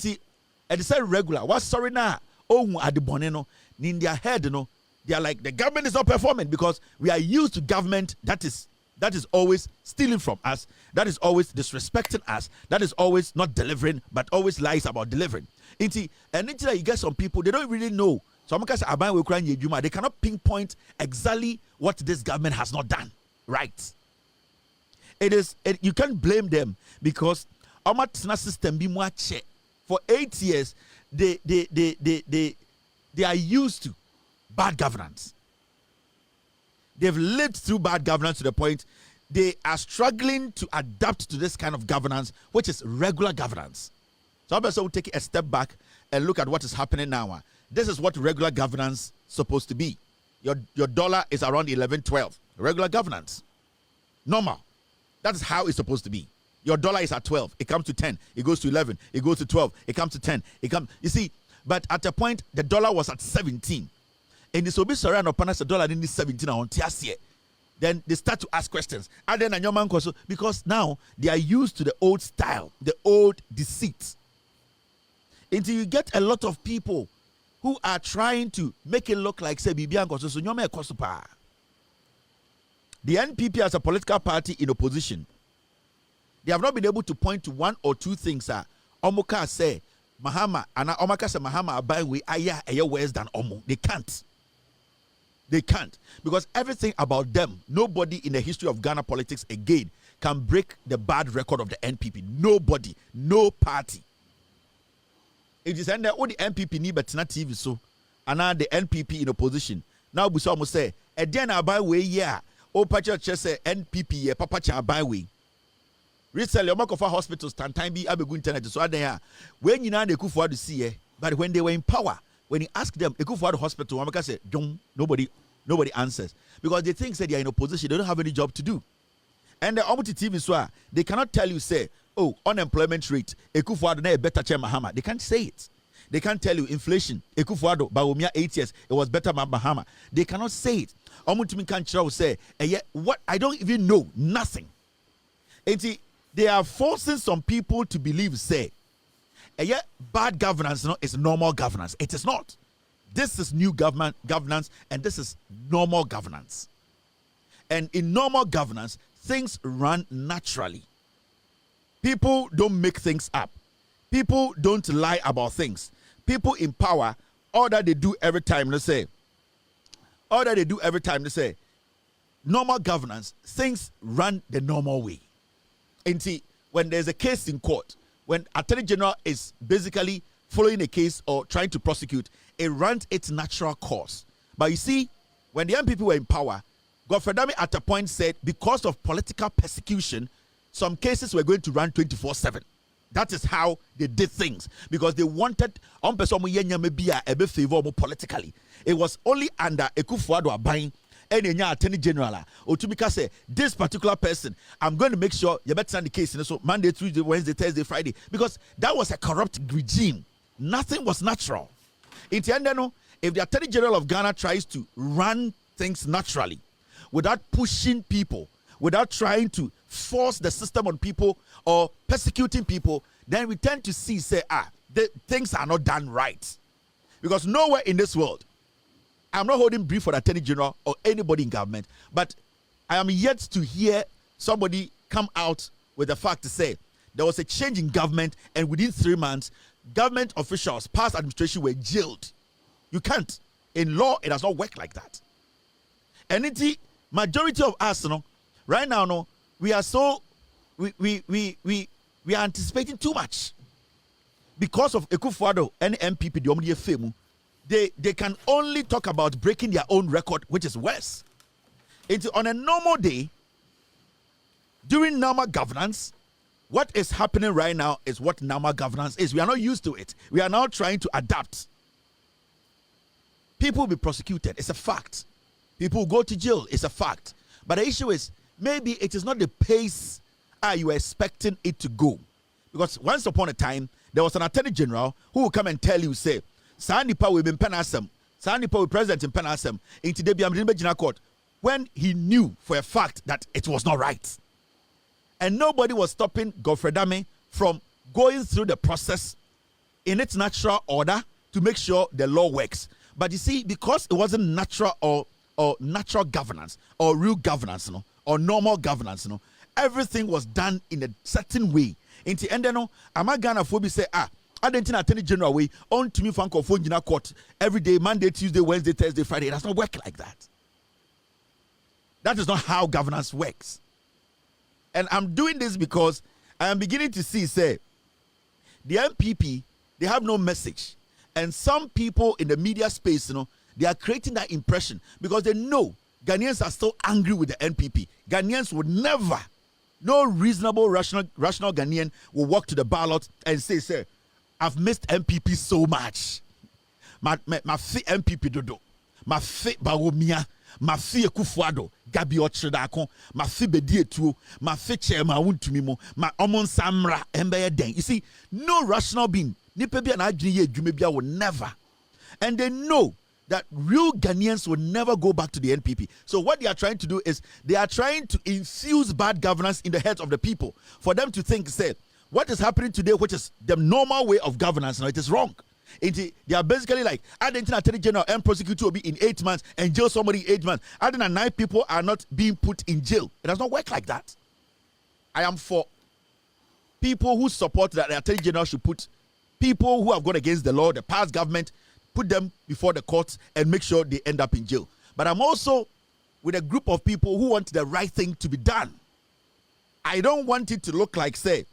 they say regular. What's sorry now? Oh, at the boneno, in their head, they are like, the government is not performing, because we are used to government that is always stealing from us, that is always disrespecting us, that is always not delivering, but always lies about delivering. And until you get some people, they don't really know. So they cannot pinpoint exactly what this government has not done right. You can't blame them, because our system be more check. For 8 years, they are used to bad governance. They've lived through bad governance to the point they are struggling to adapt to this kind of governance, which is regular governance. So I'm also take a step back and look at what is happening now. This is what regular governance is supposed to be. Your dollar is around 11, 12. Regular governance. Normal. That's how it's supposed to be. Your dollar is at 12. It comes to 10. It goes to 11. It goes to 12. It comes to 10. You see, but at a point, the dollar was at 17. And this will be surrounded upon us, the dollar in this 17 on Tiasie. Then they start to ask questions. Because now they are used to the old style, the old deceit. Until you get a lot of people who are trying to make it look like, say, the NPP as a political party in opposition, they have not been able to point to one or two things. Omoka say Mahama and Omaka say Mahama abai we aya worse than Omo. They can't. They can't, because everything about them, nobody in the history of Ghana politics again can break the bad record of the NPP. Nobody, no party. It is under all the NPP need but not TV so, and now the NPP in opposition. Now we saw say again abai we yeah. Oh, Pacha say NPP yeah Papa cha abai we. Recently, Omakofa hospitals time be abegu internet so adan when you know they Akufo to see but when they were in power, when you ask them Akufo hospital, Omaka say, "Don't nobody answers because they think they are in opposition, they don't have any job to do." And the Omuti TV so they cannot tell you say, "Oh, unemployment rate Akufo na better than Mahama." They can't say it. They can't tell you inflation Akufo Bawumia 8 years it was better than Mahama. They cannot say it. Omuti can't say, what I don't even know nothing. And they are forcing some people to believe, say, bad governance is normal governance. It is not. This is new governance, and this is normal governance. And in normal governance, things run naturally. People don't make things up. People don't lie about things. People in power, all that they do every time, normal governance, things run the normal way. And see, when there's a case in court, when Attorney General is basically following a case or trying to prosecute, it runs its natural course. But you see, when the NPP were in power, Godfredami at a point said because of political persecution, some cases were going to run 24/7. That is how they did things because they wanted politically. It was only under Akufo-Addo buying any Attorney General Otumika say this particular person, I'm going to make sure you better send the case so Monday, Tuesday, Wednesday, Thursday, Friday, because that was a corrupt regime. Nothing was natural. In the end, if the Attorney General of Ghana tries to run things naturally without pushing people, without trying to force the system on people or persecuting people, then we tend to see things are not done right. Because nowhere in this world, I'm not holding brief for the Attorney General or anybody in government, but I am yet to hear somebody come out with the fact to say there was a change in government and within 3 months, government officials, past administration were jailed. You can't. In law, it does not work like that. And the majority of us, right now, we are anticipating too much because of Akufo-Addo and NPP, the Omni Femu. They can only talk about breaking their own record, which is worse. On a normal day, during normal governance, what is happening right now is what normal governance is. We are not used to it. We are now trying to adapt. People will be prosecuted. It's a fact. People will go to jail. It's a fact. But the issue is, maybe it is not the pace you are expecting it to go. Because once upon a time, there was an Attorney General who will come and tell you, say, Sandipa will be in Penasem. Sandipa will be president in Penasem. Into the court when he knew for a fact that it was not right. And nobody was stopping Godfredami from going through the process in its natural order to make sure the law works. But you see, because it wasn't natural or natural governance or real governance, or normal governance, everything was done in a certain way. In the end, Amagana Phobi say, I didn't Attorney General way on to me Franco phone in a court every day, Monday, Tuesday, Wednesday, Thursday, Friday. It does not work like that. That is not how governance works. And I'm doing this because I am beginning to see, say, the NPP, they have no message. And some people in the media space, they are creating that impression because they know Ghanaians are still angry with the NPP. Ghanaians would never, no reasonable, rational Ghanaian will walk to the ballot and say, sir, I've missed MPP so much. My fi MPP dodo, my fi Bawumia, my fi Akufo-Addo, Gabi Ochredakon, my fi Bedietuo, my fi Chairman Wuntumimo, my Omon Samra, Mbeye Den. You see, no rational being, Nipebi and Adjiniye Jumebia will never. And they know that real Ghanaians will never go back to the NPP. So what they are trying to do is they are trying to infuse bad governance in the heads of the people for them to think, say, what is happening today, which is the normal way of governance, it is wrong. They are basically like, Argentina Attorney General and prosecutor will be in 8 months and jail somebody in 8 months. Other than 9 people are not being put in jail. It does not work like that. I am for people who support that the Attorney General should put people who have gone against the law, the past government, put them before the courts and make sure they end up in jail. But I'm also with a group of people who want the right thing to be done. I don't want it to look like, say,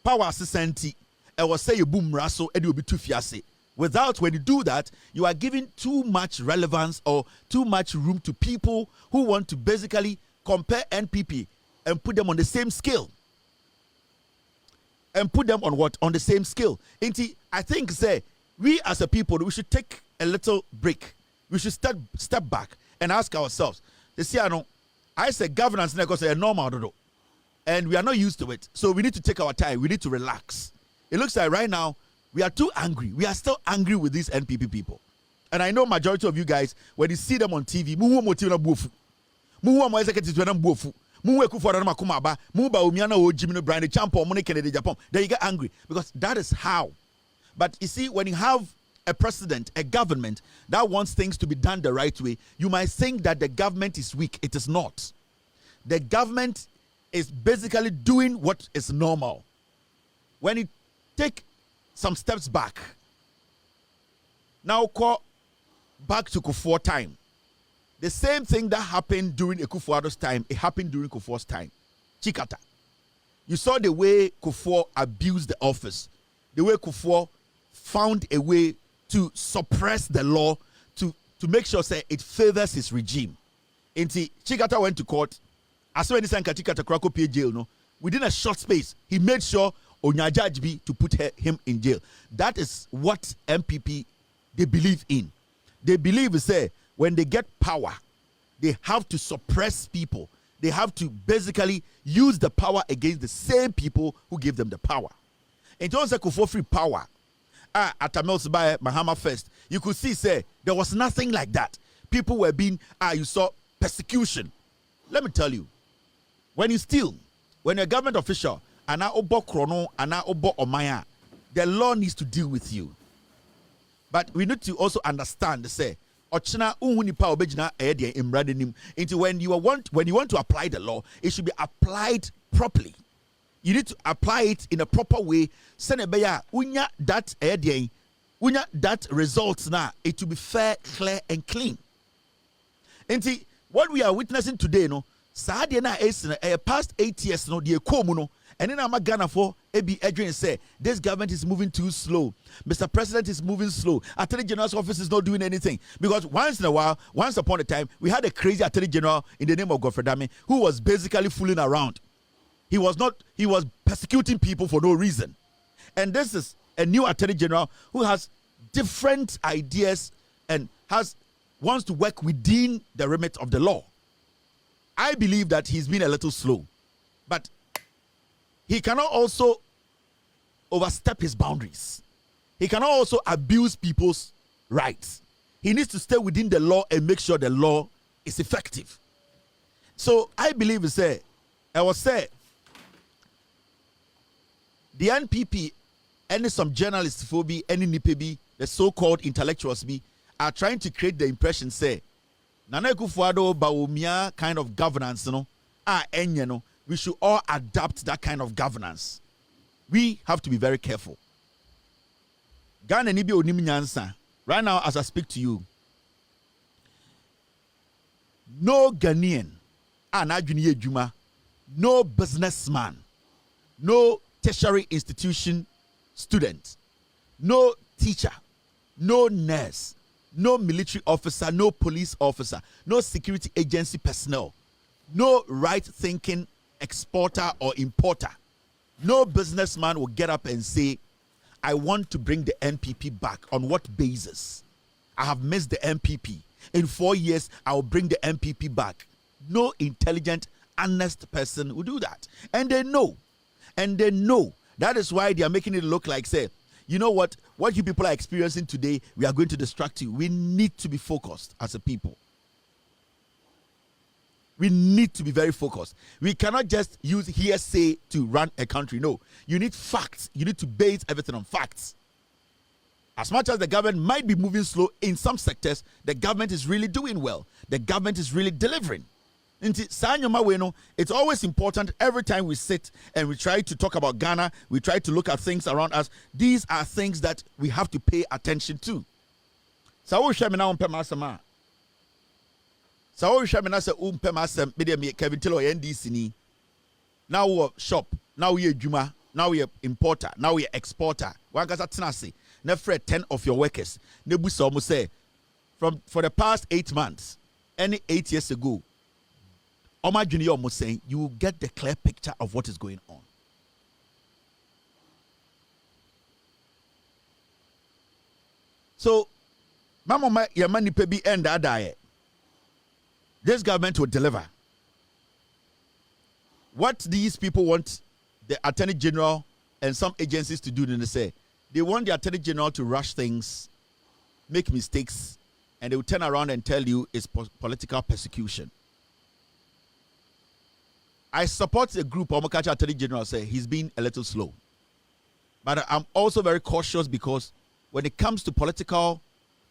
power assistant, and was say you boom rasso and you'll be too fiase. Without, when you do that, you are giving too much relevance or too much room to people who want to basically compare NPP and put them on the same scale. and put them on what? On the same scale. I think say we as a people, we should take a little break. We should step back and ask ourselves. I say governance because they're normal, and we are not used to it. So we need to take our time. We need to relax. It looks like right now we are too angry. We are still angry with these NPP people. And I know majority of you guys, when you see them on TV, then you get angry because that is how. But you see, when you have a president, a government that wants things to be done the right way, you might think that the government is weak. It is not. The government is basically doing what is normal. When you take some steps back, now call back to Kufuor time. The same thing that happened during Kufuor's time, it happened during Kufuor's time. Chikata. You saw the way Kufuor abused the office, the way Kufuor found a way to suppress the law to make sure say it favors his regime. Inti Chikata went to court. As when he sang Chikata Krako pay jail, no, within a short space, he made sure Onyajajbi to put him in jail. That is what MPP they believe in. They believe say when they get power, they have to suppress people. They have to basically use the power against the same people who gave them the power. In terms of Kufuor free power, at Tamils by Mahama first, you could see say there was nothing like that. People were being you saw persecution. Let me tell you, when you steal, when you're a government official, ana obo krono, ana obo omaya, the law needs to deal with you. But we need to also understand say ochina unhunipa obejina ede imradenim. Into when you want to apply the law, it should be applied properly. You need to apply it in a proper way. Senebeya unya that ede unya that results now. It will be fair, clear, and clean. Into what we are witnessing today, no, Sadia na is past 8 years, no, the ekomuno. And then I'm a Ghana for AB Adrian say this government is moving too slow. Mr. President is moving slow. Attorney General's office is not doing anything. Because once in a while, once upon a time, we had a crazy Attorney General in the name of Godfrey Dame who was basically fooling around. He was persecuting people for no reason. And this is a new Attorney General who has different ideas and wants to work within the remit of the law. I believe that he's been a little slow. But he cannot also overstep his boundaries. He cannot also abuse people's rights. He needs to stay within the law and make sure the law is effective. So I believe the NPP and some journalists for be any NPP, the so-called intellectuals be, are trying to create the impression say Nana Akufo-Addo Bawumia kind of governance, we should all adopt that kind of governance. We have to be very careful. Ghana nibi onim nyansa. Right now, as I speak to you, no Ghanaian, no businessman, no tertiary institution student, no teacher, no nurse, no military officer, no police officer, no security agency personnel, no right-thinking exporter or importer, no businessman will get up and say, I want to bring the NPP back. On what basis? I have missed the NPP. In 4 years, I will bring the NPP back. No intelligent, honest person will do that. And they know. And they know. That is why they are making it look like, say, you know what you people are experiencing today, we are going to distract you. We need to be focused as a people. We need to be very focused. We cannot just use hearsay to run a country. No, you need facts. You need to base everything on facts. As much as the government might be moving slow in some sectors, the government is really doing well. The government is really delivering. It's always important every time we sit and we try to talk about Ghana, we try to look at things around us. These are things that we have to pay attention to. So we shall say Kevin Taylor NDC ni. Now we shop, now we Juma, now we importer, now we exporter. One gasa tenasi. Nefre 10 of your workers. Nebusa almost say for the past 8 months, any 8 years ago, Omar Junior almost saying you will get the clear picture of what is going on. So, Mama Yamani Pebi and Adaye. This government will deliver. What these people want the Attorney General and some agencies to do, they say, they want the Attorney General to rush things, make mistakes, and they will turn around and tell you it's political persecution. I support the group, Omokacha Attorney General, say he's been a little slow. But I'm also very cautious because when it comes to political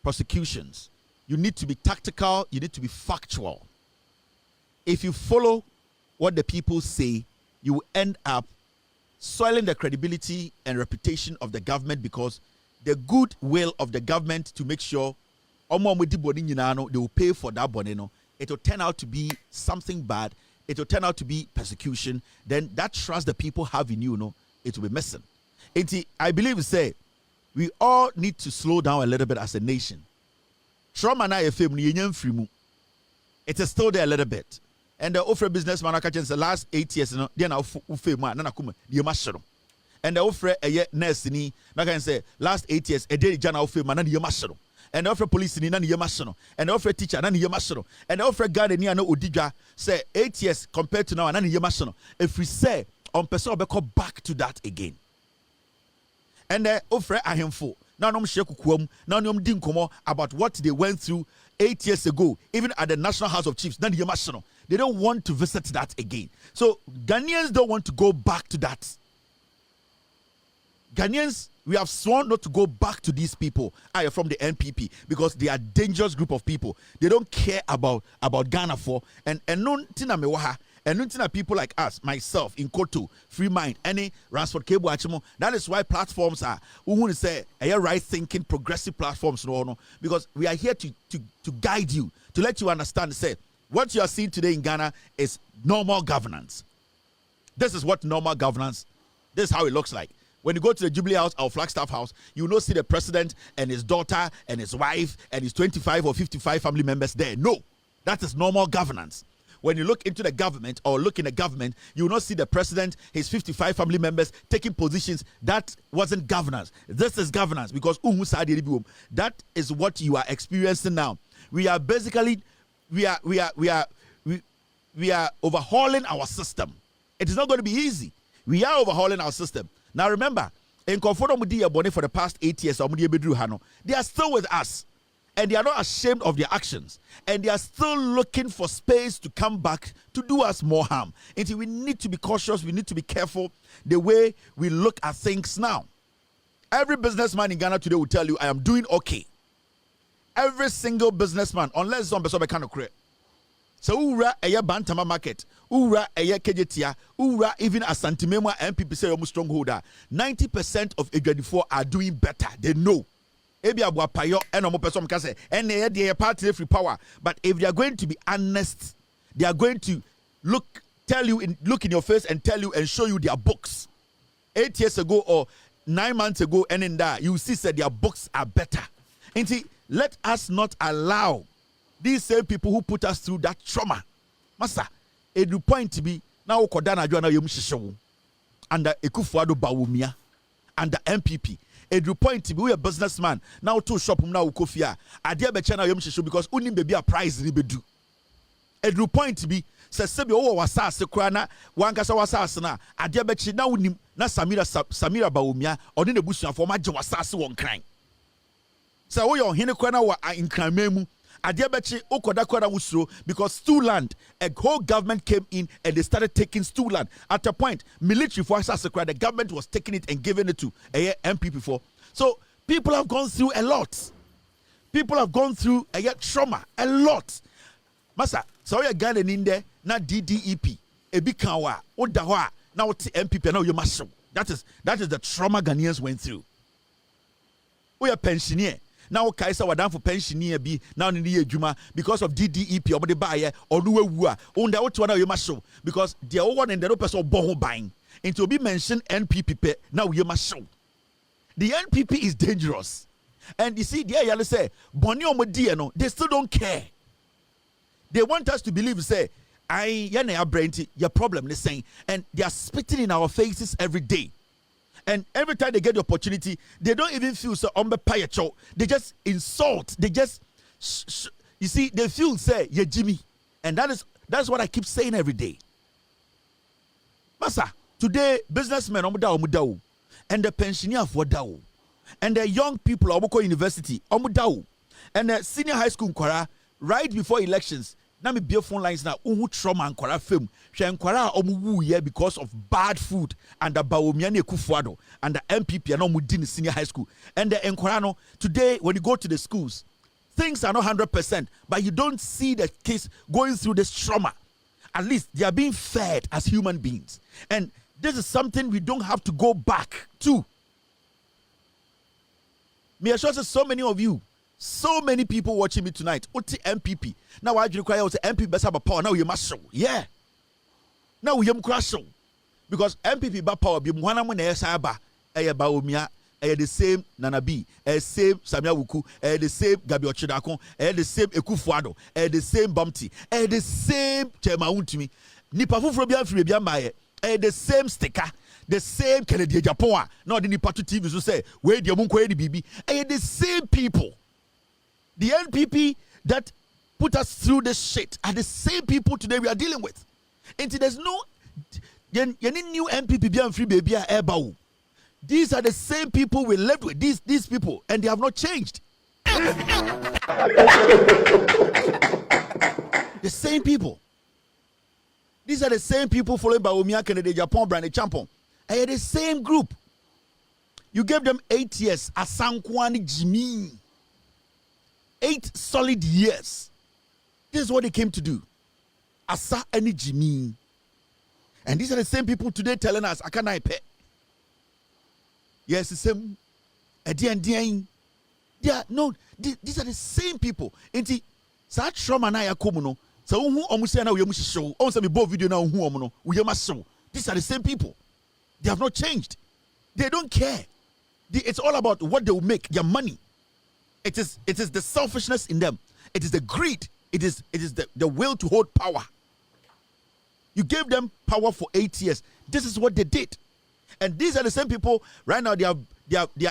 prosecutions, you need to be tactical, you need to be factual. If you follow what the people say, you will end up soiling the credibility and reputation of the government because the goodwill of the government to make sure they will pay for that boneno. It will turn out to be something bad. It will turn out to be persecution. Then that trust the people have in you, it will be missing. I believe we all need to slow down a little bit as a nation. Trauma na FM it is still there a little bit. And the offer businessman catches the last 8 years, they now ufema na kuma the mashro. And the offer a year nurse ni na can say last 8 years a day jana ufema na the mashro. And the offer police ni na the mashro. And the offer teacher na the mashro. And the offer guard ni no udija say 8 years compared to now na the mashro. If we say on person be call back to that again. And the offer ahemfo. Now no shekukwom, now no dinkomo about what they went through 8 years ago, even at the National House of Chiefs. They don't want to visit that again. So Ghanaians don't want to go back to that. Ghanaians, we have sworn not to go back to these people. I am from the NPP because they are a dangerous group of people. They don't care about Ghana for and no tina mewaha. And no people like us, myself, in Koto, Free Mind, any Ransford Cable Achimo. That is why platforms are say right thinking, progressive platforms, because we are here to guide you, to let you understand. Say what you are seeing today in Ghana is normal governance. This is what normal governance. This is how it looks like. When you go to the Jubilee House or Flagstaff House, you will not see the president and his daughter and his wife and his 25 or 55 family members there. No, that is normal governance. When you look into the government or look in the government, you will not see the president, his 55 family members taking positions. That wasn't governance. This is governance because that is what you are experiencing now. We are basically we are overhauling our system. It is not going to be easy. We are overhauling our system. Now remember, in Conforto Mudi for the past 8 years, they are still with us. And they are not ashamed of their actions. And they are still looking for space to come back to do us more harm. And so we need to be cautious. We need to be careful the way we look at things now. Every businessman in Ghana today will tell you, I am doing okay. Every single businessman, unless some person can create. So ura aya bantama market, ura aya kejetia, ura even asantimema NPP say almost strongholder. 90% of Ejadifo are doing better. They know. And they are party free power. But if they are going to be honest, they are going to look in your face and tell you and show you their books. 8 years ago or 9 months ago, and in that you see that their books are better. And see, let us not allow these same people who put us through that trauma. Masa, it will point to be now Kodana Joana Yum under Ekufuado Bawumia under NPP. It will point to be a businessman now to shop now Kofia. I dear Bechana Yum Shishu because only baby a prize ribedu. It will point to be Sebi Wasa Sekrana, Wankasa Wasasana, I dear Bechi now na Samira Bawumia or in the bush for my Jawasasi one crying. So we are Hinekwana wa in Kramemu. Adiabechi Okodakwana Wusro because stool land, a whole government came in and they started taking stool land. At a point, military forces, the government was taking it and giving it to a MPP for. So people have gone through a lot. People have gone through a trauma, a lot. Masa, so you're Ghana in there, not DDEP, a big kawa, Odawa, now MPP, now you must show. That is the trauma Ghanaians went through. We are pensioner. Now Kaisa were down for pensioner be now in the year Juma because of DDEP or the buyer or Nuwa on the other you must show because the old one and the person born buying and to be mentioned NPP now you must show. The NPP is dangerous. And you see, there you say, Bonio Modiano, they still don't care. They want us to believe, say, your problem is saying, and they are spitting in our faces every day. And every time they get the opportunity, they don't even feel so unbepayacho. They just insult. They just, you see, they feel say, yeah, Jimmy. And that's what I keep saying every day. Masa, today, businessmen, omudao, and the pensioner for dao, and the young people, Omoko University, omudao, and the senior high school, right before elections, na me be phone lines now. Uhu trauma and kwara film. She enkwara omu here because of bad food and the Bawumia ne Kufuado and the NPP and omudin senior high school. And the enkwara no today when you go to the schools, things are not 100%, but you don't see the case going through this trauma. At least they are being fed as human beings. And this is something we don't have to go back to. Me assure so many of you. So many people watching me tonight. Oti MPP. Now I require also MPP best have a power. Now you must show. Yeah. Now we crash show. Because MPP ba power be mwana mo na yesaba. Eye Bawumia. Eye the same Nana B. Eye same Samia Wuku. Eye the same Gabi Ochidakon. Eye the same Ekufuado. Eye the same Bumpty. Eye the same Chema Untimi. Nipa fufuro bia mfiri bia maye. Eye the same sticker. The same Kennedy Japan. Now the Nipa 2 TV so say where the munko edi bibi. Eye the same people. The NPP that put us through this shit are the same people today we are dealing with. And there's no new NPP beyond free baby airbao. These are the same people we lived with. These people, and they have not changed. The same people. These are the same people following Bawumia, Kennedy, Japan, Brand Champon. And they're the same group. You gave them 8 years. Asankwani Jimmy. 8 solid years. This is what they came to do. Asa any Jimmy. And these are the same people today telling us, I can't pay. Yes, the same. Yeah, no, these are the same people. And such trauma na ya komuno. So who almost say now we must show. On some both video now who omuno we must show. These are the same people. They have not changed. They don't care. It's all about what they will make, their money. It is the selfishness in them. It is the greed. It is the will to hold power. You gave them power for 8 years. This is what they did. And these are the same people right now. They are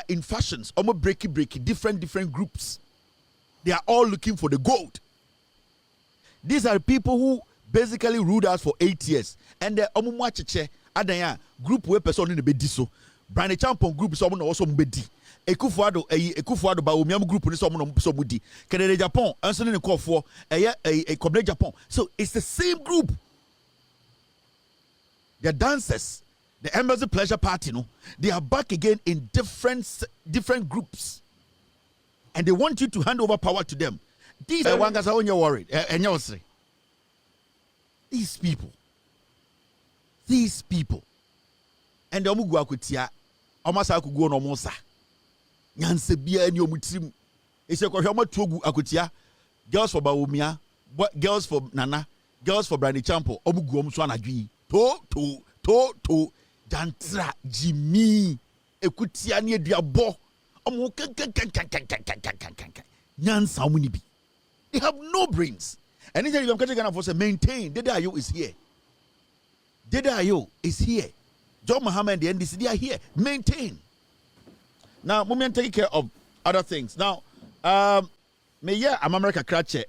in fashions, almost breaky, different groups. They are all looking for the gold. These are people who basically ruled us for 8 years. And the omumwacheche adanya group where person in the bediso. Brand Champon group is someone also mbedi. Ekufuado Bawumia group ni someone so mudi. Kennedy Japan answer in the call for a Koble Japan. So it's the same group. The dancers, the Embassy Pleasure Party, they are back again in different groups. And they want you to hand over power to them. These are one guys when you're worried. These people. And the omugu akutia, omasa akugu no mosa. Nyanse bia ni omutrim. Ese ko hwema togu akutia. Girls for Bawumia, girls for Nana, girls for Brandy Champo, omugu omso anadwi. To dantra Jimmy ekutia ni eduabo. Omo nyansa omuni bi. They have no brains. Anytime you come to say maintain, Dedayo is here. Dedayo is here. John Muhammad and the NDC, they are here. Maintain. Now, moment take care of other things. Now, I'm America Cratche.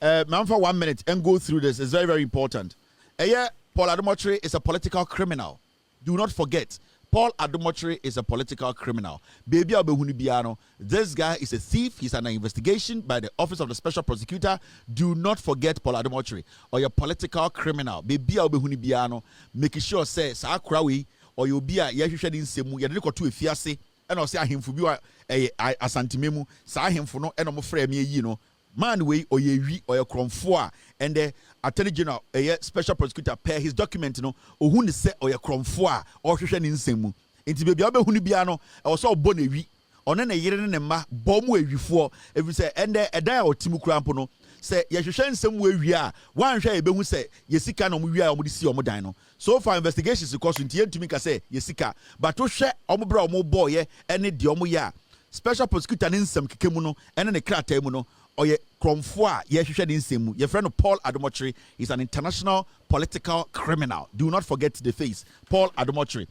Man for 1 minute and go through this. It's very, very important. Paul Adumotri is a political criminal. Do not forget. Paul Adumotri is a political criminal. Baby Abehunibiano, this guy is a thief. He's under investigation by the Office of the Special Prosecutor. Do not forget Paul Adumotri or your political criminal. Baby Abehunibiano, making sure say sa krawi or you be a yahwehwede nsemu yede ko to efiase and say ahemfu bi a asantememu sa ahemfu no eno mo frɛ me yi no man we or ye wi or your kromfo and the Attorney General Special Prosecutor pair his document no ohun ne se or your kromfo a or hwehwɛ ne nsemu enti baby abehunu bia no e so obɔ na wi ɔne ne yere ne ma bɔ mu awifo every say and the edan a otimu krampo no say yɛhwehwɛ nsɛm wo awie a wanhwɛ yɛbɛhu sɛ yɛsika na ɔmo wie a ɔmo de si ɔmo dan no so far investigations because nti yɛntumi ka sɛ yɛsika but wohwɛ ɔmo bra ɔmo bɔɔyɛ ɛne deɛ ɔmo yɛ a special prosecutor ne nsɛm keke mu no ɛne ne krataa mu no ɔyɛ krɔmfo a yɛhwehwɛ ne nsɛm mu yɛfrɛ no Paul Adumotri is an international political criminal. Do not forget the face Paul Adumotri.